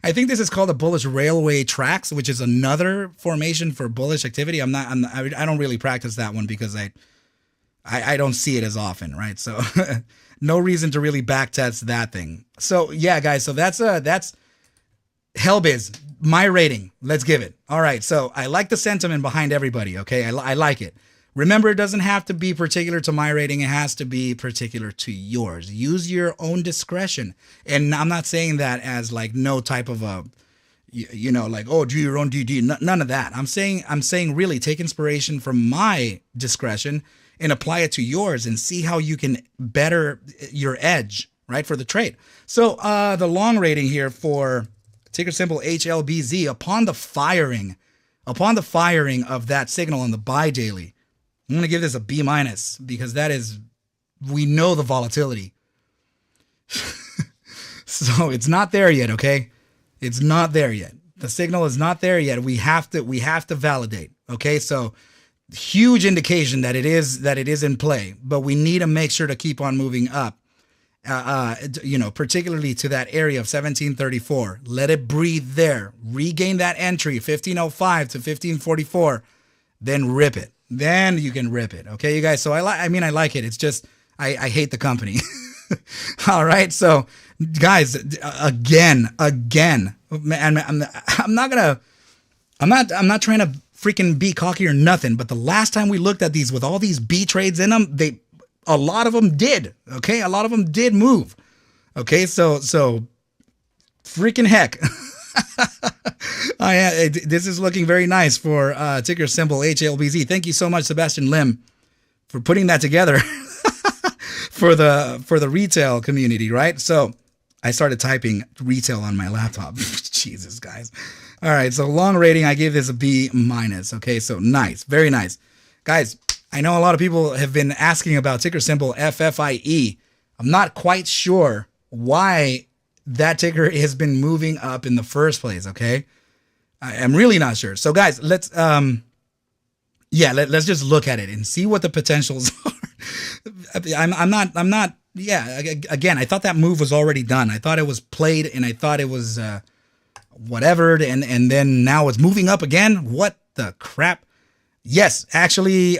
I think this is called a bullish railway tracks, which is another formation for bullish activity. I don't really practice that one because I don't see it as often, right? So no reason to really backtest that thing. So yeah, guys, so that's HLBZ, my rating. Let's give it. All right, so I like the sentiment behind everybody, okay? I like it. Remember, it doesn't have to be particular to my rating. It has to be particular to yours. Use your own discretion. And I'm not saying that as like no type of a, like, oh, do your own DD. None of that. I'm saying really take inspiration from my discretion and apply it to yours and see how you can better your edge, right, for the trade. So the long rating here for ticker symbol HLBZ, upon the firing of that signal on the buy daily, I'm going to give this a B minus because we know the volatility. So it's not there yet, okay? It's not there yet. The signal is not there yet. We have to validate. Okay, so huge indication that it is in play, but we need to make sure to keep on moving up. Particularly to that area of 1734. Let it breathe there. Regain that entry, 1505 to 1544. Then rip it. Then you can rip it. Okay, you guys. So I like it. It's just I hate the company. All right. So guys, again, man, I'm not trying to freaking be cocky or nothing. But the last time we looked at these with all these B trades in them, a lot of them did. Okay. A lot of them did move. Okay. So freaking heck. This is looking very nice for ticker symbol HLBZ. Thank you so much, Sebastian Lim, for putting that together for the retail community, right? So I started typing retail on my laptop. Jesus, guys. All right. So long rating, I gave this a B minus. Okay. So nice. Very nice. Guys, I know a lot of people have been asking about ticker symbol FFIE. I'm not quite sure why that ticker has been moving up in the first place. Okay. I'm really not sure. So guys, let's just look at it and see what the potentials are. I'm not. Yeah. Again, I thought that move was already done. I thought it was played and I thought it was, whatever. And then now it's moving up again. What the crap? Yes, actually,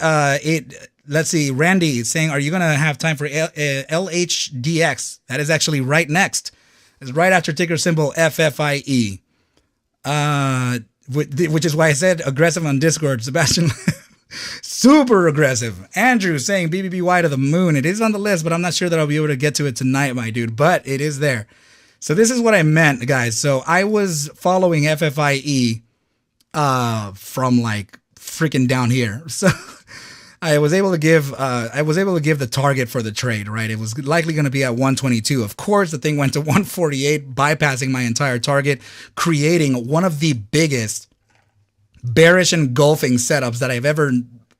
let's see. Randy is saying, are you going to have time for LHDX? That is actually right next. It's right after ticker symbol FFIE. Which is why I said aggressive on Discord. Sebastian, super aggressive. Andrew saying BBBY to the moon. It is on the list, but I'm not sure that I'll be able to get to it tonight, my dude, but it is there. So this is what I meant, guys. So I was following FFIE, from like freaking down here. So I was able to give the target for the trade, right? It was likely going to be at 122. Of course, the thing went to 148, bypassing my entire target, creating one of the biggest bearish engulfing setups that I've ever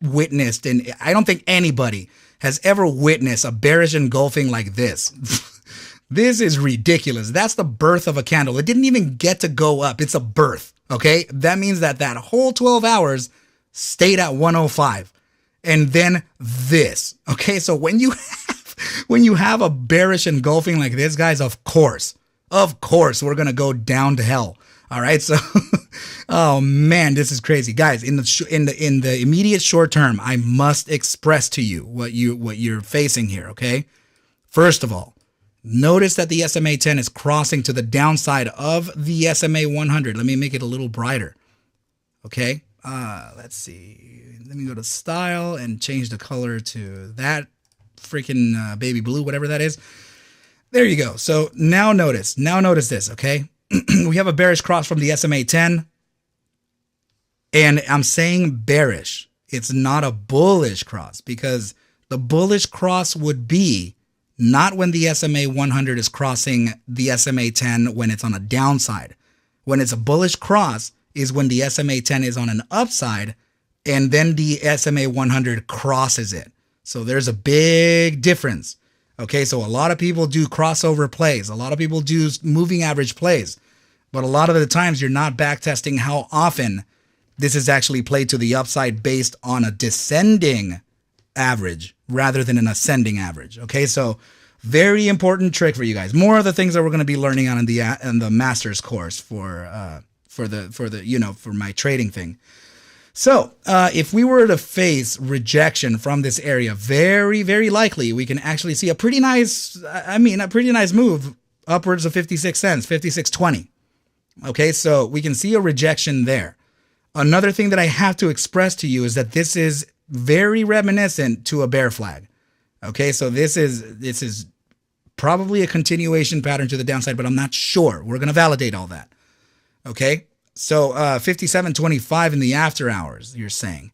witnessed. And I don't think anybody has ever witnessed a bearish engulfing like this. This is ridiculous. That's the birth of a candle. It didn't even get to go up. It's a birth. Okay. That means that whole 12 hours stayed at 105. And then this. Okay. So when you have a bearish engulfing like this, guys, of course, we're going to go down to hell. All right. So, oh man, this is crazy, guys. In the immediate short term, I must express to you what you're facing here. Okay. First of all, notice that the SMA 10 is crossing to the downside of the SMA 100. Let me make it a little brighter. Okay. Let's see. Let me go to style and change the color to that freaking baby blue, whatever that is. There you go. So now notice this. Okay. We have a bearish cross from the SMA 10. And I'm saying bearish. It's not a bullish cross, because the bullish cross would be not when the SMA 100 is crossing the SMA 10 when it's on a downside. When it's a bullish cross is when the SMA 10 is on an upside and then the SMA 100 crosses it. So there's a big difference. Okay, so a lot of people do crossover plays. A lot of people do moving average plays. But a lot of the times you're not backtesting how often this is actually played to the upside based on a descending average rather than an ascending average. Okay, so very important trick for you guys. More of the things that we're going to be learning on in the master's course for my trading thing. So if we were to face rejection from this area, very, very likely we can actually see a pretty nice move upwards of 56 cents, 56.20. Okay, so we can see a rejection there. Another thing that I have to express to you is that this is very reminiscent to a bear flag. Okay, so this is probably a continuation pattern to the downside, but I'm not sure. We're going to validate all that. Okay, so 57.25 in the after hours, you're saying.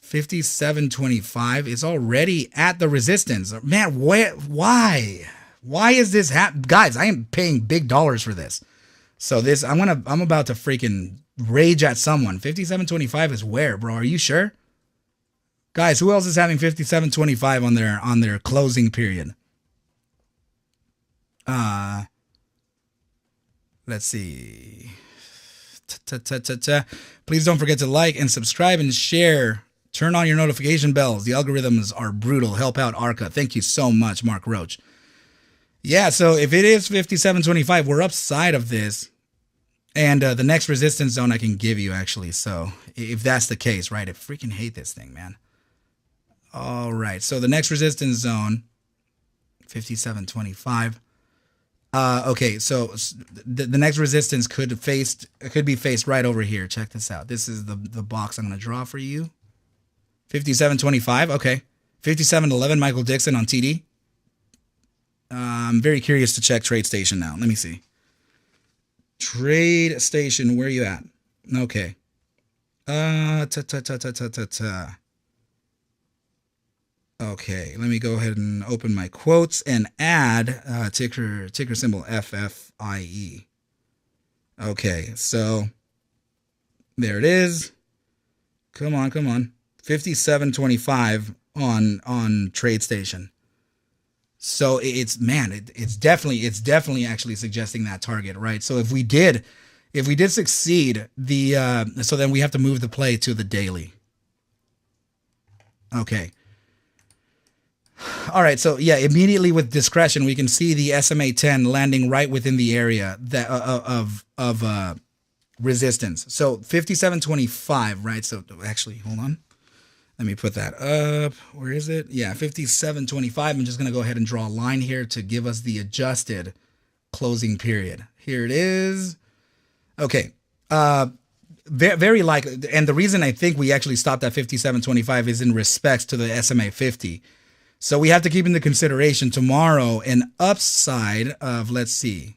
57.25 is already at the resistance. Man, why? Why is this happening? Guys, I am paying big dollars for this. So this, I'm about to freaking rage at someone. 57.25 is where, bro? Are you sure? Guys, who else is having 57.25 on their closing period? Let's see. Please don't forget to like and subscribe and share. Turn on your notification bells. The algorithms are brutal. Help out Arca. Thank you so much, Mark Roach. Yeah, so if it is 57.25, we're upside of this. And the next resistance zone I can give you, actually. So if that's the case, right? I freaking hate this thing, man. All right. So the next resistance zone, 57.25. Okay, so the next resistance could be faced right over here. Check this out. This is the box I'm going to draw for you. 57.25. Okay. 57.11. Michael Dixon on TD. I'm very curious to check TradeStation now. Let me see. TradeStation, where are you at? Okay. Okay, let me go ahead and open my quotes and add ticker symbol FFIE. Okay, so there it is. Come on. 57.25 on TradeStation. So it's definitely actually suggesting that target, right? So if we did succeed, so then we have to move the play to the daily. Okay. All right, so yeah, immediately with discretion, we can see the SMA 10 landing right within the area that of resistance. So 57.25, right? So actually, hold on. Let me put that up. Where is it? Yeah, 57.25. I'm just going to go ahead and draw a line here to give us the adjusted closing period. Here it is. Okay. Very likely, and the reason I think we actually stopped at 57.25 is in respects to the SMA 50. So we have to keep into consideration tomorrow an upside of, let's see,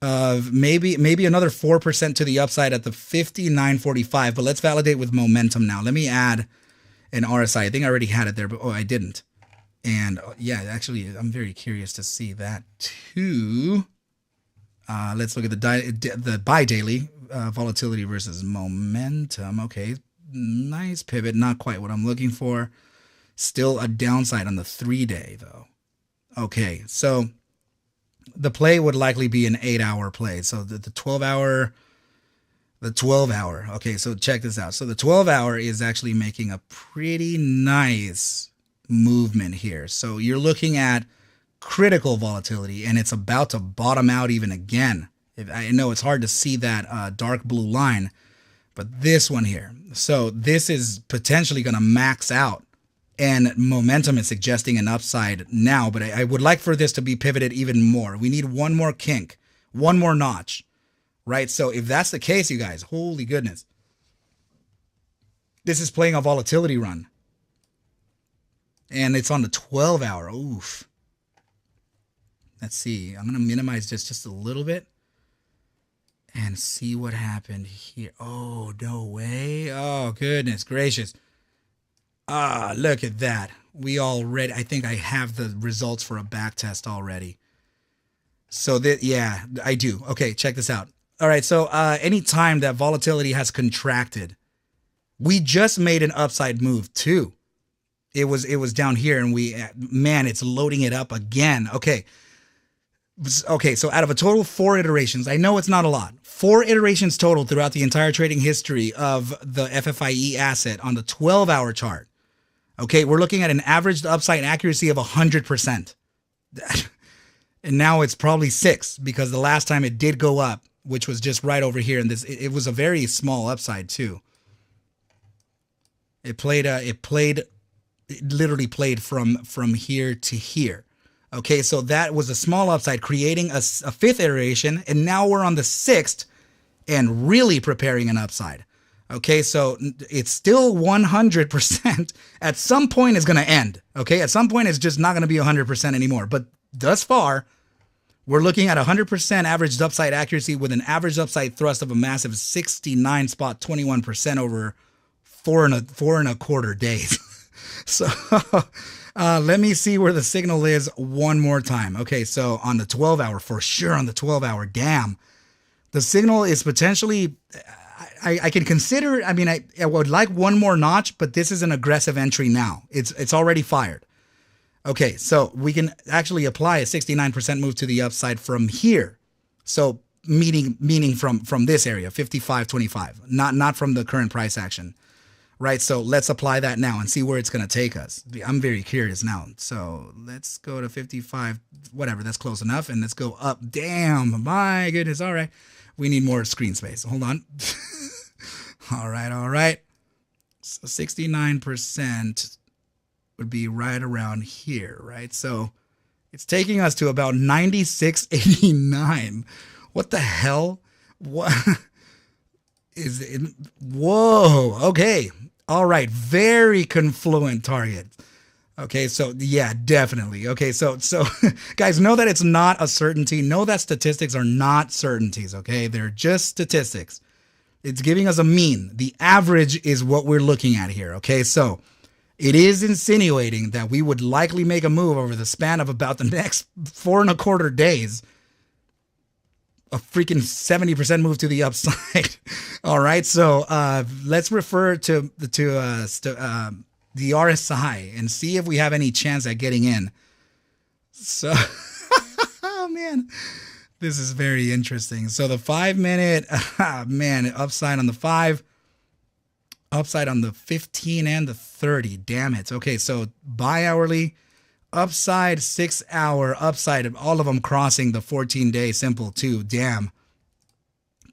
of maybe another 4% to the upside at the 59.45. But let's validate with momentum now. Let me add an RSI. I think I already had it there, but I didn't. And yeah, actually, I'm very curious to see that too. Let's look at the bi-daily volatility versus momentum. Okay. Nice pivot, not quite what I'm looking for. Still a downside on the 3-day though. Okay, so the play would likely be an 8-hour play. So the 12-hour. Okay, so check this out. So the 12-hour is actually making a pretty nice movement here. So you're looking at critical volatility, and it's about to bottom out even again. I know it's hard to see that dark blue line, but this one here. So this is potentially going to max out, and momentum is suggesting an upside now, but I would like for this to be pivoted even more. We need one more kink, one more notch, right? So if that's the case, you guys, holy goodness, this is playing a volatility run, and it's on the 12-hour. Oof. Let's see. I'm going to minimize this just a little bit and see what happened here. Oh, no way. Oh, goodness gracious. Ah, look at that. I think I have the results for a back test already. So yeah, I do. Okay, check this out. All right, so anytime that volatility has contracted, we just made an upside move too. It was down here, and it's loading it up again. Okay, so out of a total of 4 iterations, I know it's not a lot. 4 iterations total throughout the entire trading history of the FFIE asset on the 12-hour chart. Okay, we're looking at an averaged upside accuracy of 100%. And now it's probably 6 because the last time it did go up, which was just right over here, and it was a very small upside too. It literally played from here to here. Okay, so that was a small upside, creating a 5th iteration, and now we're on the 6th and really preparing an upside. Okay, so it's still 100%. At some point, it's going to end. Okay, at some point, it's just not going to be 100% anymore. But thus far, we're looking at 100% averaged upside accuracy with an average upside thrust of a massive 69.21% over 4 and a quarter days. So let me see where the signal is one more time. Okay, so on the 12-hour, for sure on the 12-hour, damn. The signal is potentially, I can consider, I would like one more notch, but this is an aggressive entry now. It's already fired. Okay, so we can actually apply a 69% move to the upside from here. So meaning from this area, 55.25, not from the current price action, right? So let's apply that now and see where it's going to take us. I'm very curious now. So let's go to 55, whatever, that's close enough. And let's go up. Damn, my goodness. All right. We need more screen space. Hold on. All right. So 69% would be right around here, right? So it's taking us to about 96.89. What the hell? What is it? Whoa. Okay. All right. Very confluent target. Okay. So yeah, definitely. Okay. So guys, know that it's not a certainty. Know that statistics are not certainties. Okay. They're just statistics. It's giving us a mean. The average is what we're looking at here. Okay. So it is insinuating that we would likely make a move over the span of about the next 4.25 days. A freaking 70% move to the upside. All right. So let's refer to the RSI and see if we have any chance at getting in. So, oh man, this is very interesting. So the 5-minute, man, upside on the 5. Upside on the 15 and the 30. Damn it. Okay, so bi-hourly, upside, 6-hour, upside, all of them crossing the 14-day simple too. Damn.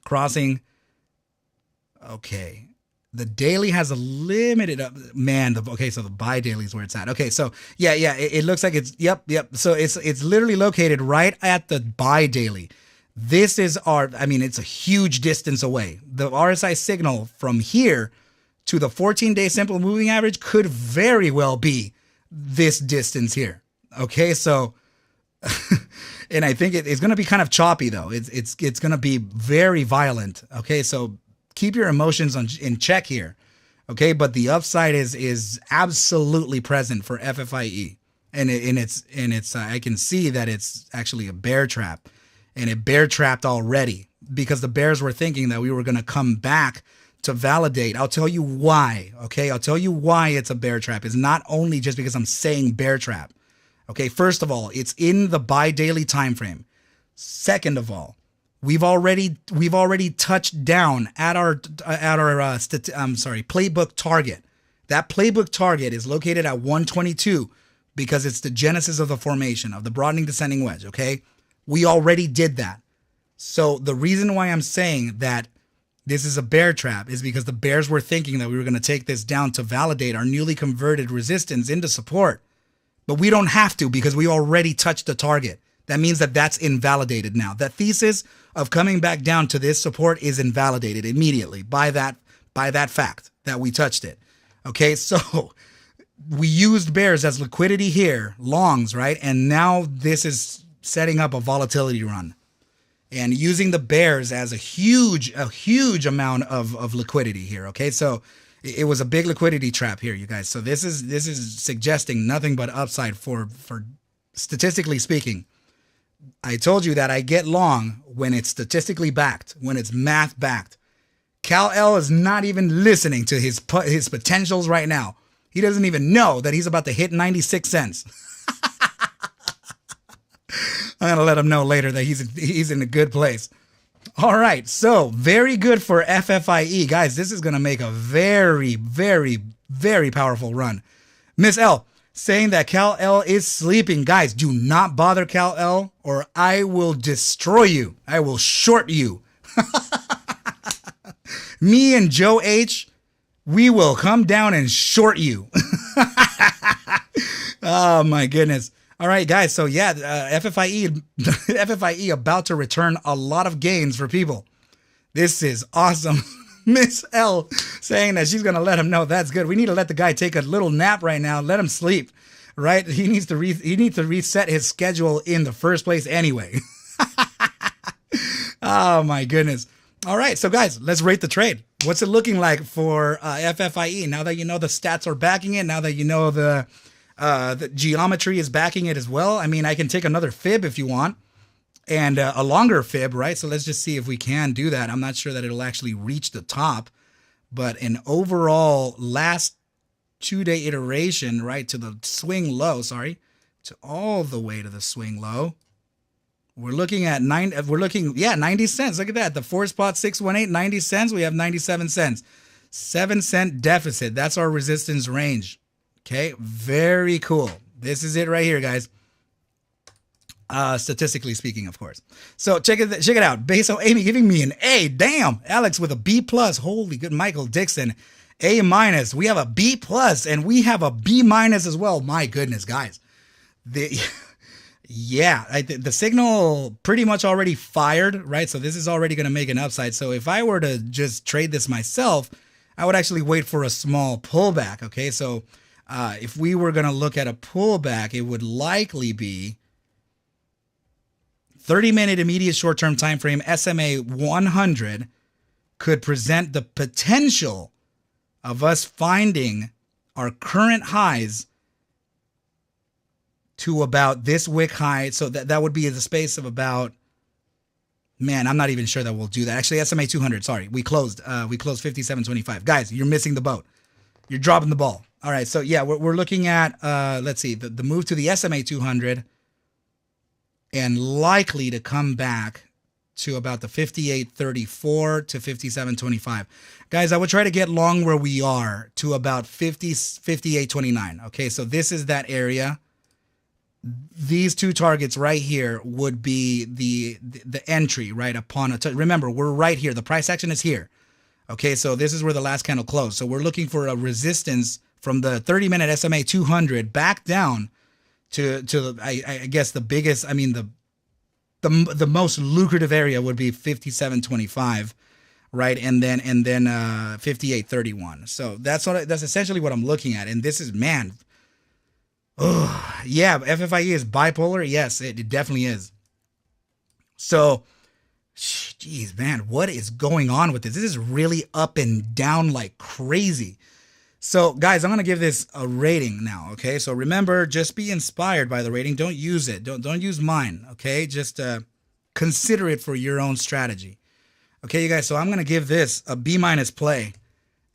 Crossing. Okay. The daily has a limited, man, okay, so the bi-daily is where it's at. Okay, so yeah, it looks like it's, yep. So it's literally located right at the bi-daily. This is it's a huge distance away. The RSI signal from here to the 14-day simple moving average could very well be this distance here. Okay, so, and I think it's going to be kind of choppy though. It's going to be very violent. Okay, so keep your emotions in check here. Okay, but the upside is absolutely present for FFIE, and it's I can see that it's actually a bear trap, and it bear trapped already because the bears were thinking that we were going to come back to validate. I'll tell you why, okay? I'll tell you why it's a bear trap. It's not only just because I'm saying bear trap. Okay, first of all, it's in the bi-daily time frame. Second of all, we've already touched down at our playbook target. That playbook target is located at 122 because it's the genesis of the formation of the broadening descending wedge, okay? We already did that. So the reason why I'm saying that this is a bear trap is because the bears were thinking that we were going to take this down to validate our newly converted resistance into support. But we don't have to because we already touched the target. That means that that's invalidated now. That thesis of coming back down to this support is invalidated immediately by that fact that we touched it. Okay, so we used bears as liquidity here, longs, right? And now this is setting up a volatility run. And using the bears as a huge amount of liquidity here. Okay, so it was a big liquidity trap here, you guys. So this is suggesting nothing but upside for statistically speaking. I told you that I get long when it's statistically backed, when it's math backed. Cal-L is not even listening to his potentials right now. He doesn't even know that he's about to hit 96 cents. I'm going to let him know later that he's in a good place. All right, so very good for FFIE. Guys, this is going to make a very, very, very powerful run. Miss L saying that Cal-L is sleeping. Guys, do not bother Cal-L or I will destroy you. I will short you. Me and Joe H, we will come down and short you. Oh, my goodness. All right, guys. So yeah, FFIE about to return a lot of gains for people. This is awesome. Miss L saying that she's going to let him know that's good. We need to let the guy take a little nap right now. Let him sleep, right? He needs to reset his schedule in the first place anyway. Oh my goodness. All right. So guys, let's rate the trade. What's it looking like for FFIE? Now that you know the stats are backing it, now that you know the geometry is backing it as well. I mean, I can take another fib if you want and a longer fib, right? So let's just see if we can do that. I'm not sure that it'll actually reach the top, but an overall last 2-day iteration, right, to the swing low, sorry, to all the way to the swing low. We're looking at 90 cents. Look at that. The 4 spot 618, 90 cents. We have 97 cents. 7-cent deficit. That's our resistance range. Okay, very cool. This is it right here, guys. Statistically speaking, of course. So check it out. Baso Amy giving me an A. Damn. Alex with a B plus. Holy good. Michael Dixon, A minus. We have a B plus and we have a B minus as well. My goodness, guys. Yeah, the signal pretty much already fired, right? So this is already going to make an upside. So if I were to just trade this myself, I would actually wait for a small pullback. Okay, so if we were going to look at a pullback, it would likely be 30-minute immediate short-term time frame. SMA 100 could present the potential of us finding our current highs to about this wick high. So that would be the space of about, man, I'm not even sure that we'll do that. Actually, SMA 200, sorry. We closed 57.25. Guys, you're missing the boat. You're dropping the ball. All right, so yeah, we're looking at, let's see, the move to the SMA 200 and likely to come back to about the 58.34 to 57.25. Guys, I would try to get long where we are to about 58.29. Okay, so this is that area. These two targets right here would be the entry, right, upon a remember, we're right here. The price action is here. Okay, so this is where the last candle closed. So we're looking for a resistance from the 30-minute SMA 200 back down to I guess the biggest, I mean the most lucrative area would be 57.25, right, and then 58.31. So that's essentially what I'm looking at. And this is, man, oh, yeah, FFIE is bipolar. Yes, it definitely is. So, geez, man, what is going on with this? This is really up and down like crazy. So, guys, I'm going to give this a rating now, okay? So, remember, just be inspired by the rating. Don't use it. Don't use mine, okay? Just consider it for your own strategy. Okay, you guys, so I'm going to give this a B minus play.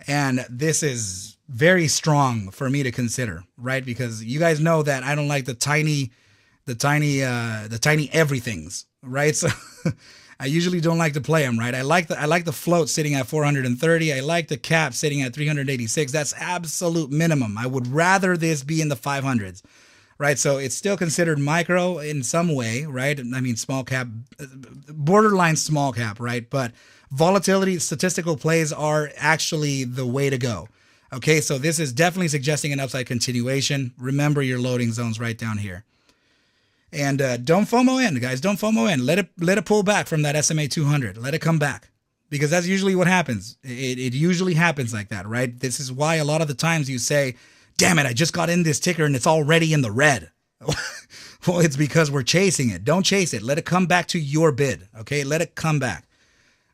And this is very strong for me to consider, right? Because you guys know that I don't like the tiny everythings, right? So I usually don't like to play them, right? I like the float sitting at 430. I like the cap sitting at 386. That's absolute minimum. I would rather this be in the 500s, right? So it's still considered micro in some way, right? I mean, small cap, borderline small cap, right? But volatility, statistical plays are actually the way to go. Okay, so this is definitely suggesting an upside continuation. Remember your loading zones right down here. And don't FOMO in, guys. Don't FOMO in. Let it pull back from that SMA 200. Let it come back. Because that's usually what happens. It usually happens like that, right? This is why a lot of the times you say, damn it, I just got in this ticker and it's already in the red. Well, it's because we're chasing it. Don't chase it. Let it come back to your bid, okay? Let it come back.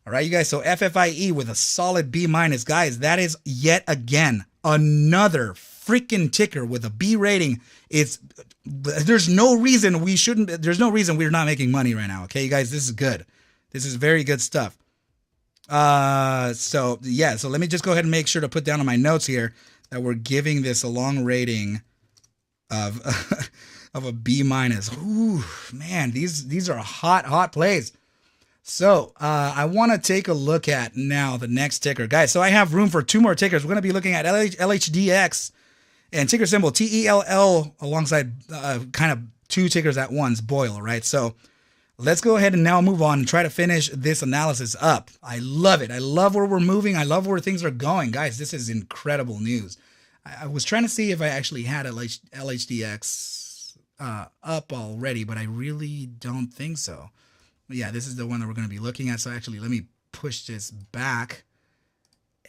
All right, you guys, so FFIE with a solid B minus. Guys, that is yet again another freaking ticker with a B rating. There's no reason we're not making money right now, okay, you guys? This is good. This is very good stuff. So let me just go ahead and make sure to put down on my notes here that we're giving this a long rating of of a B minus. Ooh, man, these are hot plays. So I want to take a look at now the next ticker. Guys, so I have room for two more tickers. We're going to be looking at LHDX and ticker symbol TELL alongside kind of two tickers at once, BOIL, right? So let's go ahead and now move on and try to finish this analysis up. I love it. I love where we're moving. I love where things are going. Guys, this is incredible news. I was trying to see if I actually had LHDX up already, but I really don't think so. Yeah, this is the one that we're going to be looking at. So actually, let me push this back.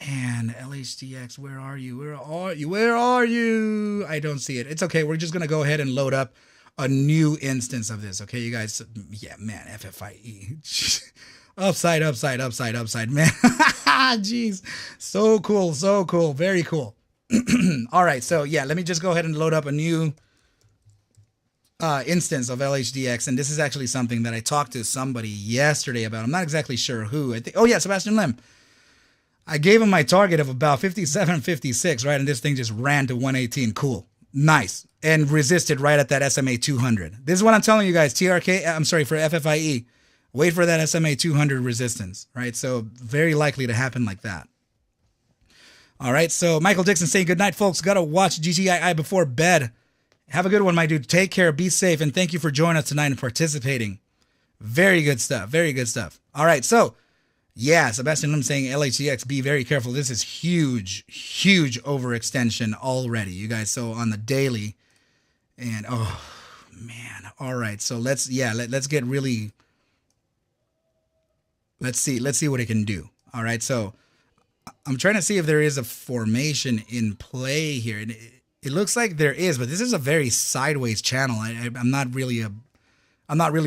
And LHDX, where are you? Where are you? Where are you? I don't see it. It's okay. We're just going to go ahead and load up a new instance of this. Okay, you guys? Yeah, man, FFIE. Upside, upside, upside, upside, man. Jeez. So cool. So cool. Very cool. All right. So, yeah, let me just go ahead and load up a new instance of LHDX, and this is actually something that I talked to somebody yesterday about. I'm not exactly sure who. Oh yeah, Sebastian Lim. I gave him my target of about 57.56, right? And this thing just ran to 118. Cool. Nice. and resisted right at that SMA 200. This is what I'm telling you guys. TRK, I'm sorry, for FFIE, wait for that SMA 200 resistance, right? So very likely to happen like that. All right, so Michael Dixon saying good night, folks. Got to watch GTII before bed. Have a good one, my dude. Take care, be safe, and thank you for joining us tonight and participating. Very good stuff, very good stuff. All right, so yeah, Sebastian Lim saying LHDX, be very careful. This is huge, huge overextension already, you guys. So on the daily, and oh man, all right. So let's get really, let's see what it can do. All right, so I'm trying to see if there is a formation in play here. It looks like there is, but this is a very sideways channel. I'm not really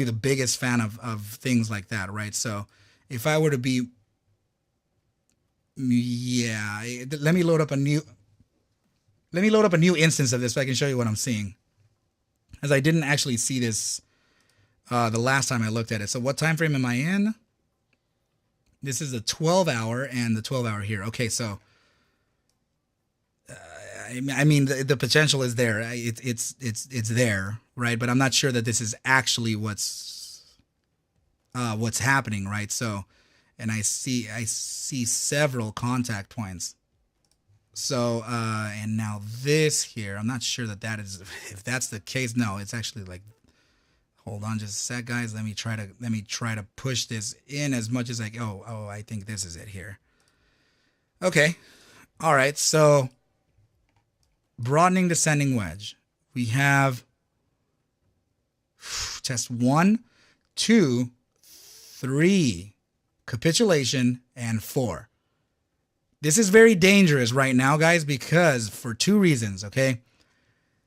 the biggest fan of things like that, right? So if I were to be, yeah, let me load up a new instance of this so I can show you what I'm seeing, as I didn't actually see this the last time I looked at it. So what time frame am I in? This is the 12-hour and the 12-hour here. Okay, so I mean the potential is there. It's there, right? But I'm not sure that this is actually what's happening, right? So, and I see several contact points. So and now this here, I'm not sure that is, if that's the case. No, it's actually like, hold on just a sec, guys. Let me try to push this in as much as I go. Oh, I think this is it here. Okay. All right. So broadening descending wedge. We have test 1, 2, 3, capitulation, and 4. This is very dangerous right now, guys, because for 2 reasons, okay?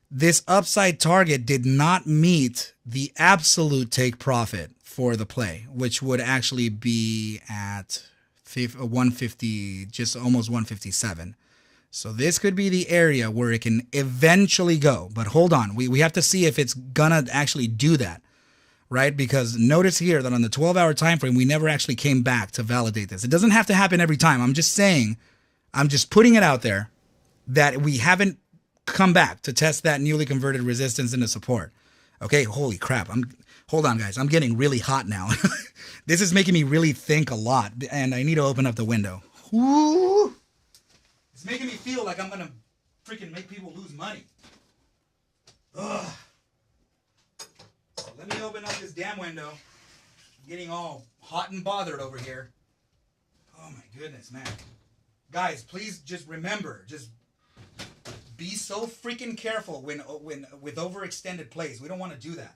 This upside target did not meet the absolute take profit for the play, which would actually be at 150, just almost 157. So this could be the area where it can eventually go. But hold on, we have to see if it's gonna actually do that, right? Because notice here that on the 12-hour time frame, we never actually came back to validate this. It doesn't have to happen every time. I'm just saying, I'm just putting it out there that we haven't come back to test that newly converted resistance into support. Okay, holy crap. Hold on, guys. I'm getting really hot now. This is making me really think a lot, and I need to open up the window. Ooh. It's making me feel like I'm going to freaking make people lose money. Ugh. So let me open up this damn window. I'm getting all hot and bothered over here. Oh my goodness, man. Guys, please just remember, just be so freaking careful when with overextended plays. We don't want to do that.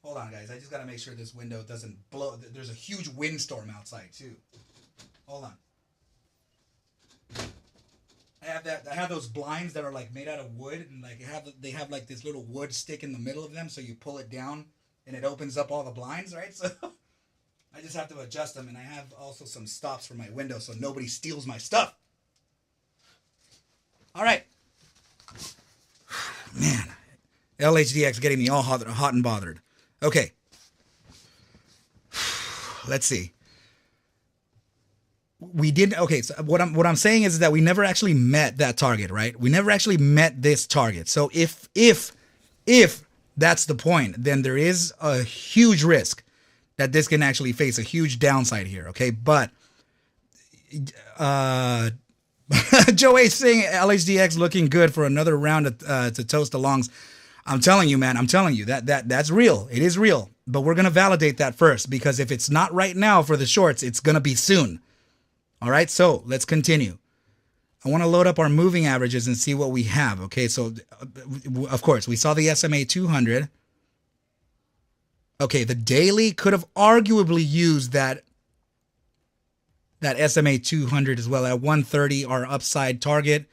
Hold on, guys. I just got to make sure this window doesn't blow. There's a huge windstorm outside, too. Hold on. I have those blinds that are like made out of wood, and like they have like this little wood stick in the middle of them, so you pull it down and it opens up all the blinds, right? So I just have to adjust them, and I have also some stops for my window so nobody steals my stuff. All right. Man, LHDX getting me all hot and bothered. Okay. Let's see. We didn't. Okay, so what I'm saying is that we never actually met that target, right? We never actually met this target. So if that's the point, then there is a huge risk that this can actually face a huge downside here. Okay, but Joe A saying LHDX looking good for another round to toast the longs. I'm telling you, man. I'm telling you that's real. It is real. But we're gonna validate that first, because if it's not right now for the shorts, it's gonna be soon. All right, so let's continue. I want to load up our moving averages and see what we have. Okay, so of course we saw the SMA 200. Okay, the daily could have arguably used that SMA 200 as well. At 130, our upside target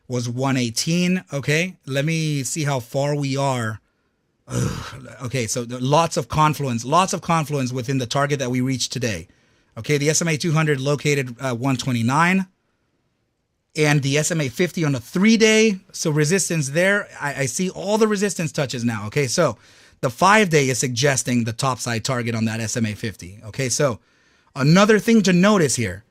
was 118. Okay, let me see how far we are. Ugh. Okay, so lots of confluence within the target that we reached today. Okay, the SMA 200 located 129, and the SMA 50 on a 3-day. So resistance there. I see all the resistance touches now. Okay, so the 5-day is suggesting the topside target on that SMA 50. Okay, so another thing to notice here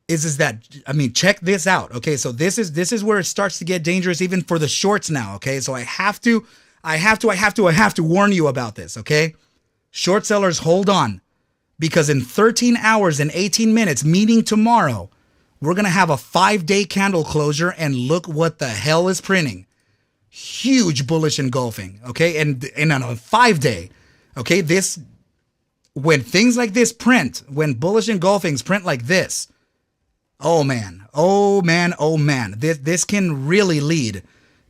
is that, I mean, check this out. Okay, so this is where it starts to get dangerous even for the shorts now. Okay, so I have to warn you about this. Okay, short sellers, hold on, because in 13 hours and 18 minutes, meaning tomorrow, we're gonna have a 5-day candle closure, and look what the hell is printing. Huge bullish engulfing. Okay, and on a 5-day. Okay, this, when things like this print, when bullish engulfings print like this. Oh man, oh man, oh man. This can really lead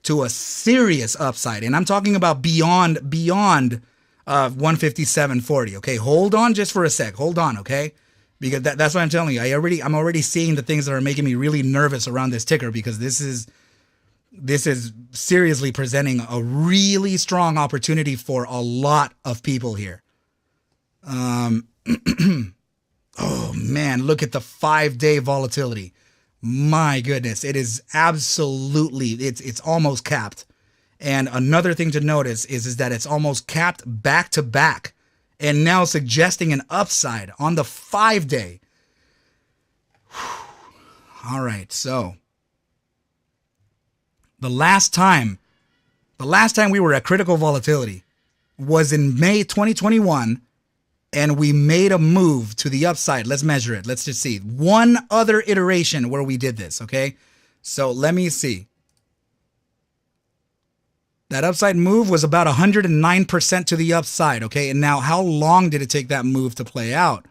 to a serious upside. And I'm talking about beyond 157.40. Okay, hold on just for a sec. Hold on, okay? Because that's what I'm telling you. I'm already seeing the things that are making me really nervous around this ticker, because this is seriously presenting a really strong opportunity for a lot of people here. Oh man, look at the 5-day volatility. My goodness, it is absolutely, it's almost capped. And another thing to notice is that it's almost capped back to back, and now suggesting an upside on the 5-day. All right, so the last time we were at critical volatility was in May 2021. And we made a move to the upside. Let's measure it. Let's just see. One other iteration where we did this, okay? So let me see. That upside move was about 109% to the upside, okay? And now how long did it take that move to play out?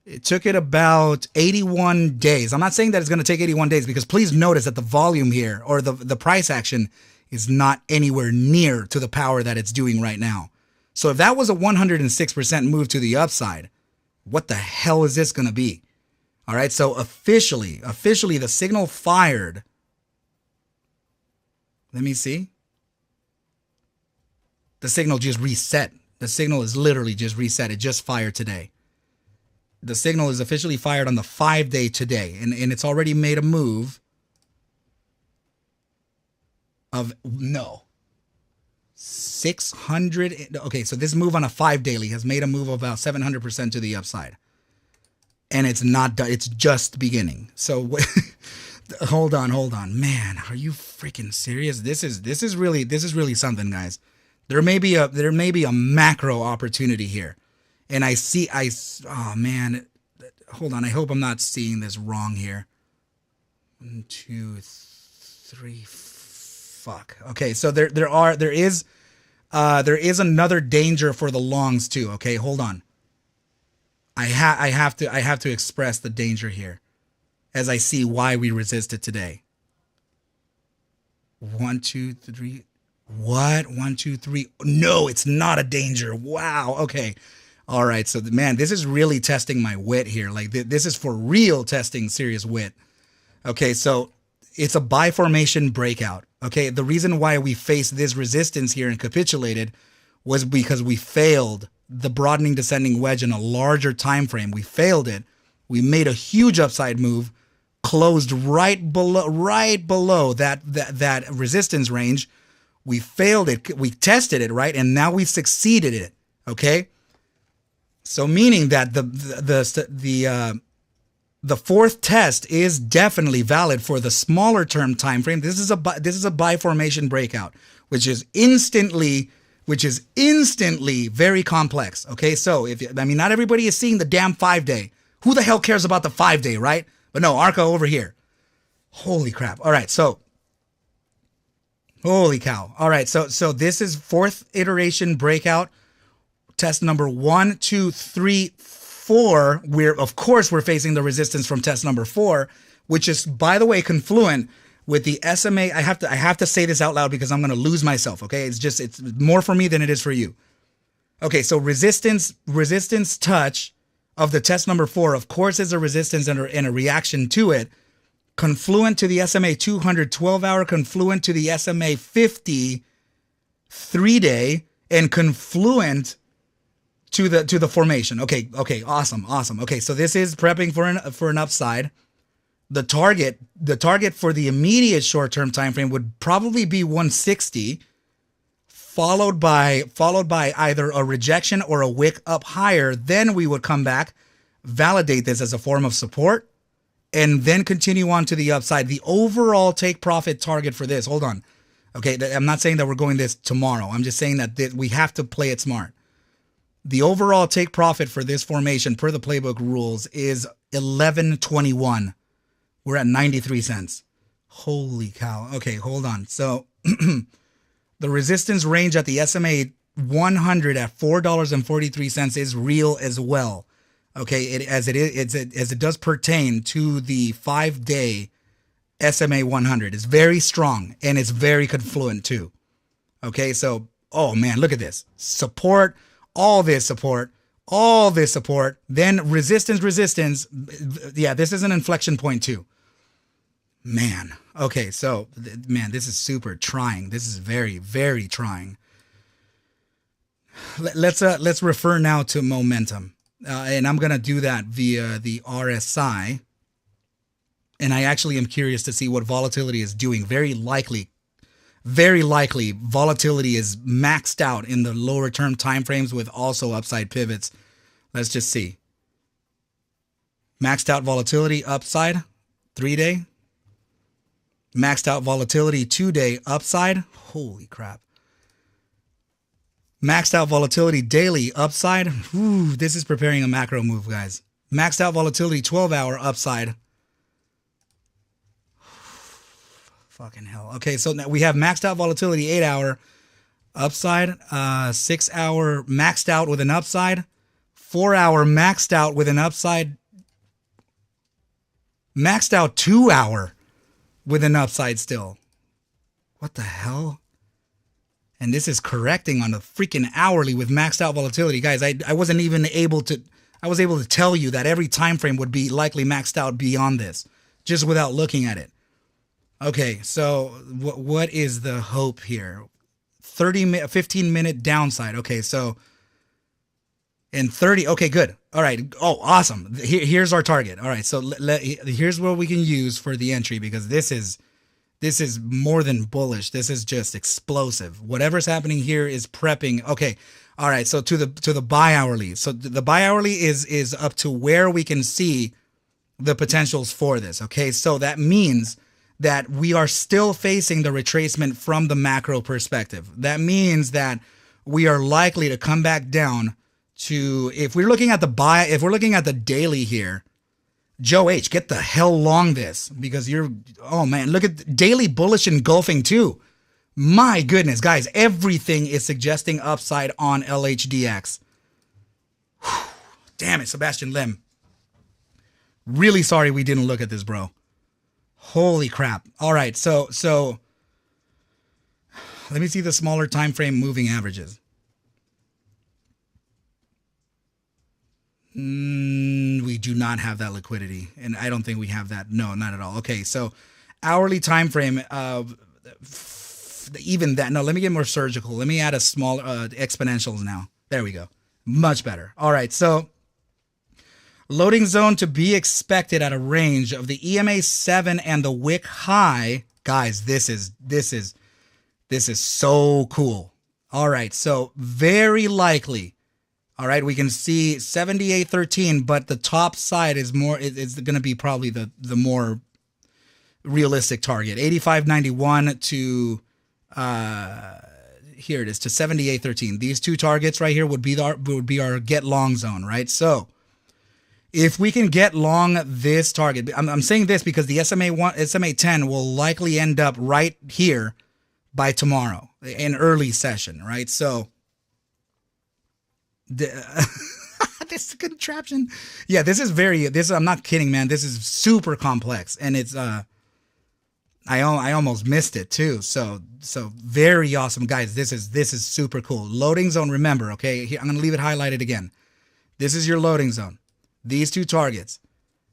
It took it about 81 days. I'm not saying that it's going to take 81 days, because please notice that the volume here, or the price action, is not anywhere near to the power that it's doing right now. So if that was a 106% move to the upside, what the hell is this going to be? All right, so officially the signal fired. Let me see. The signal just reset. The signal is literally just reset. It just fired today. The signal is officially fired on the 5-day today, and it's already made a move of, no, 600. Okay, so this move on a 5-daily has made a move of about 700% to the upside, and it's not done. It's just beginning. So hold on, man. Are you freaking serious? This is really something, guys. There may be a macro opportunity here, and oh man, hold on. I hope I'm not seeing this wrong here. 1, 2, 3. Fuck. Okay, so there is another danger for the longs too. Okay, hold on. I have to express the danger here, as I see why we resisted today. 1, 2, 3. What? 1, 2, 3. No, it's not a danger. Wow. Okay. All right. So man, this is really testing my wit here. Like this is for real testing serious wit. Okay, so it's a buy formation breakout. Okay, the reason why we faced this resistance here and capitulated was because we failed the broadening descending wedge in a larger time frame. We failed it. We made a huge upside move, closed right below that resistance range. We failed it. We tested it, right? And now we've succeeded it. Okay? So meaning that the fourth test is definitely valid for the smaller term time frame. This is a buy formation breakout, which is instantly very complex. Okay, so not everybody is seeing the damn 5-day. Who the hell cares about the 5-day, right? But no, Arca over here. Holy crap! All right, so holy cow! All right, so this is fourth iteration breakout, test number 1, 2, 3, 4. We're facing the resistance from test number 4, which is, by the way, confluent with the SMA. I have to say this out loud because I'm going to lose myself. Okay, it's more for me than it is for you. Okay, so resistance touch of the test number 4, of course, is a resistance and a reaction to it. Confluent to the SMA 200 12-hour, confluent to the SMA 50 3-day, and confluent to the formation. Okay, awesome. Okay, so this is prepping for an upside. The target for the immediate short-term time frame would probably be 160, followed by either a rejection or a wick up higher. Then we would come back validate this as a form of support, and then continue on to the upside. The overall take profit target for this, hold on. Okay, I'm not saying that we're going this tomorrow. I'm just saying that we have to play it smart. The overall take profit for this formation per the playbook rules is 11.21. We're at 93 cents. Holy cow. Okay, hold on. So the resistance range at the SMA 100 at $4.43 is real as well. Okay, as it does pertain to the 5-day SMA 100. It's very strong and it's very confluent too. Okay, so, oh man, look at this. Support, all this support, then resistance. Yeah, this is an inflection point too. Man, okay, so, man, this is super trying. This is very, very trying. Let's refer now to momentum. And I'm going to do that via the RSI. And I actually am curious to see what volatility is doing. Very likely, volatility is maxed out in the lower term timeframes with also upside pivots. Let's just see. Maxed out volatility upside, 3-day. Maxed out volatility 2-day upside. Holy crap. Maxed out volatility daily upside. Ooh, this is preparing a macro move, guys. Maxed out volatility 12-hour upside. Fucking hell. Okay, so now we have maxed out volatility 8-hour upside, 6-hour maxed out with an upside, 4-hour maxed out with an upside, maxed out 2-hour with an upside still. What the hell? And this is correcting on the freaking hourly with maxed out volatility. Guys, I wasn't even able to, I was able to tell you that every time frame would be likely maxed out beyond this, just without looking at it. Okay, so what is the hope here? 15-minute downside. Okay, so in 30, okay, good. All right. Oh, awesome. Here's our target. All right, so here's what we can use for the entry, because this is more than bullish. This is just explosive. Whatever's happening here is prepping. Okay. All right, so to the bi-hourly. So the bi-hourly is up to where we can see the potentials for this. Okay, so that means that we are still facing the retracement from the macro perspective. That means that we are likely to come back down to, if we're looking at the daily here, Joe H, get the hell long this, because oh man, look at daily bullish engulfing too. My goodness, guys, everything is suggesting upside on LHDX. Whew. Damn it, Sebastian Lim. Really sorry we didn't look at this, bro. Holy crap. All right, so let me see the smaller time frame moving averages. We do not have that liquidity, and I don't think we have that. No, not at all. Okay, so hourly time frame, even that. No, let me get more surgical. Let me add a small exponentials now. There we go. Much better. All right, so loading zone to be expected at a range of the EMA 7 and the wick high. Guys, this is so cool. All right, so very likely. All right, we can see 78.13, but the top side is more. It's going to be probably the more realistic target. 85.91 to here it is, to 78.13. These two targets right here would be our get long zone, right? So if we can get long this target, I'm saying this because the SMA 10 will likely end up right here by tomorrow, in early session, right? So this contraption, yeah, I'm not kidding, man. This is super complex, and it's I almost missed it too. So very awesome, guys. This is super cool. Loading zone, remember, okay? Here, I'm gonna leave it highlighted again. This is your loading zone. These two targets.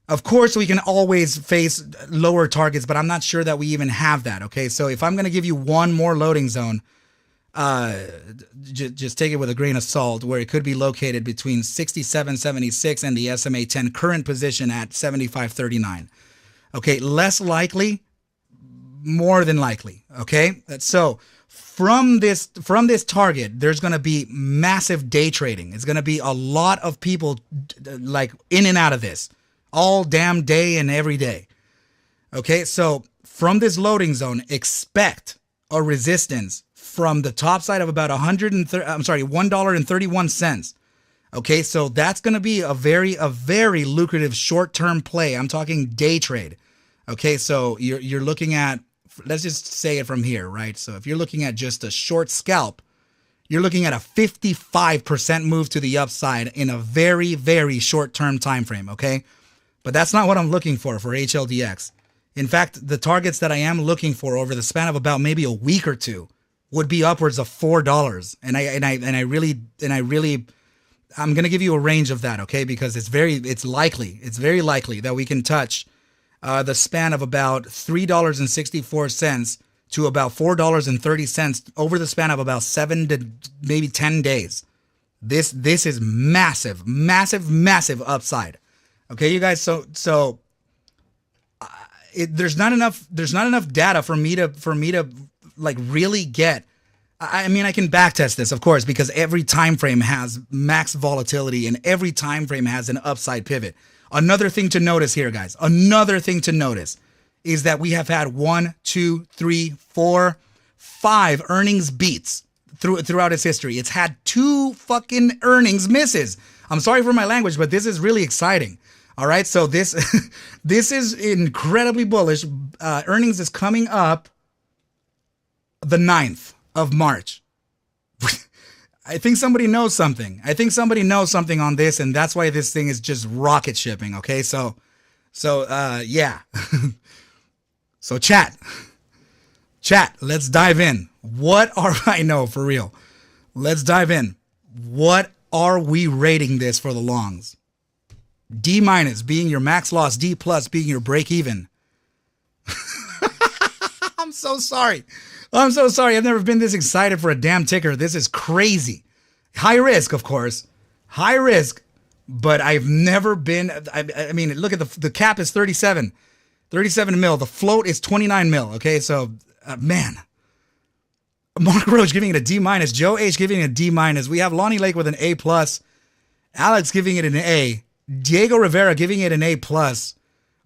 Of course, we can always face lower targets, but I'm not sure that we even have that. Okay, so if I'm gonna give you one more loading zone, just take it with a grain of salt, where it could be located between 67.76 and the SMA 10 current position at 75.39. Okay, less likely, more than likely. Okay, so from this target, there's going to be massive day trading. It's going to be a lot of people like in and out of this all damn day and every day. Okay, so from this loading zone, expect a resistance from the top side of about $1.31. Okay, so that's going to be a very lucrative short-term play. I'm talking day trade. Okay, so you're looking at, let's just say it from here, right? So if you're looking at just a short scalp, you're looking at a 55% move to the upside in a very short-term time frame, okay? But that's not what I'm looking for HLDX. In fact, the targets that I am looking for over the span of about maybe a week or two would be upwards of $4. And I really I'm going to give you a range of that, okay? Because it's very likely that we can touch the span of about $3.64 to about $4.30 over the span of about 7 to maybe 10 days. This is massive upside. Okay, you guys. So there's not enough data for me to like really get. I mean, I can backtest this, of course, because every time frame has max volatility and every time frame has an upside pivot. Another thing to notice here, guys. Another thing to notice is that we have had 1, 2, 3, 4, 5 earnings beats throughout its history. It's had 2 fucking earnings misses. I'm sorry for my language, but this is really exciting. All right, so this is incredibly bullish. Earnings is coming up the 9th of March. I think somebody knows something. On this, and that's why this thing is just rocket shipping. Okay, so yeah. So chat, let's dive in. I know, for real. Let's dive in. What are we rating this for the longs? D- being your max loss, D+ being your break even. I'm so sorry. I've never been this excited for a damn ticker. This is crazy. High risk, of course. High risk, but I've never been. I mean, look at the cap is 37 mil. The float is 29 mil. Okay, so man. Mark Roach giving it a D-. Joe H giving it a D-. We have Lonnie Lake with an A+. Alex giving it an A. Diego Rivera giving it an A+.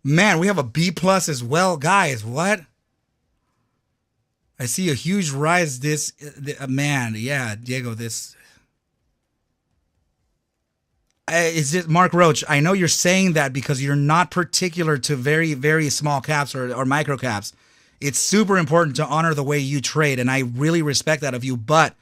Man, we have a B+ as well. Guys, what? I see a huge rise man. Yeah, Diego, it's just Mark Roach. I know you're saying that because you're not particular to very small caps or micro caps. It's super important to honor the way you trade, and I really respect that of you. But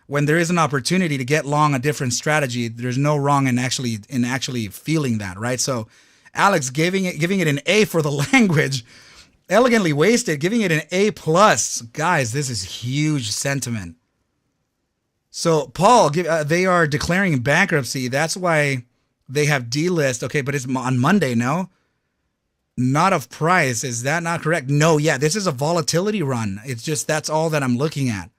when there is an opportunity to get long a different strategy, there's no wrong in actually feeling that, right? So Alex giving it an A for the language. Elegantly wasted, giving it an A+. Guys, this is huge sentiment. So Paul, they are declaring bankruptcy. That's why they have delist. Okay, but it's on Monday, no? Not of price. Is that not correct? No, yeah, this is a volatility run. It's just that's all that I'm looking at.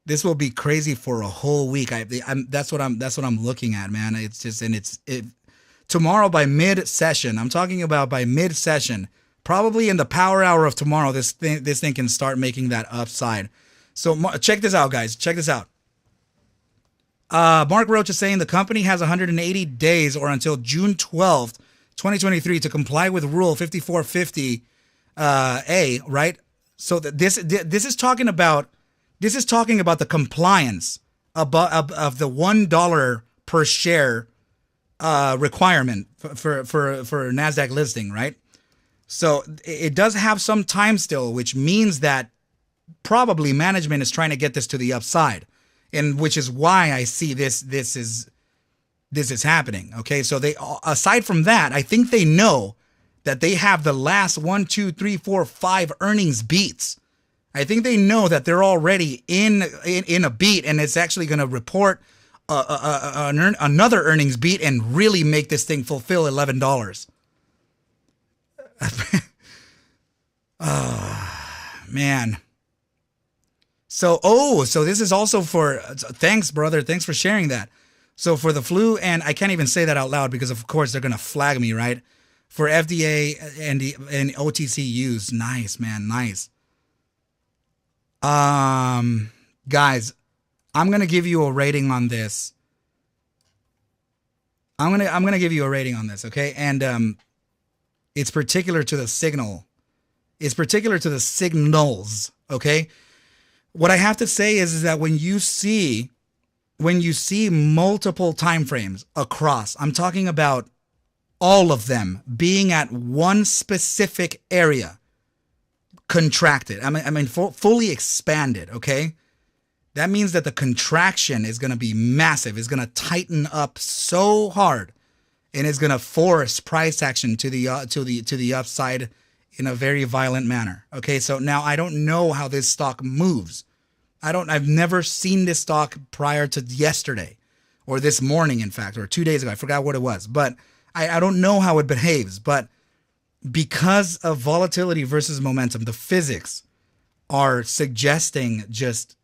This will be crazy for a whole week. That's what I'm looking at, man. It's just tomorrow by mid-session, I'm talking about by mid-session, probably in the power hour of tomorrow, this thing can start making that upside. So check this out, guys. Check this out. Mark Roach is saying the company has 180 days or until June 12th, 2023 to comply with Rule 5450 A, right? So this is talking about the compliance of the $1 per share requirement for NASDAQ listing, right? So it does have some time still, which means that probably management is trying to get this to the upside, and which is why I see this is happening. Okay, so aside from that, I think they know that they have the last 1, 2, 3, 4, 5 earnings beats. I think they know that they're already in a beat, and it's actually going to report another earnings beat and really make this thing fulfill $11. Man. So this is also for, thanks, brother. Thanks for sharing that. So for the flu, and I can't even say that out loud because of course they're going to flag me, right? for FDA and OTC use. Nice, man. Nice. Guys, I'm going to give you a rating on this. I'm going to give you a rating on this, okay? And it's particular to the signal. It's particular to the signals, okay? What I have to say is that when you see multiple time frames across, I'm talking about all of them being at one specific area, contracted. I mean, fully expanded, okay? That means that the contraction is going to be massive. It's going to tighten up so hard, and it's going to force price action to the upside in a very violent manner. Okay, so now I don't know how this stock moves. I've never seen this stock prior to yesterday, or this morning, in fact, or 2 days ago. I forgot what it was, but I don't know how it behaves. But because of volatility versus momentum, the physics are suggesting just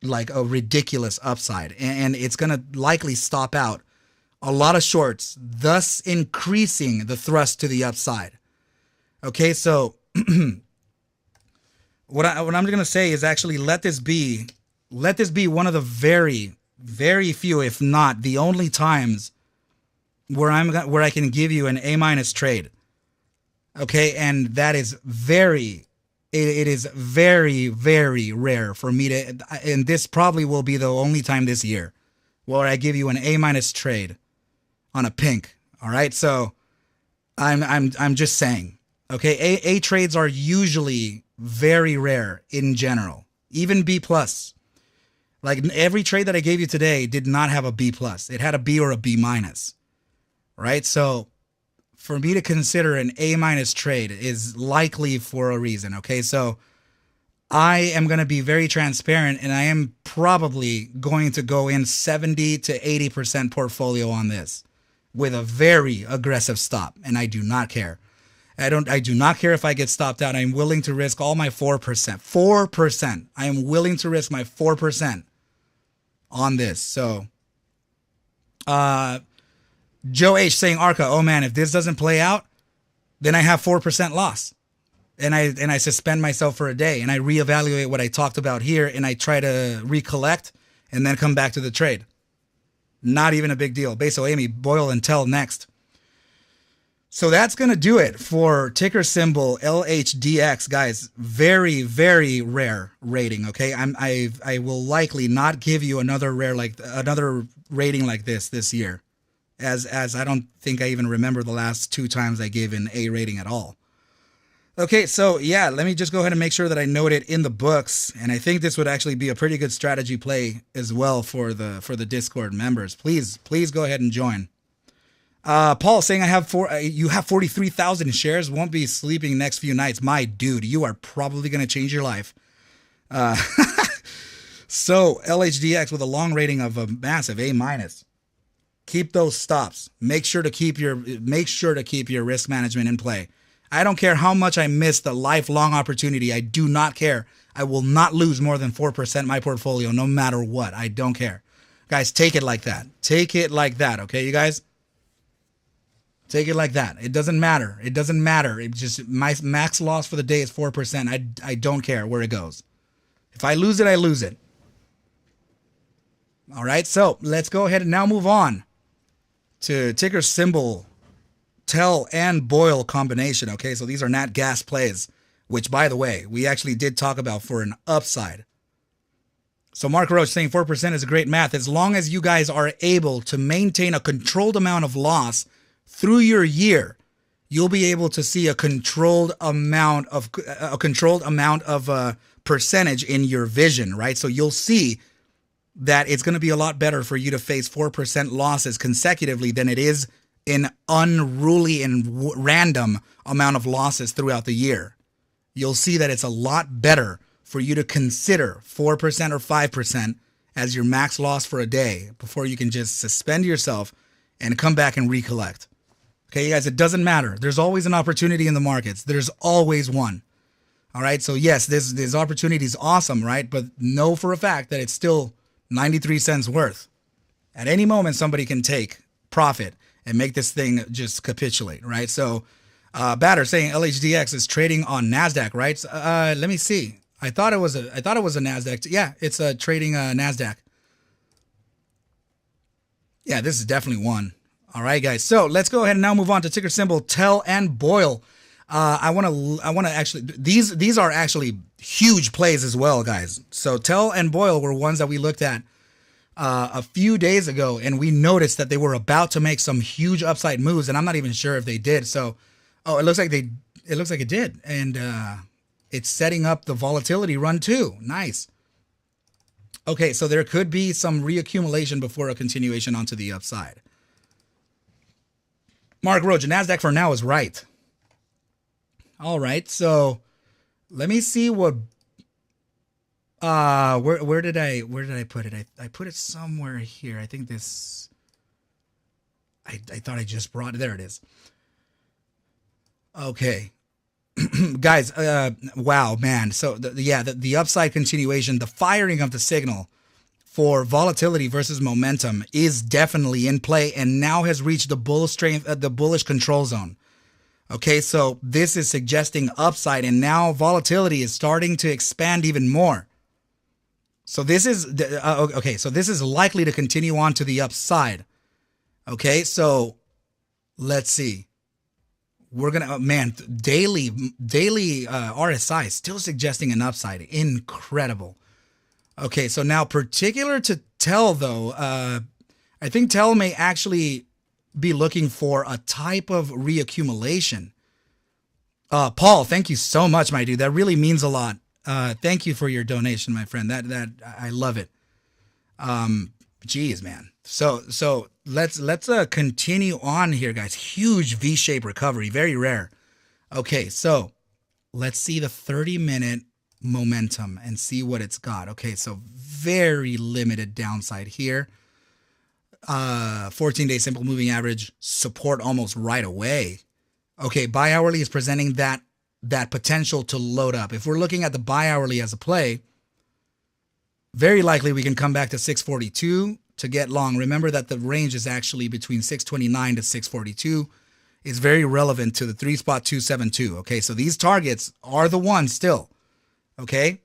like a ridiculous upside, and it's going to likely stop out a lot of shorts, thus increasing the thrust to the upside. Okay, so what I'm going to say is actually let this be one of the very, very few, if not the only times where I can give you an A- trade. Okay, and that is it is very, very rare for me to, and this probably will be the only time this year where I give you an A- trade on a pink. All right, so I'm just saying. Okay, A trades are usually very rare in general. Even B plus. Like every trade that I gave you today did not have a B plus. It had a B or a B minus. Right? So for me to consider an A minus trade is likely for a reason. Okay, so I am going to be very transparent, and I am probably going to go in 70 to 80% portfolio on this with a very aggressive stop, and I do not care. I do not care if I get stopped out. I'm willing to risk all my 4%. 4%. I am willing to risk my 4% on this. So, Joe H saying, Arca, oh man, if this doesn't play out, then I have 4% loss. And I suspend myself for a day, and I reevaluate what I talked about here, and I try to recollect and then come back to the trade. Not even a big deal. Beso Amy, BOIL and TELL next. So that's going to do it for ticker symbol LHDX, guys. Very, very rare rating, okay? I will likely not give you another rating like this year, as I don't think I even remember the last 2 times I gave an A rating at all. Okay, so yeah, let me just go ahead and make sure that I note it in the books, and I think this would actually be a pretty good strategy play as well for the Discord members. Please go ahead and join. Paul saying you have 43,000 shares, won't be sleeping next few nights. My dude, you are probably going to change your life. So LHDX with a long rating of a massive A-. Keep those stops. Make sure to keep your risk management in play. I don't care how much I miss the lifelong opportunity. I do not care. I will not lose more than 4% my portfolio no matter what. I don't care. Guys, take it like that. Take it like that, okay, you guys? Take it like that. It doesn't matter. It doesn't matter. It's just my max loss for the day is 4%. I don't care where it goes. If I lose it, I lose it. All right, so let's go ahead and now move on to ticker symbol TELL and BOIL combination. Okay, so these are nat gas plays, which, by the way, we actually did talk about for an upside. So Mark Roach saying 4% is a great math. As long as you guys are able to maintain a controlled amount of loss through your year, you'll be able to see a controlled amount of percentage in your vision, right? So you'll see that it's going to be a lot better for you to face 4% losses consecutively than it is an unruly and random amount of losses throughout the year. You'll see that it's a lot better for you to consider 4% or 5% as your max loss for a day before you can just suspend yourself and come back and recollect. Okay, you guys, it doesn't matter. There's always an opportunity in the markets. There's always one. All right, so yes, this opportunity is awesome, right? But know for a fact that it's still 93 cents worth. At any moment, somebody can take profit and make this thing just capitulate, right? So Batter saying LHDX is trading on NASDAQ, right? So, let me see. I thought it was a NASDAQ. Yeah, it's trading NASDAQ. Yeah, this is definitely one. All right, guys. So let's go ahead and now move on to ticker symbol TELL and BOIL. I want to actually, these are actually huge plays as well, guys. So TELL and BOIL were ones that we looked at a few days ago, and we noticed that they were about to make some huge upside moves, and I'm not even sure if they did. So, oh, it looks like it did, and it's setting up the volatility run too. Nice. Okay, so there could be some reaccumulation before a continuation onto the upside. Mark Roach, NASDAQ for now is right. All right, so let me see what where did I put it? I put it somewhere here. I think this I thought I just brought it. There it is. Okay. Guys, wow, man. So the upside continuation, the firing of the signal for volatility versus momentum is definitely in play and now has reached the bullish control zone. Okay, so this is suggesting upside, and now volatility is starting to expand even more. So this is okay. So this is likely to continue on to the upside. Okay, so let's see. We're gonna daily RSI still suggesting an upside. Incredible. Okay, so now particular to TELL though, I think TELL may actually be looking for a type of reaccumulation. Paul, thank you so much, my dude. That really means a lot. Thank you for your donation, my friend. That I love it. Geez, man. So let's continue on here, guys. Huge V-shaped recovery, very rare. Okay, so let's see the 30-minute momentum and see what it's got. Okay, so very limited downside here. 14-day simple moving average support almost right away. Okay, bi-hourly is presenting that potential to load up. If we're looking at the bi-hourly as a play, very likely we can come back to 642 to get long. Remember that the range is actually between 629 to 642. It's very relevant to the 3-spot 272. Okay, so these targets are the ones still. Okay.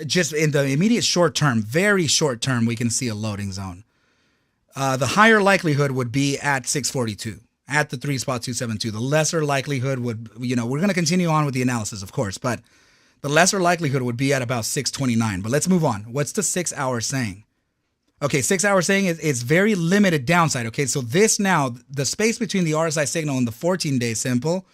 Just in the immediate short term, very short term, we can see a loading zone. The higher likelihood would be at 642, at the 3-spot 272. The lesser likelihood would, we're going to continue on with the analysis, of course, but the lesser likelihood would be at about 629. But let's move on. What's the 6-hour saying? Okay, 6-hour saying is very limited downside. Okay, so this now, the space between the RSI signal and the 14-day simple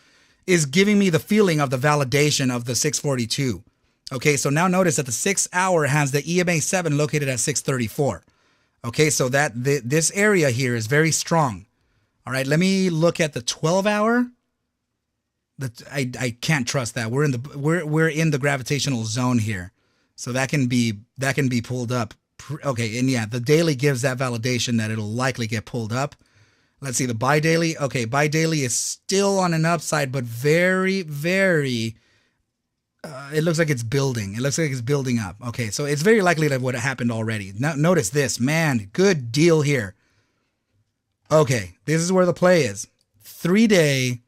is giving me the feeling of the validation of the 642. Okay, so now notice that the 6-hour has the EMA 7 located at 634. Okay, so that this area here is very strong. All right, let me look at the 12-hour. I can't trust that. We're in the gravitational zone here, so that can be pulled up. Okay, and yeah, the daily gives that validation that it'll likely get pulled up. Let's see the bi-daily. Okay, bi-daily is still on an upside, but very, very. It looks like it's building. It looks like it's building up. Okay, so it's very likely that would have happened already. Now, notice this, man. Good deal here. Okay, this is where the play is. The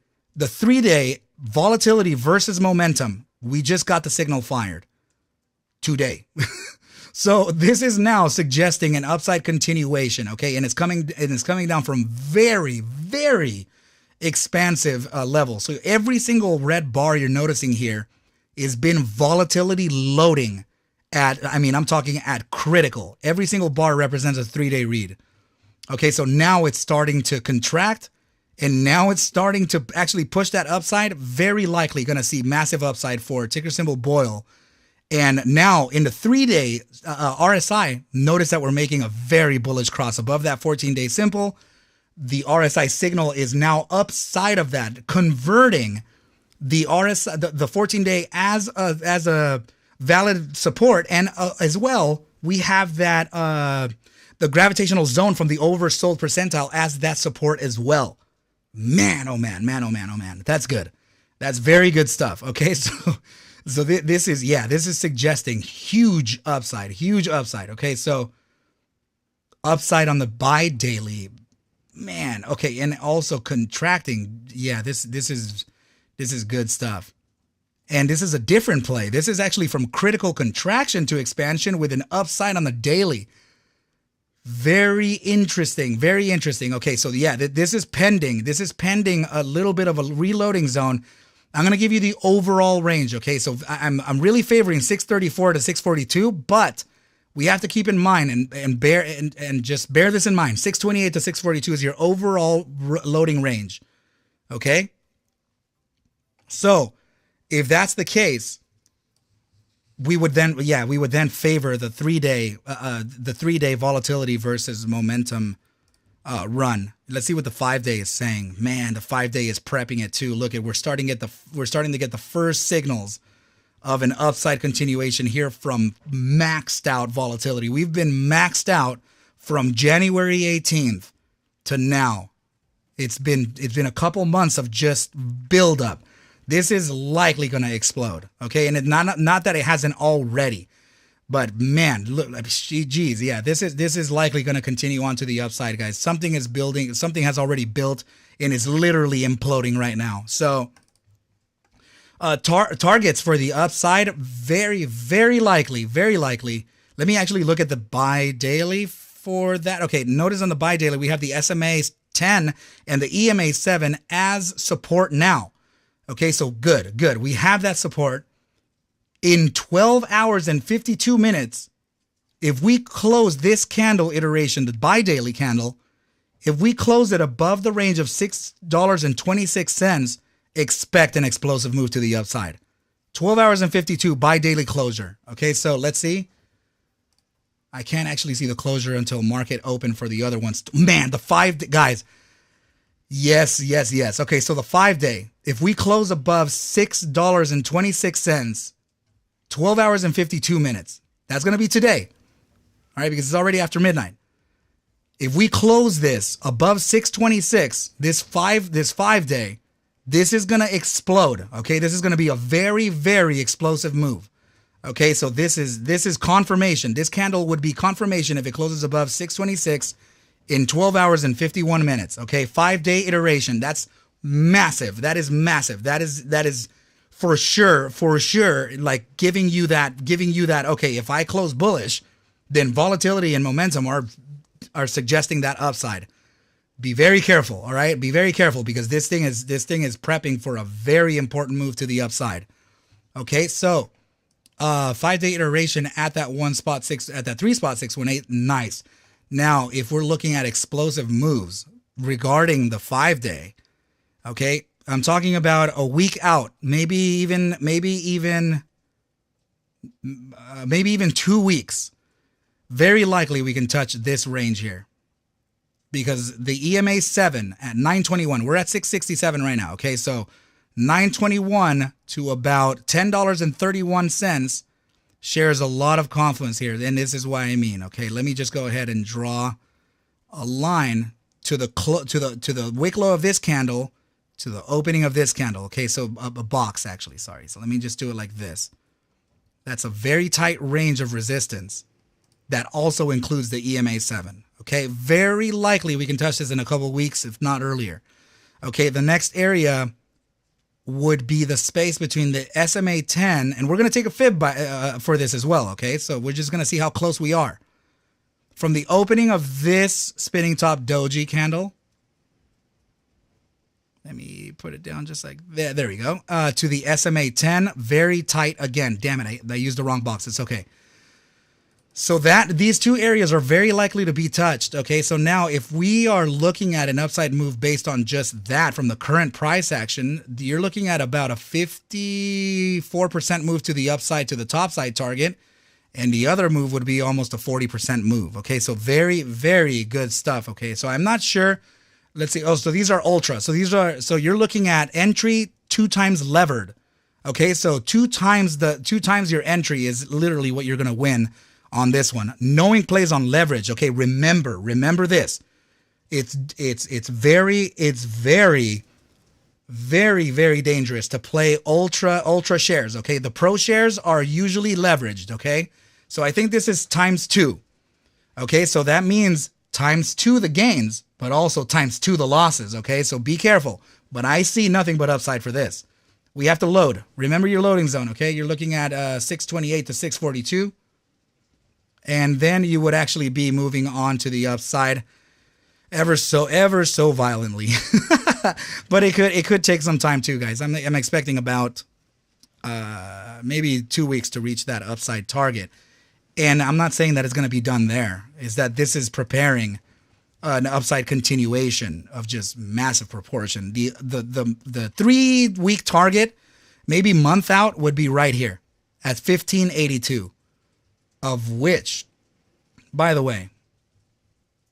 3-day volatility versus momentum. We just got the signal fired today. So this is now suggesting an upside continuation. Okay, and it's coming down from very, very expansive levels. So every single red bar you're noticing here has been volatility loading at, I'm talking at critical. Every single bar represents a 3-day read. Okay, so now it's starting to contract, and now it's starting to actually push that upside. Very likely going to see massive upside for ticker symbol BOIL. And now in the 3-day RSI, notice that we're making a very bullish cross above that 14-day simple. The RSI signal is now upside of that, converting the RSI, the 14-day as a valid support, and as well we have that the gravitational zone from the oversold percentile as that support as well. Man, oh man, man, oh man, oh man, that's good. That's very good stuff. Okay, so this is suggesting huge upside, huge upside. Okay, so Upside on the buy daily, man. Okay, and also contracting. Yeah, this is good stuff. And this is a different play. This is actually from critical contraction to expansion with an upside on the daily. Very interesting. Very interesting. Okay, so yeah, this is pending. This is pending a little bit of a reloading zone. I'm going to give you the overall range. Okay, so I'm really favoring 634 to 642, but we have to keep in mind and just bear this in mind. 628 to 642 is your overall loading range. Okay? So, if that's the case, we would then favor the 3-day volatility versus momentum run. Let's see what the 5-day is saying. Man, the 5-day is prepping it too. Look, we're starting to get the first signals of an upside continuation here from maxed out volatility. We've been maxed out from January 18th to now. It's been a couple months of just build up. This is likely going to explode, okay? And it's not that it hasn't already, but man, look, geez, yeah, this is likely going to continue on to the upside, guys. Something is building, something has already built and is literally imploding right now. So targets for the upside, very, very likely. Let me actually look at the buy daily for that. Okay, notice on the buy daily, we have the SMA 10 and the EMA 7 as support now. Okay, so good. We have that support. In 12 hours and 52 minutes, if we close this candle iteration, the buy daily candle, if we close it above the range of $6.26, expect an explosive move to the upside. 12 hours and 52 buy daily closure. Okay, so let's see. I can't actually see the closure until market open for the other ones. Man, the 5 guys. Yes. Okay, so the 5-day, if we close above $6.26, 12 hours and 52 minutes, that's going to be today, all right, because it's already after midnight. If we close this above 626, this 5-day, this is going to explode, okay? This is going to be a very, very explosive move, okay? So this is confirmation. This candle would be confirmation if it closes above 626 in 12 hours and 51 minutes, okay? 5-day iteration, that's massive. That is massive. That is for sure, like giving you that, okay, if I close bullish, then volatility and momentum are suggesting that upside. Be very careful, all right? Be very careful because this thing is prepping for a very important move to the upside. Okay, so 5-day iteration at that 3.618, nice. Now, if we're looking at explosive moves regarding the 5-day, okay, I'm talking about a week out, maybe even 2 weeks. Very likely we can touch this range here because the EMA 7 at 921, we're at 667 right now. Okay, so 921 to about $10.31 shares a lot of confluence here. And this is what I mean. Okay, let me just go ahead and draw a line to the wick low of this candle to the opening of this candle. Okay, so a box actually, sorry. So let me just do it like this. That's a very tight range of resistance that also includes the EMA 7. Okay, very likely we can touch this in a couple of weeks, if not earlier. Okay, the next area would be the space between the SMA 10, and we're going to take a fib for this as well, okay? So we're just going to see how close we are. From the opening of this spinning top doji candle, let me put it down just like there. There we go. To the SMA 10, very tight again. Damn it, I used the wrong box. It's okay. So these two areas are very likely to be touched. Okay, so now if we are looking at an upside move based on just that from the current price action, you're looking at about a 54% move to the upside to the top side target, and the other move would be almost a 40% move. Okay, so very, very good stuff. Okay, so I'm not sure. Let's see. Oh, so these are ultra. So you're looking at entry 2 times levered. Okay, so 2 times your entry is literally what you're gonna win on this one. Knowing plays on leverage. Okay, remember this. It's very, very dangerous to play ultra shares. Okay, the pro shares are usually leveraged. Okay, so I think this is times 2. Okay, so that means times 2 the gains, but also times 2 the losses. Okay, so be careful. But I see nothing but upside for this. We have to load. Remember your loading zone, okay? You're looking at 628 to 642. And then you would actually be moving on to the upside ever so violently. But it could take some time too, guys. I'm expecting about maybe 2 weeks to reach that upside target. And I'm not saying that it's going to be done there. Is that this is preparing an upside continuation of just massive proportion. The 3 week target, maybe month out, would be right here at 1582, of which, by the way,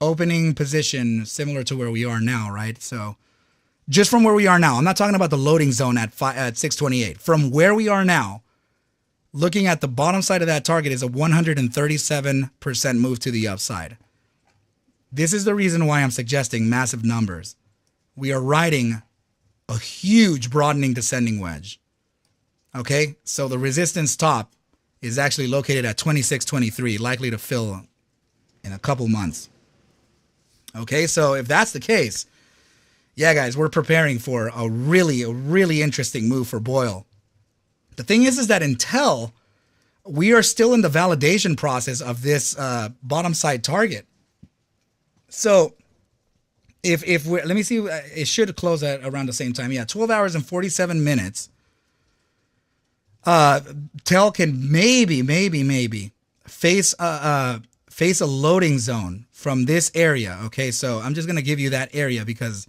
opening position similar to where we are now, right? So just from where we are now, I'm not talking about the loading zone at 628. From where we are now, looking at the bottom side of that target is a 137% move to the upside. This is the reason why I'm suggesting massive numbers. We are riding a huge broadening descending wedge. Okay, so the resistance top is actually located at 2623, likely to fill in a couple months. Okay, so if that's the case, yeah, guys, we're preparing for a really interesting move for BOIL. The thing is that in TELL, we are still in the validation process of this bottom side target. So if we let me see, it should close at around the same time. Yeah, 12 hours and 47 minutes. TELL can maybe face a loading zone from this area. Okay, so I'm just gonna give you that area because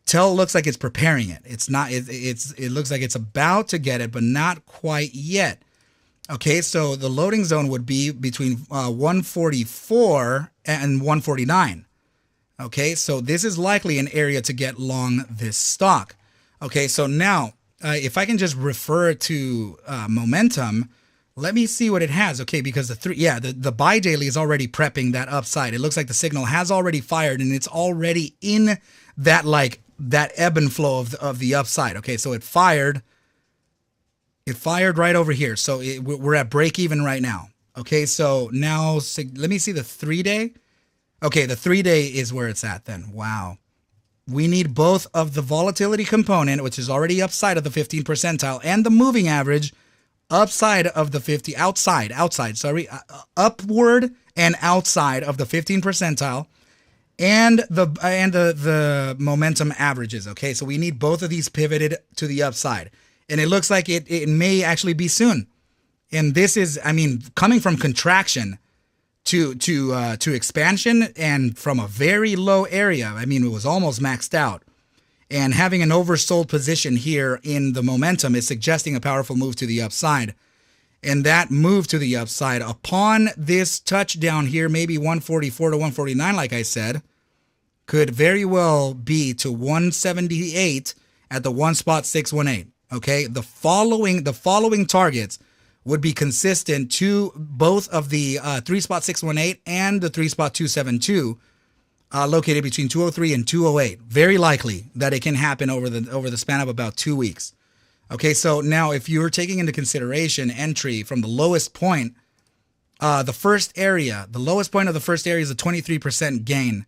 TELL looks like it's preparing it. It's not. It looks like it's about to get it, but not quite yet. Okay, so the loading zone would be between 144 and 149. Okay, so this is likely an area to get long this stock. Okay, so now if I can just refer to momentum, let me see what it has. Okay, because the buy daily is already prepping that upside. It looks like the signal has already fired and it's already in that that ebb and flow of the upside. Okay, so it fired right over here. So we're at break even right now. Okay, so now let me see the 3-day. Okay, the 3-day is where it's at then. Wow. We need both of the volatility component, which is already upside of the 15 percentile, and the moving average upside of the upward and outside of the 15 percentile, and the momentum averages. Okay, so we need both of these pivoted to the upside, and it looks like it may actually be soon. And this is, I mean, coming from contraction to expansion, and from a very low area. I mean, it was almost maxed out, and having an oversold position here in the momentum is suggesting a powerful move to the upside. And that move to the upside upon this touchdown here, maybe 144 to 149, like I said, could very well be to 178 at the 1.618. Okay, the following targets would be consistent to both of the 3.618 and the 3.272, located between 203 and 208. Very likely that it can happen over the span of about 2 weeks. Okay, so now if you're taking into consideration entry from the lowest point, the lowest point of the first area is a 23% gain.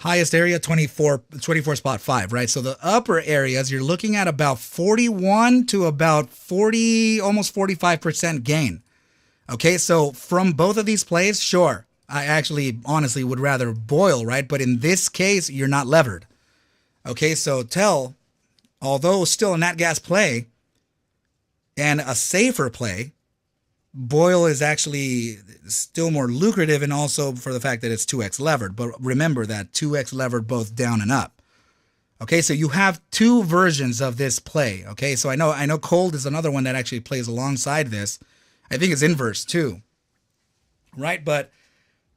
Highest area, 24.5, right? So the upper areas, you're looking at about 41 to about 40, almost 45% gain. Okay, so from both of these plays, sure, I actually honestly would rather BOIL, right? But in this case, you're not levered. Okay, so TELL, although still a nat gas play and a safer play, BOIL is actually still more lucrative, and also for the fact that it's 2x levered. But remember that 2x levered both down and up. Okay, so you have two versions of this play. Okay, so I know cold is another one that actually plays alongside this. I think it's inverse too, right? But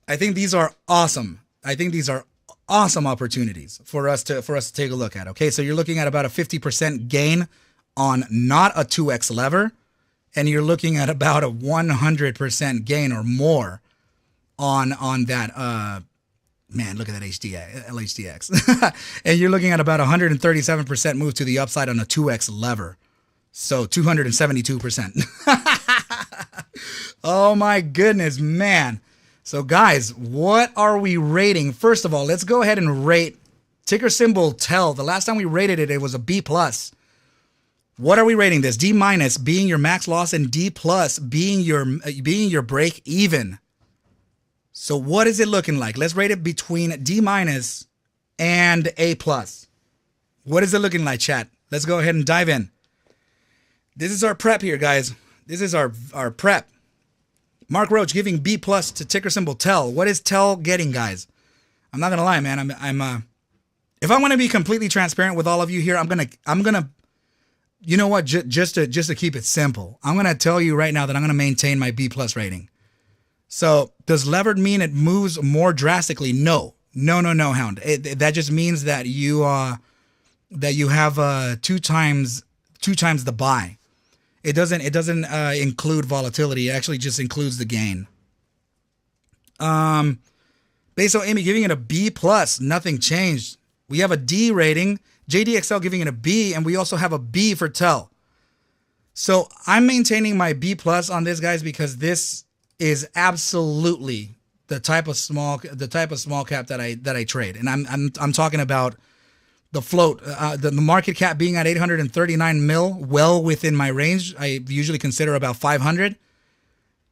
I think these are awesome. I think these are awesome opportunities for us to take a look at. Okay, so you're looking at about a 50% gain on not a 2x lever, and you're looking at about a 100% gain or more on that. Man, look at that LHDX. And you're looking at about 137% move to the upside on a 2x lever. So 272%. Oh my goodness, man. So guys, what are we rating? First of all, let's go ahead and rate ticker symbol TELL. The last time we rated it, it was a B+. What are we rating this? D- being your max loss and D+ being your break even. So what is it looking like? Let's rate it between D- and A+. What is it looking like, chat? Let's go ahead and dive in. This is our prep here, guys. This is our prep. Mark Roach giving B+ to ticker symbol TELL. What is TELL getting, guys? I'm not gonna lie, man. I'm if I want to be completely transparent with all of you here, I'm gonna you know what? Just to keep it simple, I'm gonna tell you right now that I'm gonna maintain my B+ rating. So does levered mean it moves more drastically? No, Hound. That just means that you have two times the buy. It doesn't include volatility. It actually just includes the gain. Baso Amy giving it a B+. Nothing changed. We have a D rating. JDXL giving it a B, and we also have a B for TELL. So I'm maintaining my B+ on this, guys, because this is absolutely the type of small cap that I trade, and I'm talking about the float, the market cap being at 839 mil, well within my range. I usually consider about 500,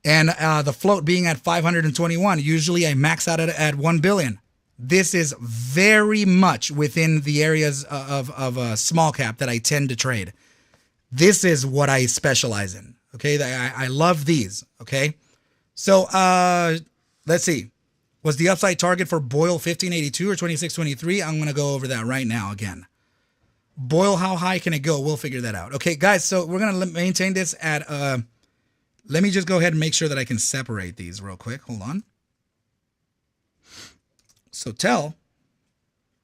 and the float being at 521. Usually I max out at 1 billion. This is very much within the areas of small cap that I tend to trade. This is what I specialize in. Okay, I love these. Okay, so let's see. Was the upside target for BOIL 1582 or 2623? I'm going to go over that right now again. BOIL, how high can it go? We'll figure that out. Okay, guys, so we're going to maintain this at, let me just go ahead and make sure that I can separate these real quick. Hold on. So TELL,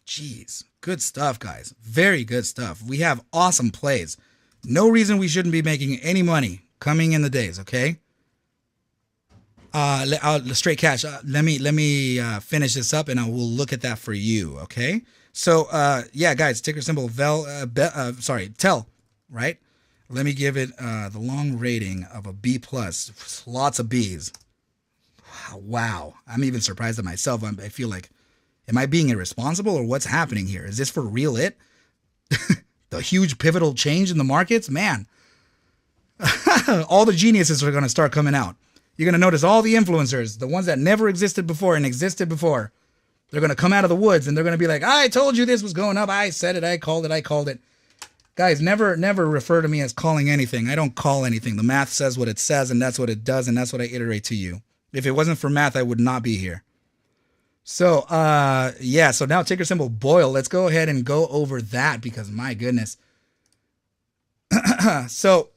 geez, good stuff, guys. Very good stuff. We have awesome plays. No reason we shouldn't be making any money coming in the days, okay? Straight cash. Let me finish this up, and I will look at that for you. Okay. So yeah, guys, ticker symbol TELL, right? Let me give it the long rating of a B+. Lots of B's. Wow. I'm even surprised at myself. I feel like, am I being irresponsible, or what's happening here? Is this for real? The huge pivotal change in the markets, man. All the geniuses are going to start coming out. You're going to notice all the influencers, the ones that never existed before and existed before, they're going to come out of the woods and they're going to be like, I told you this was going up. I said it. I called it. Guys, never refer to me as calling anything. I don't call anything. The math says what it says, and that's what it does, and that's what I iterate to you. If it wasn't for math, I would not be here. So, yeah, so now ticker symbol BOIL. Let's go ahead and go over that because, my goodness. So,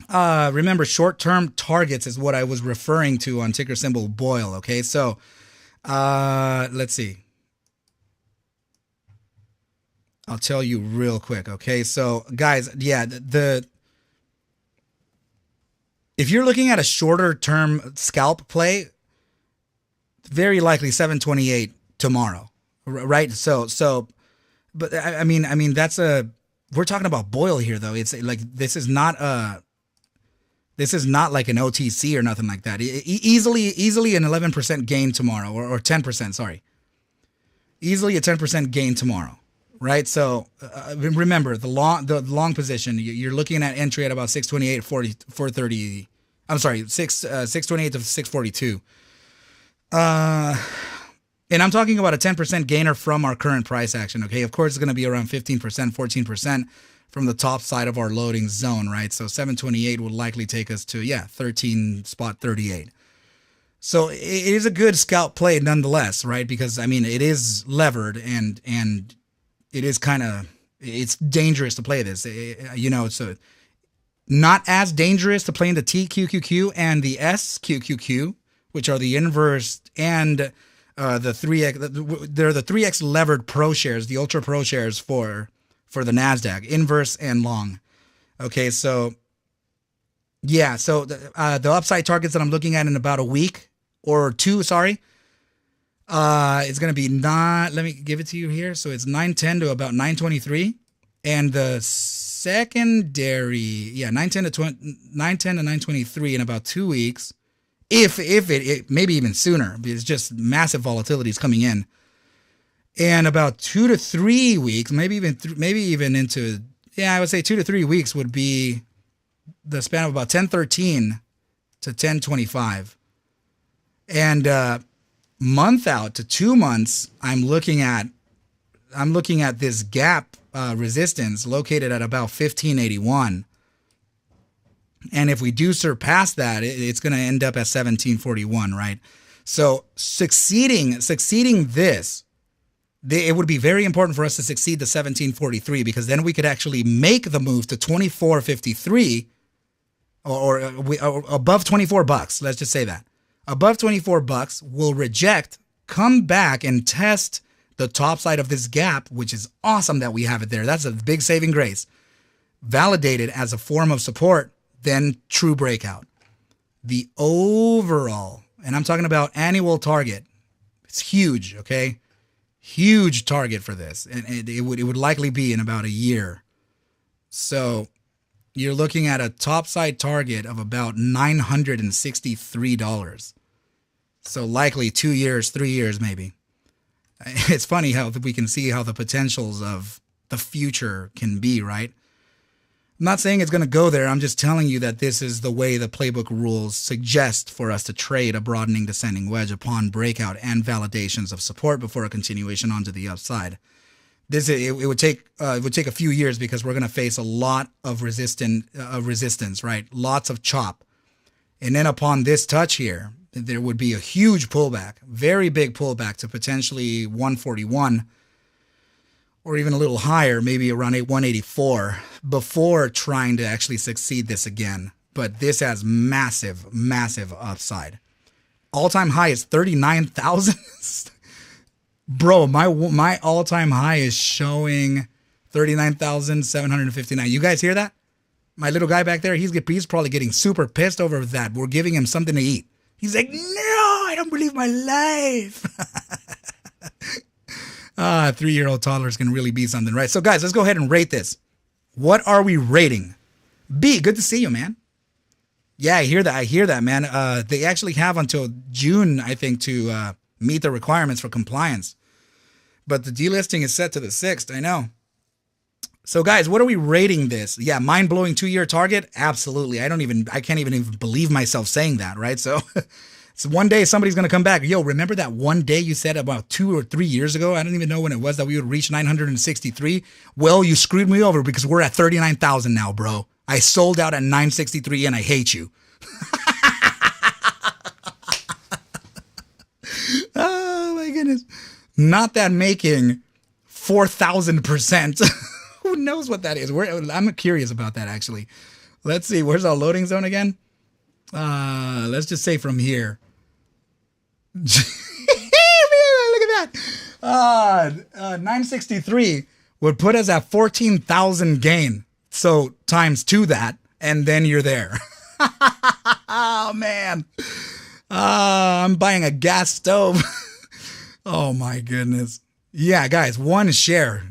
remember, short-term targets is what I was referring to on ticker symbol BOIL, okay? So, let's see. I'll tell you real quick, okay? So, guys, yeah, if you're looking at a shorter-term scalp play, very likely 728 tomorrow, right? So, but I mean, we're talking about BOIL here, though. It's like, this is not like an OTC or nothing like that. Easily an 11% gain tomorrow, or 10%, sorry. Easily a 10% gain tomorrow, right? So remember, the long position, you're looking at entry at about 628, 430. I'm sorry, 628 to 642. And I'm talking about a 10% gainer from our current price action, okay? Of course, it's going to be around 15%, 14% from the top side of our loading zone, right? So 728 would likely take us to, 13.38. So it is a good scalp play nonetheless, right? Because, I mean, it is levered and it is it's dangerous to play this. So not as dangerous to play in the TQQQ and the SQQQ, which are the inverse and the 3x. They're the 3x levered pro shares, the ultra pro shares for the NASDAQ, inverse and long. Okay, so yeah, so the upside targets that I'm looking at in about a week or two, it's going to be let me give it to you here. So it's 910 to about 923, and the secondary, 910 to 923 in about 2 weeks If it maybe even sooner. It's just massive volatilities coming in. And about 2 to 3 weeks, maybe even into, I would say 2 to 3 weeks would be the span of about 1013 to 1025. And month out to 2 months, I'm looking at this gap resistance located at about 1581. And if we do surpass that, it's going to end up at 1741, right? So succeeding this, it would be very important for us to succeed the 1743, because then we could actually make the move to 2453 or above $24. Let's just say that. Above $24, we'll reject, come back and test the top side of this gap, which is awesome that we have it there. That's a big saving grace. Validate it as a form of support, then true breakout. The overall, and I'm talking about annual target, it's huge, okay? Huge target for this, and it would likely be in about a year. So you're looking at a topside target of about $963. So likely 2 years, 3 years maybe. It's funny how we can see how the potentials of the future can be, right? I'm not saying it's going to go there. I'm just telling you that this is the way the playbook rules suggest for us to trade a broadening descending wedge upon breakout and validations of support before a continuation onto the upside. It would take a few years, because we're going to face a lot of resistance, right? Lots of chop. And then upon this touch here, there would be a huge pullback, very big pullback to potentially 141. Or even a little higher, maybe around 184, before trying to actually succeed this again. But this has massive, massive upside. All-time high is 39,000. Bro, my all-time high is showing 39,759. You guys hear that? My little guy back there, he's probably getting super pissed over that. We're giving him something to eat. He's like, no, I don't believe my life. 3-year-old toddlers can really be something, right? So guys, let's go ahead and rate this. What are we rating? B, good to see you, man. Yeah, I hear that, man. They actually have until June, I think, to meet the requirements for compliance. But the delisting is set to the 6th, I know. So guys, what are we rating this? Yeah, mind-blowing 2-year target? Absolutely. I can't even believe myself saying that, right? So so one day somebody's going to come back. Yo, remember that one day you said about 2 or 3 years ago? I don't even know when it was that we would reach 963. Well, you screwed me over, because we're at 39,000 now, bro. I sold out at 963 and I hate you. Oh my goodness. Not that making 4,000%. Who knows what that is? I'm curious about that, actually. Let's see. Where's our loading zone again? Let's just say from here. Look at that. 963 would put us at 14,000 gain. So times 2 that, and then you're there. Oh, man. I'm buying a gas stove. Oh, my goodness. Yeah, guys, one share.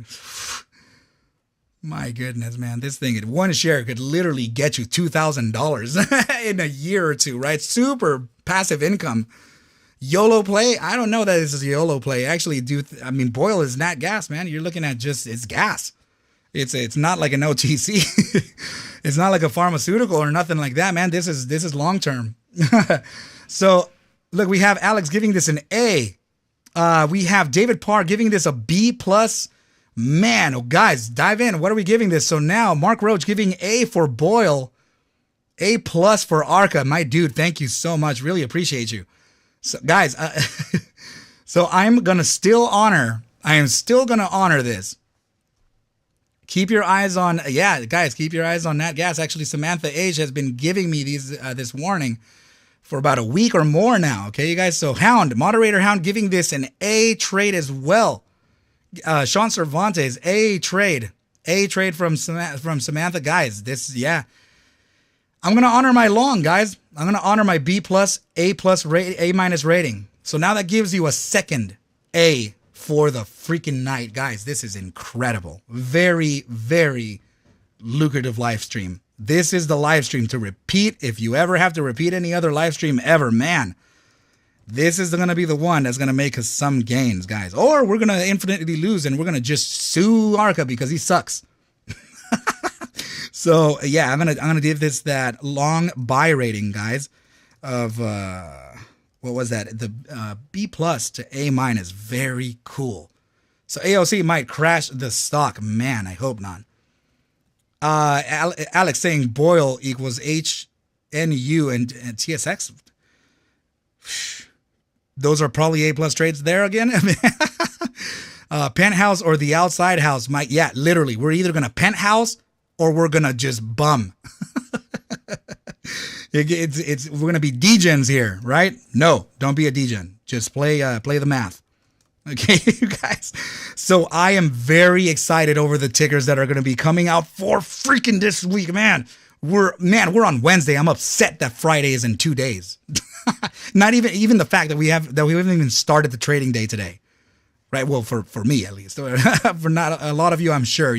My goodness, man. This thing, one share could literally get you $2,000 in a year or two, right? Super passive income. YOLO play? I don't know that this is a YOLO play. Actually, BOIL is not gas, man. You're looking at it's gas. It's not like an OTC. It's not like a pharmaceutical or nothing like that, man. This is long term. So, look, we have Alex giving this an A. We have David Parr giving this a B+. Man, oh guys, dive in. What are we giving this? So now, Mark Roach giving A for BOIL, A+ for Arca. My dude, thank you so much. Really appreciate you. So guys, so I am still gonna honor this. Keep your eyes on, guys, keep your eyes on Nat Gas. Actually, Samantha H has been giving me this warning for about a week or more now. Okay, you guys. So Moderator Hound giving this an A trade as well. Sean Cervantes, A trade from Samantha, guys. I'm gonna honor my long, guys. I'm gonna honor my B+, A+, A- rating. So now that gives you a second A for the freaking night, guys. This is incredible. Very, very lucrative live stream. This is the live stream to repeat. If you ever have to repeat any other live stream ever, man, this is going to be the one that's going to make us some gains, guys. Or we're going to infinitely lose and we're going to just sue Arca because he sucks. So yeah, I'm gonna give this that long buy rating, guys, of what was that? The B+ to A-. Very cool. So AOC might crash the stock. Man, I hope not. Alex saying BOIL equals HNU and TSX. Those are probably A+ trades there again. Penthouse or the outside house might. Yeah, literally, we're either gonna penthouse or we're gonna just bum. We're gonna be degens here, right? No, don't be a degen. Just play the math. Okay, you guys. So I am very excited over the tickers that are gonna be coming out for freaking this week, man. We're on Wednesday. I'm upset that Friday is in 2 days. Not even the fact that we haven't even started the trading day today, right? Well, for me at least. For not a lot of you, I'm sure,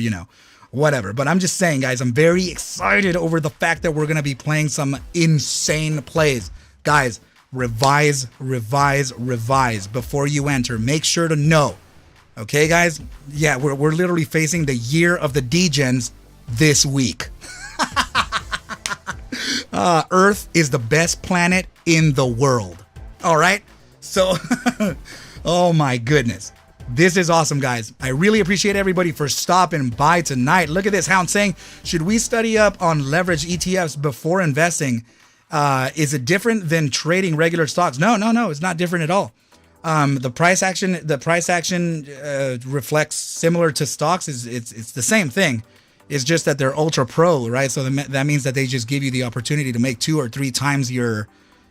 whatever. But I'm just saying, guys, I'm very excited over the fact that we're going to be playing some insane plays. Guys, revise before you enter. Make sure to know. Okay, guys? Yeah, we're literally facing the year of the degens this week. Earth is the best planet in the world. All right? So, oh my goodness. This is awesome, guys. I really appreciate everybody for stopping by tonight. Look at this. Hound saying, should we study up on leverage ETFs before investing? Is it different than trading regular stocks? No. It's not different at all. The price action reflects similar to stocks. It's the same thing. It's just that they're ultra pro, right? So that means that they just give you the opportunity to make 2 or 3 times your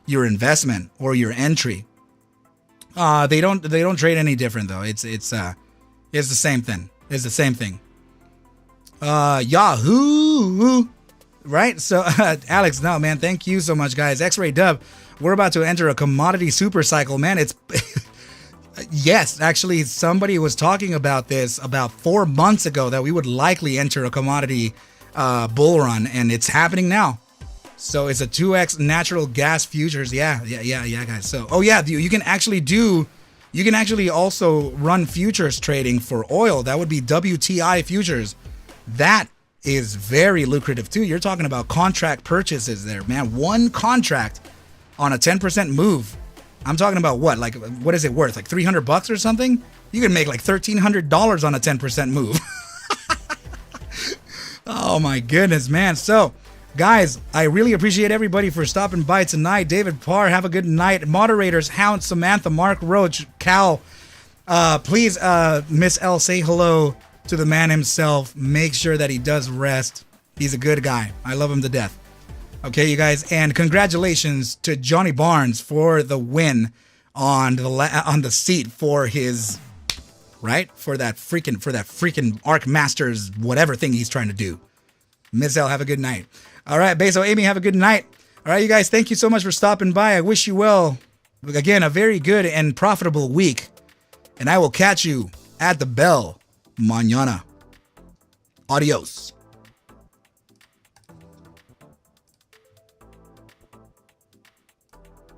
investment or your entry. They don't trade any different though. It's the same thing. It's the same thing. Yahoo, right? So Alex, no man, thank you so much, guys. X-Ray Dub, we're about to enter a commodity super cycle, man. It's yes, actually, somebody was talking about this about 4 months ago that we would likely enter a commodity bull run, and it's happening now. So it's a 2x natural gas futures. Yeah, guys. So, oh yeah, you can actually also run futures trading for oil. That would be WTI futures. That is very lucrative too. You're talking about contract purchases there, man. One contract on a 10% move. I'm talking about what is it worth? Like $300 or something? You can make like $1,300 on a 10% move. Oh my goodness, man. So, guys, I really appreciate everybody for stopping by tonight. David Parr, have a good night. Moderators, Hound, Samantha, Mark Roach, Cal. Please, Miss L, say hello to the man himself. Make sure that he does rest. He's a good guy. I love him to death. Okay, you guys, and congratulations to Johnny Barnes for the win on the seat for his for that freaking Arc Masters whatever thing he's trying to do. Miss L, have a good night. All right, Beso, Amy, have a good night. All right, you guys, thank you so much for stopping by. I wish you well. Again, a very good and profitable week, and I will catch you at the bell mañana. Adios.